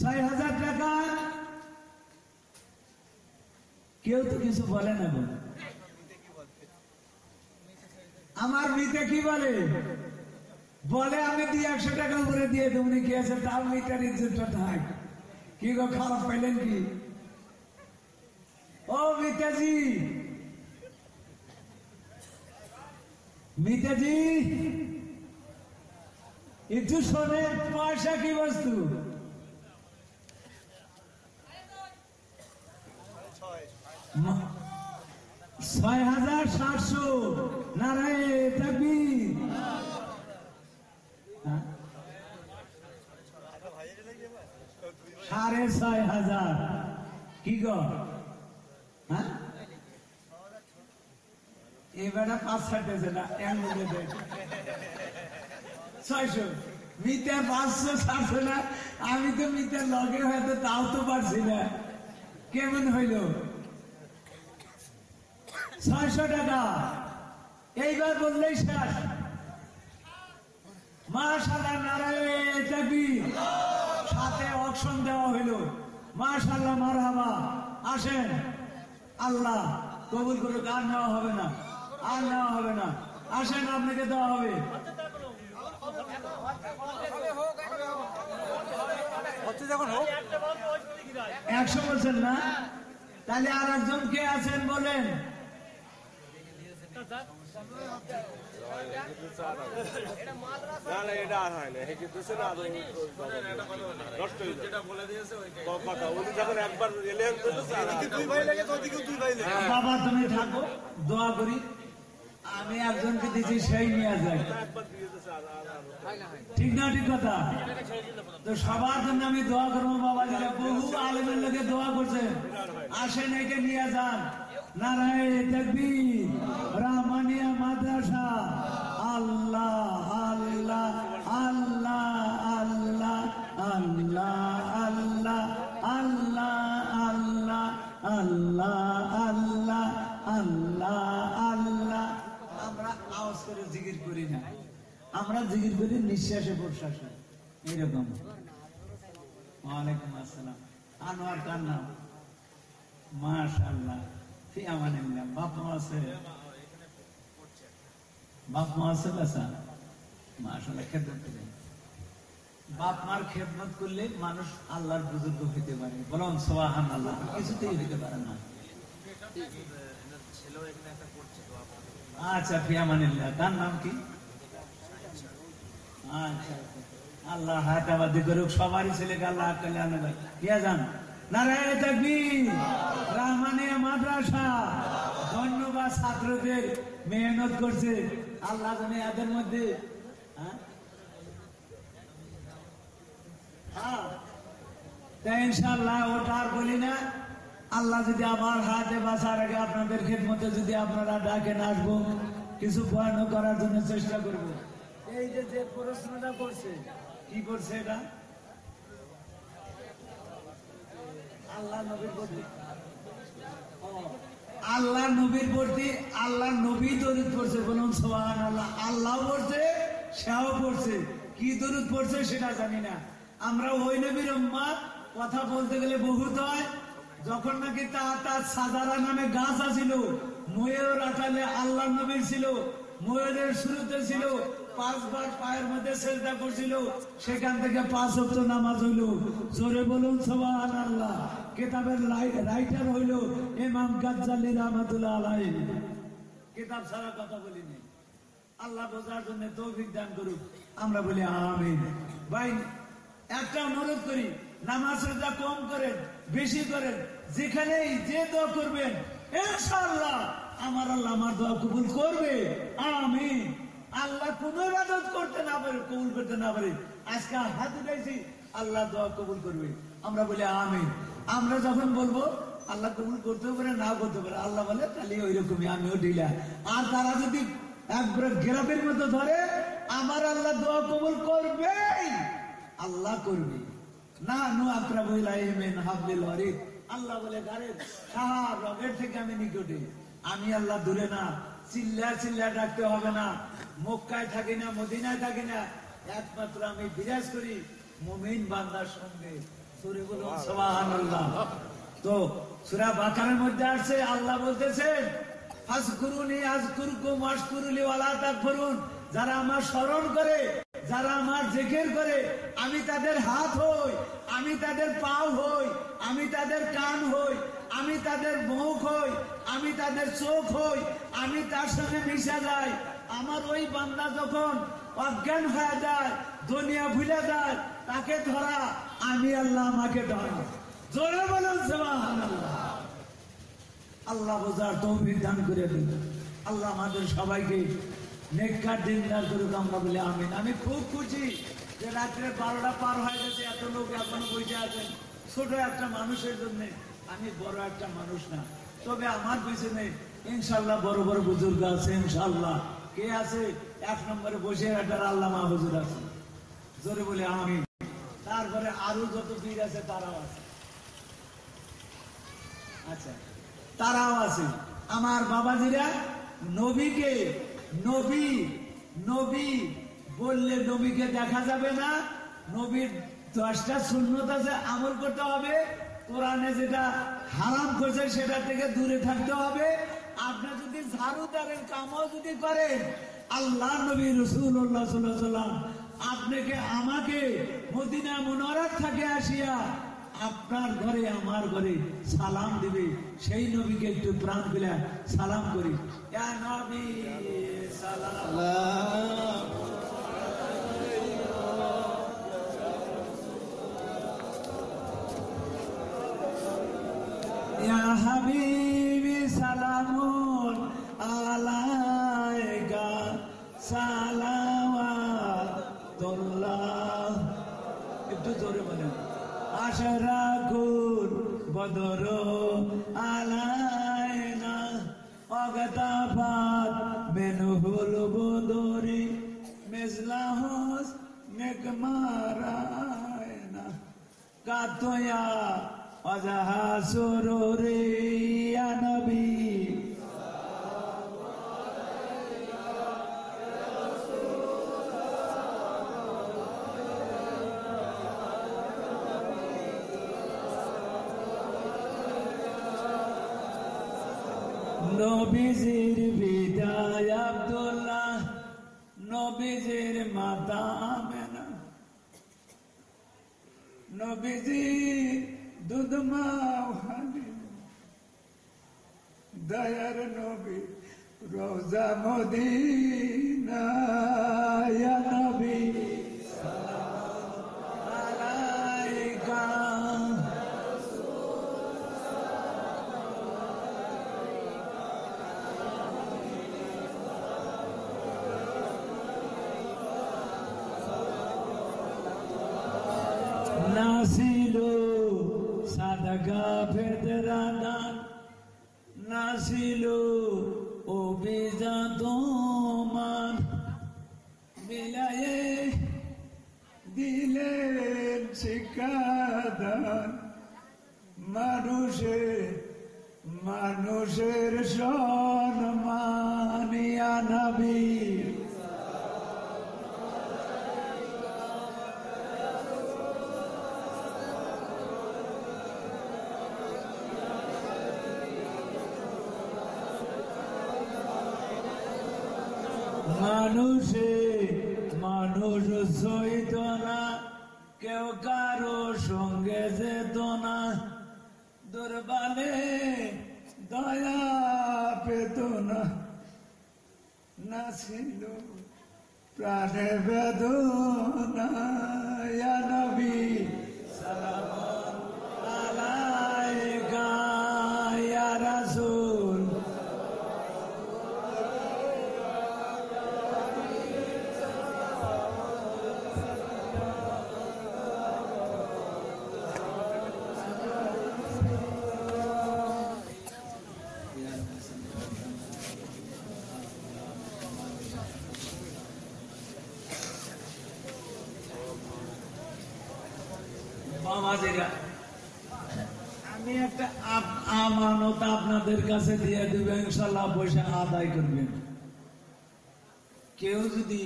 6,000 টাকা কেউ তো কিছু বলে না গো। আমার মিতে কি বলে বলে আমি দিয়ে 100 টাকা উপরে দিয়ে দেবনি কি আছে তার মিটার ইজ্জতটা থাক। কি গো খারাপ পাইলেন কি? ও মিতাজি, মিতাজি একটু শোনেন, পয়সা কি বস্তু? 6,700 নারায়ে তাকবীর। হ্যাঁ? 6,500 কি গো? হ্যাঁ এবারে 5 ছাড়তেছে না, 600 মিটার 500 ছাড়ছে না। আমি তো মিটার লগে হয়তো তাও তো পারছি না, কেমন হইল? 600 টাকা এইবার বললেই শেষ। মাশাআল্লাহ নারায়ে তাকবীর। সাথে অকশন দেওয়া হইল। মাশাআল্লাহ মারহাবা। আসেন, আল্লাহ কবুল করুক। আর নেওয়া হবে না, আর নেওয়া হবে না। আসেন, আপনাকে দেওয়া হবে। 100 বলছেন না? তাহলে আর একজন কে আছেন বলেন? বাবা তুমি থাকো, দোয়া করি। আমি একজনকে দিচ্ছি, সেই নিয়ে যায়। ঠিক না? ঠিক কথা। তো সবার জন্য আমি দোয়া করবো। বাবা যারা বহু আলেমের লোকে দোয়া করছে, আসেন একে নিয়ে যান। নারায়ে তাকবীর। রহমানিয়া মাদ্রাসা। আল্লাহ আল্লাহ আল্লাহ আল্লাহ আল্লাহ আল্লাহ আল্লাহ আল্লাহ আল্লাহ আল্লাহ আল্লাহ। আমরা আওয়াজ করে জিকির করি না, আমরা জিকির করি নিঃশ্বাসে প্রশ্বাসে। এইরকম। ওয়ালাইকুম আসসালাম। আনোয়ার কার নাম? মাশাআল্লাহ, ফি আমানিল্লাহ। বাপ মা আছে? বাপ মা আছে? বাসা মাশাআল্লাহ। খেদমত করেন। বাপ মার খেদমত করলে মানুষ আল্লাহর বুজুর্গ হইতে পারে। বলুন সুবহানাল্লাহ। কিছুতেই হইতে পারে না। আচ্ছা, ফি আমানিল্লাহ। তার নাম কি? আচ্ছা, আল্লাহ হায়াতাবাদী করুক। সবারই ছেলেকে আল্লাহ কল্যাণ দেয়। ইয়া যান। নারায়ে তাকবীর। রহমানিয়া মাদ্রাসা। ধন্যবাদ ছাত্রদের, মেহনত করছে। আল্লাহ জানে এদের মধ্যে। তাই ইনশাআল্লাহ ওটা আর বলি না। আল্লাহ যদি আমার হাতে বাঁচার আগে আপনাদের খেদমতে যদি আপনারা ডাকেন, আসবো, কিছু বয়ান করার জন্য চেষ্টা করব। এই যে যে প্রশ্নটা করছে, কি করছে এটা? আল্লাহ নবীর প্রতি, আল্লাহ নবীর প্রতি আল্লাহ নবী দরুদ পড়ছে। বলুন সুবহানাল্লাহ। আল্লাহ পড়ছে, সেও পড়ছে। কি দরুদ পড়ছে সেটা জানি না। আমরা ওই নবীর উম্মত। কথা বলতে গেলে বহুত হয়। যখন নাকি তার সাজারা নামে গাছ আছিল, ময়ূর আটালে আল্লাহ নবীর ছিল। ময়ূরের শুরুতে ছিল 5 বার পায়ের মধ্যে সেজদা করছিল। সেখান থেকে 5 ওয়াক্ত নামাজ হইল। জোরে বলুন সুবহানাল্লাহ। কিতাবের রাইটার হইল ইমাম গাজ্জালি রাহমাতুল্লাহ আলাইহি। কিতাব ছাড়া কথা বলিনি। আল্লাহ বোঝার জন্য তৌফিক দান করুক। আমরা বলি আমিন। ভাই একটা অনুরোধ করি, নামাজ রোজা কম করেন, বেশি করেন। যেখানেই যে দোয়া করবেন, ইনশাআল্লাহ আমার আল্লাহ আমার দোয়া কবুল করবে। আমিন। আল্লাহ কোন ইবাদত করতে না পারে, কবুল করতে না পারে, আজকে হাত উঠাইছি, আল্লাহ দোয়া কবুল করবে। আমরা বলি আমিন। আমরা যখন বলবো আল্লাহ কবুল করতেও পারে, না করতে পারে, আল্লাহ বলে তাহলে ওই রকমই আমিও ঢিলা। আর তারা যদি একবার গেরাপের মতো ধরে, আমার আল্লাহ দোয়া কবুল করবে, আল্লাহ করবে না। নু আকরাবু ইলাইহি মিন হাবলিল ওয়ারিদ। আল্লাহ বলে গারেব সাহা রগের থেকে আমি নিকটে। আমি আল্লাহ দূরে না। চিল্লা চিল্লা ডাকতে হবে না। মক্কায় থাকি না, মদিনায় থাকি না, একমাত্র আমি বিরাজ করি মুমিন বান্দার সঙ্গে। সূরা বলুন সুবহানাল্লাহ। তো সূরা বাকারার মধ্যে আছে আল্লাহ বলতেছেন ফাজকুরুনি আযকুরকুম ওয়াশকুরুলি ওয়ালা তাকফুরুন। যারা আমার স্মরণ করে, যারা আমার জিকির করে, আমি তাদের হাত হই, আমি তাদের পাও হই, আমি তাদের কান হই, আমি তাদের মুখ হই, আমি তাদের চোখ হই, আমি তার সঙ্গে মিশে যাই। আমার ওই বান্দা যখন অজ্ঞান হয়ে যায়, দুনিয়া ভুলে যায়, তাকে ধরা আমি আল্লাহ আমাকে ধরা। জোরে বলুন সুবহানাল্লাহ। আল্লাহ বোঝার তৌফিক দান করে দিন। আল্লাহ আমাদের সবাইকে নেককার দিনদার করুক, আমরা বলে আমিন। আমি খুব খুশি যে রাত্রে 12টা পার হয়ে গেছে, এত লোক এখনো বসে আছেন। ছোট একটা মানুষের জন্য, আমি বড় একটা মানুষ না, তবে আমার পিছনে ইনশাল্লাহ বড় বড় বুজুর্গ আছে। ইনশাল্লাহ কে আছে? 1 নম্বরে বসে একটা আল্লামা হুজুর আছে। জোরে বলে আমিন। তারপরে আরো যত পীর আছে তারাও আছে। আচ্ছা, তারাও আছে। আমার বাবাজিরা নবীকে নবী নবী বললে নবীকে দেখা যাবে না। নবীর 10টা সুন্নত আছে, আমল করতে হবে। কোরআনে যেটা হারাম করছে সেটা থেকে দূরে থাকতে হবে। আপনি যদি ঝাড়ুদারের কামও যদি করেন, আল্লাহ নবী রাসূলুল্লাহ সাল্লাল্লাহু আলাইহি ওয়াসাল্লাম আপনাকে আমাকে মদিনা মুনাওয়ারা থেকে আসিয়া আপনার ঘরে আমার ঘরে সালাম দিবে। সেই নবীকে একটু প্রাণ খুলে সালাম করি। ইয়া নবী সালাম, ইয়া হাবিবি সালামুন আলাইকা সালাওয়াতুল্লাহ। একটু জোরে বলেন। আশরাকুল বদর আলাইনা অগতাফাত মেনহুল বদরি মিসলাহুস নেকমারায়না কাতয়া অজাহা সুরুরি ইয়া নবী। নবীজির বিদায় আব্দুল্লাহ, নবীজির মাতা আমেনা, নবীজির দুধমা হালিমা, দয়ার নবী রোজা মদিনা। ইয়া নবী সালাম আলাইকা। নাসিল সাদাকা ফেদরাদান, নাসিল অভিজাত মান, বিলায়ে দিলেন শিক্ষাদান। মানুষের সম্মান। ইয়া নবী মানুষ সইত না, কেউ কারো সঙ্গে যেত না। দুর্বলে দয়া পেত না, না ছিল প্রাণে বেদনা। ইয়া নবী সালাম আলাইকা ইয়া রাসূল। আমি একটা আমানত আপনাদের কাছে দিয়ে দেব, ইনশাল্লাহ পয়সা আদায় করবেন। কেউ যদি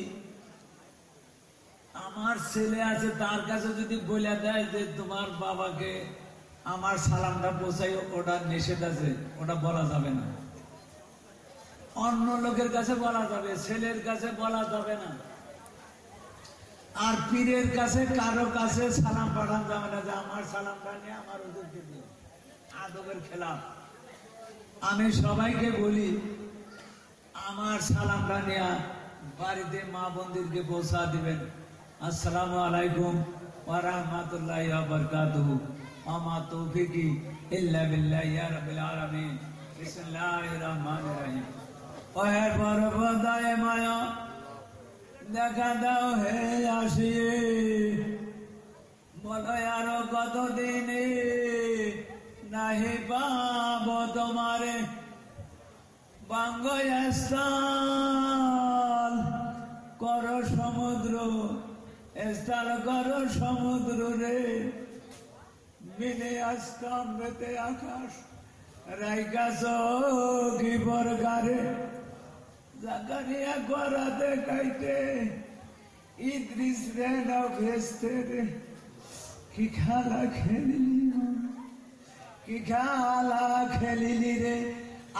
আমার ছেলে আছে, তার কাছে যদি বলে দেয় যে তোমার বাবাকে আমার সালামটা পৌঁছাই, ওটা নিষেধ আছে, ওটা বলা যাবে না। অন্য লোকের কাছে বলা যাবে, ছেলের কাছে বলা যাবে না। আর পীরের কাছে কারো কাছে সালাম পাঠান যাবে না যে আমার সালামটা নিয়ে আমার হুজুরকে দিও, আদবের খেলাফ। আমি সবাইকে বলি আমার সালামটা নিয়ে বাড়িতে মা বোনদেরকে পৌঁছা দিবেন। আসসালামু আলাইকুম ওয়া রাহমাতুল্লাহি ওয়া বারাকাতুহু। আমা তৌফিকি ইল্লা বিল্লাহ, ইয়া রাব্বিল আলামিন। বিসমিল্লাহির রহমানির রহিম। ওহে পরবদায় মায়া দেখা দাও হে আসিয়ে, বলো আরো কতদিন নাহি পাব তোমারে, বাঙ্গয়াস্তাল করো সমুদ্র, স্থল করো সমুদ্র রে, মিলে আসতাম বেতে আকাশ, রাইকাছ কি বরগারে, জাকারিয়া গড়াতে কাইতে, ইদ্রিস রে নাও ভেস্তে রে, কি খেলা খেলিলি, কি খেলা খেলিলি রে।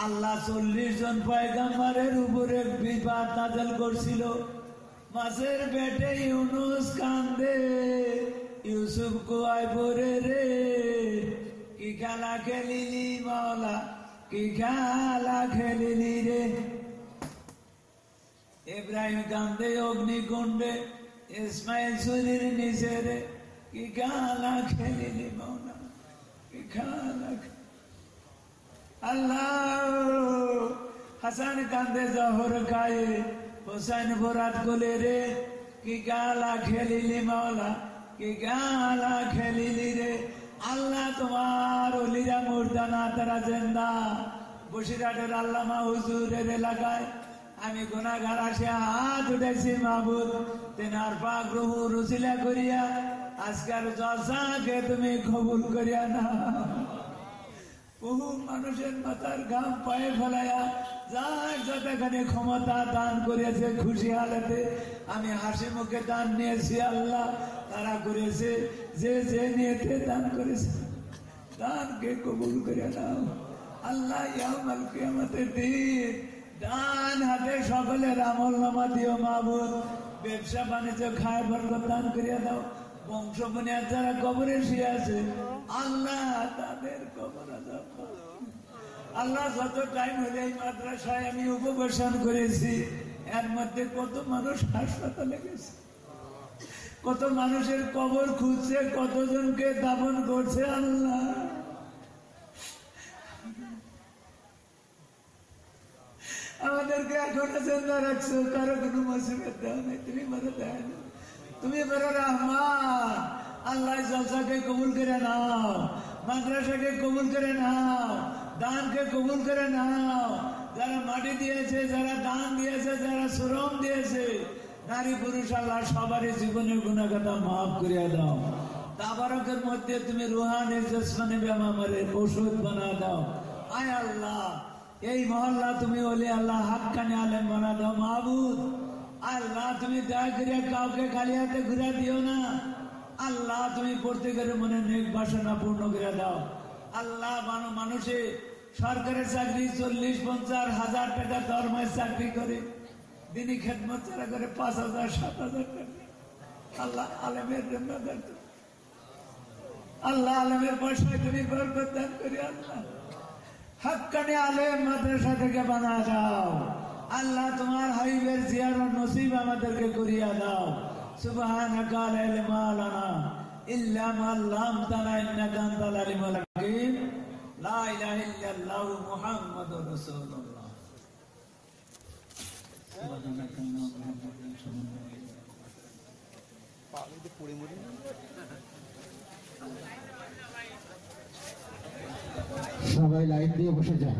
আল্লাহ 40 জন পয়গম্বরের উপরে বিপদ নাযিল করছিল। মাছের পেটে ইউনুস কান্দে, ইউসুফ কুয়ায় পড়ে রে, কি খেলা খেলিলি মাওলা, কি খেলা খেলিলি রে। ইব্রাহিম কান্দে অগ্নিকুণ্ডে, ইসমাইল চুরির নিচে রে, কি খেলা খেলিলি মাওলা, কি খেলা। আল্লাহ হাসান কান্দে জহর গায়ে, হোসেন বরাত কোলে রে, কি গালা খেলিলি মাওলা, কি গালা খেলিলি রে। আল্লাহ তোমার ওলিরা মুর্দানা তারা জিন্দা। বসিরহাটের আল্লামা হুজুরের এলাকায় আমি গুনাহগার আসে হাত উঠেছি মাহবুব, তেনার পাক রূহ রুসিলা করিয়া আজকের জলসাকে তুমি কবুল করিয়া না। বহু মানুষের মাথার ঘাম পায়ে ফেলাইয়া যার যতখানি ক্ষমতা দান করেছে খুশি হালতে আমি হাসি মুখে দান নিয়েছি। আল্লাহ তারা করেছে যে যে নিয়েতে দান করেছে, দানকে কবুল করে নাও। আল্লাহ ইয়াউমাল কিয়ামতের দিন ডান হাতে সকলের আমল নামা দিও মাহবুব। ব্যবসা বাণিজ্য খায় বরকত দান করিয়া দাও। বংশ বুনিয়াদ যারা কবরে শুয়ে আছে আল্লাহ তাদের কবর আযাব। আল্লাহ যত টাইম হলে এই মাদ্রাসায় আমি উপবেশন করেছি, এর মধ্যে কত মানুষ হাসপাতালে গেছে, কত মানুষের কবর খুঁজছে, কতজনকে দাফন করছে। আল্লাহ আমাদেরকে এখনো জিন্দা রাখছো, কারো কোনো মুসিবত দাও নাই, তুমি বড় দয়ালু, তুমি বড় রহমান। আল্লাহ জলসাকে কবুল করে নাও, মাদ্রাসাকে কবুল করে নাও, দানকে কবুল করে নাও। যারা মাটি দিয়েছে, যারা দান দিয়েছে, যারা শ্রম দিয়েছে, নারী পুরুষ আল্লাহ সবারই জীবনের গুনাহগাতা মাফ করিয়া দাও। তাবারকের মধ্যে তুমি রুহানি জিসমানি বেমারের ওষুধ বানা দাও। আয় আল্লাহ এই মহল্লা তুমি ওলি আল্লাহ হাক্কানি আলেম বানা দাও মাহবুব। আল্লাহ তুমি দয়া করিয়া কাউকে খালি হাতে ঘুরে দিও না। আল্লাহ তুমি প্রত্যেকের মনে নেক বাসনা পূর্ণ করে দাও। আল্লাহ মানুষে সরকারের চাকরি 40-50 হাজার টাকা দরমায় চাকরি করে, দিনী খেদমত যারা করে 5,000-7,000 টাকা। আল্লাহ আলেমের জন্য আল্লাহ আলেমের পয়সায় তুমি বরকত দান করি। আল্লাহ হাক্কানি আলেম মাদ্রাসা থেকে বানা দাও। আল্লাহ তোমার হাবিবের জিয়ারত নসিব আমাদেরকে করিয়া দাও। সুবহানাকা লা ইলমা লানা ইল্লা মা আল্লামতানা ইন্নাকা আনতাল আলিমুল হাকীম। লা ইলাহা ইল্লাল্লাহু মুহাম্মাদুর রাসূলুল্লাহ। সবাই লাইন দিয়ে বসে যান,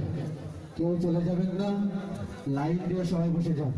কেউ চলে যাবেন না, লাইন দিয়ে সবাই বসে যান।